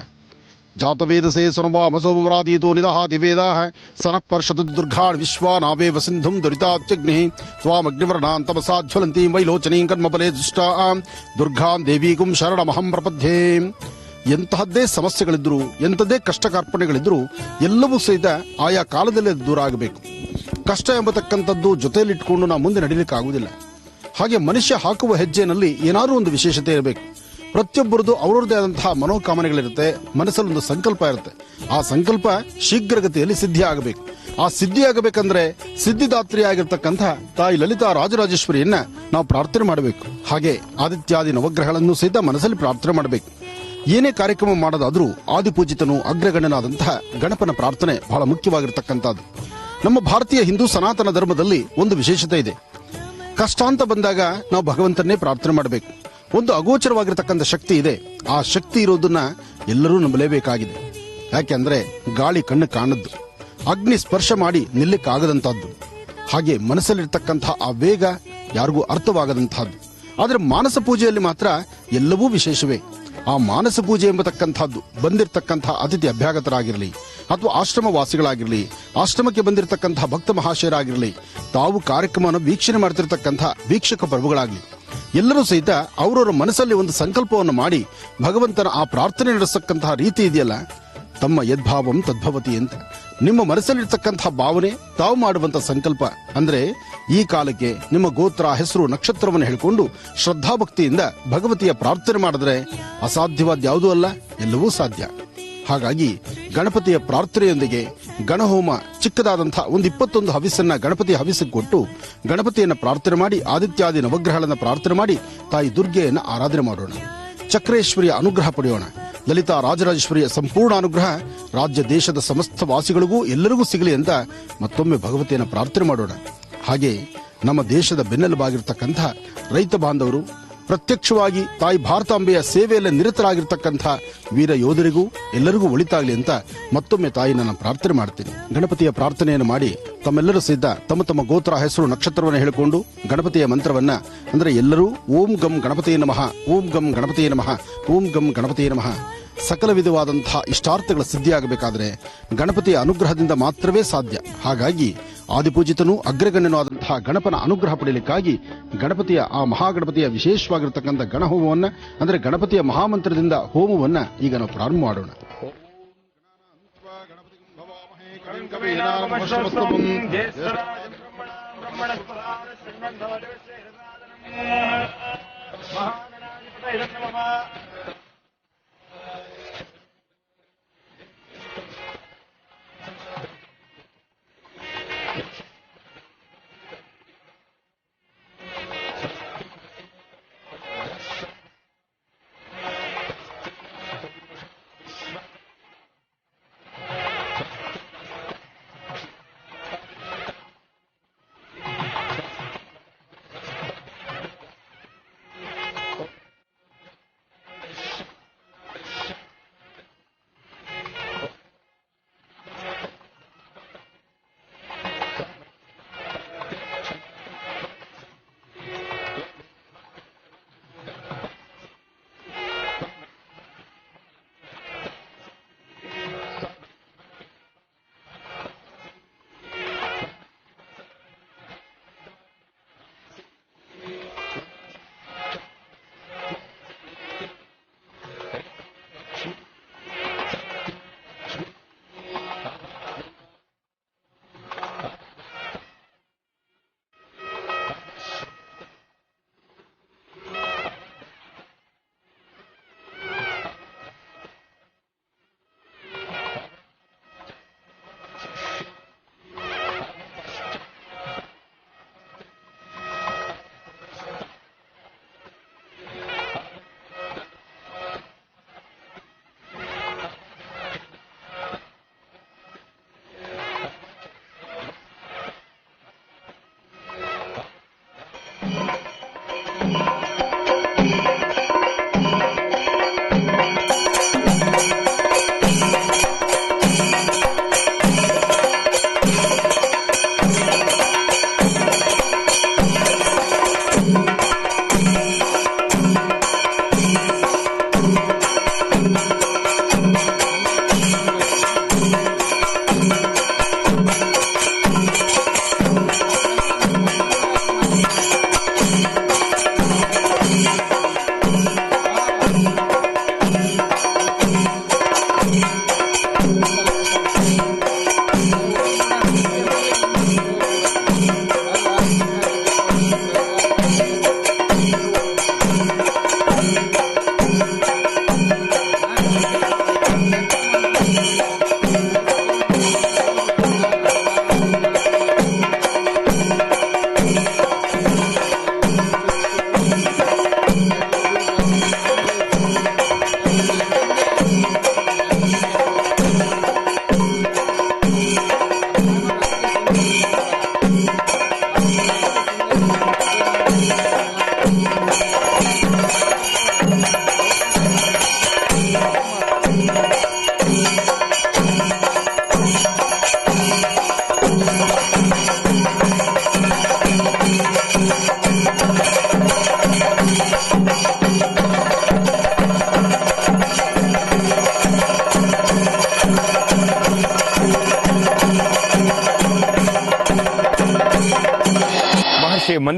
जातवेदसे सुनवामसोरादीतो निदहाति वेदाः सनः पर्षतु दुर्गान् विश्वानावेव सिन्धुं दुरितात्यग्निः स्वामग्निवर्णान् तपसा ज्वलन्तीं वैलोचनीं कर्मफले दुष्टां दुर्गां देवीकुं शरणमहं प्रपद्ये. ಎಂತಹದ್ದೇ ಸಮಸ್ಯೆಗಳಿದ್ರು, ಎಂಥದ್ದೇ ಕಷ್ಟ ಕಾರ್ಪಣ್ಯಗಳಿದ್ರು ಎಲ್ಲವೂ ಸಹಿತ ಆಯಾ ಕಾಲದಲ್ಲೇ ದೂರ ಆಗಬೇಕು. ಕಷ್ಟ ಎಂಬತಕ್ಕಂಥದ್ದು ಜೊತೆಯಲ್ಲಿಟ್ಕೊಂಡು ನಾವು ಮುಂದೆ ನಡೀಲಿಕ್ಕಾಗುವುದಿಲ್ಲ. ಹಾಗೆ ಮನುಷ್ಯ ಹಾಕುವ ಹೆಜ್ಜೆನಲ್ಲಿ ಏನಾದರೂ ಒಂದು ವಿಶೇಷತೆ ಇರಬೇಕು. ಪ್ರತಿಯೊಬ್ಬರದು ಅವರದೇ ಆದಂತಹ ಮನೋಕಾಮನೆಗಳಿರುತ್ತೆ, ಮನಸ್ಸಲ್ಲೊಂದು ಸಂಕಲ್ಪ ಇರುತ್ತೆ. ಆ ಸಂಕಲ್ಪ ಶೀಘ್ರಗತಿಯಲ್ಲಿ ಸಿದ್ಧಿ ಆಗಬೇಕು. ಆ ಸಿದ್ಧಿ ಆಗಬೇಕಂದ್ರೆ ಸಿದ್ಧಿದಾತ್ರಿ ಆಗಿರ್ತಕ್ಕಂಥ ತಾಯಿ ಲಲಿತಾ ರಾಜರಾಜೇಶ್ವರಿಯನ್ನ ನಾವು ಪ್ರಾರ್ಥನೆ ಮಾಡಬೇಕು. ಹಾಗೆ ಆದಿತ್ಯಾದಿ ನವಗ್ರಹಗಳನ್ನು ಸಹಿತ ಮನಸ್ಸಲ್ಲಿ ಪ್ರಾರ್ಥನೆ ಮಾಡಬೇಕು. ಏನೇ ಕಾರ್ಯಕ್ರಮ ಮಾಡೋದಾದ್ರೂ ಆದಿಪೂಜಿತನು ಅಗ್ರಗಣ್ಯನಾದಂತಹ ಗಣಪನ ಪ್ರಾರ್ಥನೆ ಬಹಳ ಮುಖ್ಯವಾಗಿರ್ತಕ್ಕಂಥದ್ದು. ನಮ್ಮ ಭಾರತೀಯ ಹಿಂದೂ ಸನಾತನ ಧರ್ಮದಲ್ಲಿ ಒಂದು ವಿಶೇಷತೆ ಇದೆ. ಕಷ್ಟ ಅಂತ ಬಂದಾಗ ನಾವು ಭಗವಂತನ್ನೇ ಪ್ರಾರ್ಥನೆ ಮಾಡಬೇಕು. ಒಂದು ಅಗೋಚರವಾಗಿರ್ತಕ್ಕಂಥ ಶಕ್ತಿ ಇದೆ. ಆ ಶಕ್ತಿ ಇರೋದನ್ನ ಎಲ್ಲರೂ ನಂಬಲೇಬೇಕಾಗಿದೆ. ಯಾಕೆಂದ್ರೆ ಗಾಳಿ ಕಣ್ಣು ಕಾಣದ್ದು, ಅಗ್ನಿ ಸ್ಪರ್ಶ ಮಾಡಿ ನಿಲ್ಲಕ್ಕಾಗದಂತಹದ್ದು, ಹಾಗೆ ಮನಸ್ಸಲ್ಲಿರ್ತಕ್ಕಂಥ ಆ ವೇಗ ಯಾರಿಗೂ ಅರ್ಥವಾಗದಂತಹದ್ದು. ಆದರೆ ಮಾನಸ ಪೂಜೆಯಲ್ಲಿ ಮಾತ್ರ ಎಲ್ಲವೂ ವಿಶೇಷವೇ. ಆ ಮಾನಸ ಪೂಜೆ ಎಂಬತಕ್ಕಂಥದ್ದು ಬಂದಿರತಕ್ಕಂತಹ ಅತಿಥಿ ಅಭ್ಯಾಗತರಾಗಿರಲಿ ಅಥವಾ ಆಶ್ರಮ ವಾಸಿಗಳಾಗಿರಲಿ, ಆಶ್ರಮಕ್ಕೆ ಬಂದಿರತಕ್ಕಂತಹ ಭಕ್ತ ಮಹಾಶಯರಾಗಿರಲಿ, ತಾವು ಕಾರ್ಯಕ್ರಮವನ್ನು ವೀಕ್ಷಣೆ ಮಾಡ್ತಿರ್ತಕ್ಕಂತಹ ವೀಕ್ಷಕ ಪ್ರಭುಗಳಾಗಲಿ, ಎಲ್ಲರೂ ಸಹಿತ ಅವರವರ ಮನಸ್ಸಲ್ಲಿ ಒಂದು ಸಂಕಲ್ಪವನ್ನು ಮಾಡಿ ಭಗವಂತನ ಆ ಪ್ರಾರ್ಥನೆ ನಡೆಸತಕ್ಕಂತಹ ರೀತಿ ಇದೆಯಲ್ಲ, ತಮ್ಮ ಯದ್ಭಾವಂ ತದ್ಭವತಿ ಅಂತ. ನಿಮ್ಮ ಮನಸ್ಸಲ್ಲಿರ್ತಕ್ಕಂತಹ ಭಾವನೆ, ತಾವು ಮಾಡುವಂತ ಸಂಕಲ್ಪ ಅಂದ್ರೆ ಈ ಕಾಲಕ್ಕೆ ನಿಮ್ಮ ಗೋತ್ರ, ಹೆಸರು, ನಕ್ಷತ್ರವನ್ನು ಹೇಳಿಕೊಂಡು ಶ್ರದ್ಧಾಭಕ್ತಿಯಿಂದ ಭಗವತಿಯ ಪ್ರಾರ್ಥನೆ ಮಾಡಿದ್ರೆ ಅಸಾಧ್ಯವಾದ ಯಾವುದೂ ಅಲ್ಲ, ಎಲ್ಲವೂ ಸಾಧ್ಯ. ಹಾಗಾಗಿ ಗಣಪತಿಯ ಪ್ರಾರ್ಥನೆಯೊಂದಿಗೆ ಗಣಹೋಮ ಚಿಕ್ಕದಾದಂತಹ ಒಂದು 21 ಹವಿಸ್ಸನ್ನ ಗಣಪತಿಯ ಹವಿಸ್ಸಿಗೆ ಕೊಟ್ಟು ಗಣಪತಿಯನ್ನ ಪ್ರಾರ್ಥನೆ ಮಾಡಿ ಆದಿತ್ಯಾದಿ ನವಗ್ರಹಗಳನ್ನ ಪ್ರಾರ್ಥನೆ ಮಾಡಿ ತಾಯಿ ದುರ್ಗೆಯನ್ನ ಆರಾಧನೆ ಮಾಡೋಣ. ಚಕ್ರೇಶ್ವರಿಯ ಅನುಗ್ರಹ ಪಡೆಯೋಣ. ಲಲಿತಾ ರಾಜರಾಜೇಶ್ವರಿಯ ಸಂಪೂರ್ಣ ಅನುಗ್ರಹ ರಾಜ್ಯ ದೇಶದ ಸಮಸ್ತ ವಾಸಿಗಳಿಗೂ ಎಲ್ಲರಿಗೂ ಸಿಗಲಿ ಅಂತ ಮತ್ತೊಮ್ಮೆ ಭಗವತಿಯನ್ನು ಪ್ರಾರ್ಥನೆ ಮಾಡೋಣ. ಹಾಗೆ ನಮ್ಮ ದೇಶದ ಬೆನ್ನೆಲುಬಾಗಿರ್ತಕ್ಕಂಥ ರೈತ ಬಾಂಧವರು, ಪ್ರತ್ಯಕ್ಷವಾಗಿ ತಾಯಿ ಭಾರತಾಂಬೆಯ ಸೇವೆಯಲ್ಲಿ ನಿರತರಾಗಿರ್ತಕ್ಕಂಥ ವೀರ ಯೋಧರಿಗೂ ಎಲ್ಲರಿಗೂ ಒಳಿತಾಗಲಿ ಅಂತ ಮತ್ತೊಮ್ಮೆ ತಾಯಿ ನಾನು ಪ್ರಾರ್ಥನೆ ಮಾಡ್ತೀನಿ. ಗಣಪತಿಯ ಪ್ರಾರ್ಥನೆಯನ್ನು ಮಾಡಿ ತಮ್ಮೆಲ್ಲರೂ ಸಿದ್ಧ ತಮ್ಮ ತಮ್ಮ ಗೋತ್ರ, ಹೆಸರು, ನಕ್ಷತ್ರವನ್ನು ಹೇಳಿಕೊಂಡು ಗಣಪತಿಯ ಮಂತ್ರವನ್ನ ಅಂದ್ರೆ ಎಲ್ಲರೂ ಓಂ ಗಂ ಗಣಪತಿಯ ನಮಃ, ಓಂ ಗಂ ಗಣಪತಿಯ ನಮಃ, ಓಂ ಗಂ ಗಣಪತಿಯ ನಮಃ. ಸಕಲ ವಿಧವಾದಂತಹ ಇಷ್ಟಾರ್ಥಗಳ ಸಿದ್ಧಿಯಾಗಬೇಕಾದ್ರೆ ಗಣಪತಿಯ ಅನುಗ್ರಹದಿಂದ ಮಾತ್ರವೇ ಸಾಧ್ಯ. ಹಾಗಾಗಿ ಆದಿಪೂಜಿತನು ಅಗ್ರಗಣ್ಯನೂ ಆದಂತಹ ಗಣಪನ ಅನುಗ್ರಹ ಪಡೆಯಲಿಕ್ಕಾಗಿ ಗಣಪತಿಯ ಆ ಮಹಾಗಣಪತಿಯ ವಿಶೇಷವಾಗಿರ್ತಕ್ಕಂಥ ಗಣಹೋಮವನ್ನ ಅಂದ್ರೆ ಗಣಪತಿಯ ಮಹಾಮಂತ್ರದಿಂದ ಹೋಮವನ್ನ ಈಗ ನಾವು ಪ್ರಾರಂಭ ಮಾಡೋಣ.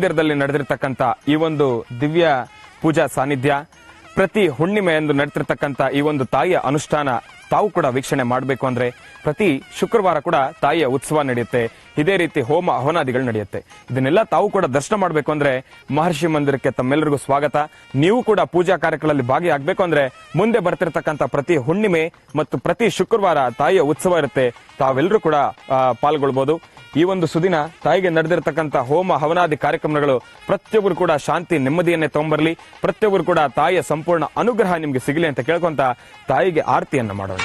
ಮಂದಿರದಲ್ಲಿ ನಡೆದಿರ್ತಕ್ಕಂಥ ಈ ಒಂದು ದಿವ್ಯ ಪೂಜಾ ಸಾನ್ನಿಧ್ಯ, ಪ್ರತಿ ಹುಣ್ಣಿಮೆಯಂದು ನಡೆತಿರ್ತಕ್ಕಂಥ ಈ ಒಂದು ತಾಯಿಯ ಅನುಷ್ಠಾನ ತಾವು ಕೂಡ ವೀಕ್ಷಣೆ ಮಾಡಬೇಕು ಅಂದ್ರೆ ಪ್ರತಿ ಶುಕ್ರವಾರ ಕೂಡ ತಾಯಿಯ ಉತ್ಸವ ನಡೆಯುತ್ತೆ. ಇದೇ ರೀತಿ ಹೋಮ ಹವನಾದಿಗಳು ನಡೆಯುತ್ತೆ. ಇದನ್ನೆಲ್ಲ ತಾವು ಕೂಡ ದರ್ಶನ ಮಾಡಬೇಕು ಅಂದ್ರೆ ಮಹರ್ಷಿ ಮಂದಿರಕ್ಕೆ ತಮ್ಮೆಲ್ಲರಿಗೂ ಸ್ವಾಗತ. ನೀವು ಕೂಡ ಪೂಜಾ ಕಾರ್ಯಕ್ರಮದಲ್ಲಿ ಭಾಗಿಯಾಗಬೇಕು ಅಂದ್ರೆ ಮುಂದೆ ಬರ್ತಿರ್ತಕ್ಕಂಥ ಪ್ರತಿ ಹುಣ್ಣಿಮೆ ಮತ್ತು ಪ್ರತಿ ಶುಕ್ರವಾರ ತಾಯಿಯ ಉತ್ಸವ ಇರುತ್ತೆ. ತಾವೆಲ್ಲರೂ ಕೂಡ ಪಾಲ್ಗೊಳ್ಬಹುದು. ಈ ಒಂದು ಸುದಿನ ತಾಯಿಗೆ ನಡೆದಿರ್ತಕ್ಕಂಥ ಹೋಮ ಹವನಾದಿ ಕಾರ್ಯಕ್ರಮಗಳು ಪ್ರತಿಯೊಬ್ಬರು ಕೂಡ ಶಾಂತಿ ನೆಮ್ಮದಿಯನ್ನೇ ತಗೊಂಡ್ಬರ್ಲಿ, ಪ್ರತಿಯೊಬ್ಬರು ಕೂಡ ತಾಯಿಯ ಸಂಪೂರ್ಣ ಅನುಗ್ರಹ ನಿಮ್ಗೆ ಸಿಗಲಿ ಅಂತ ಕೇಳ್ಕೊಂತ ತಾಯಿಗೆ ಆರತಿಯನ್ನ ಮಾಡೋಣ.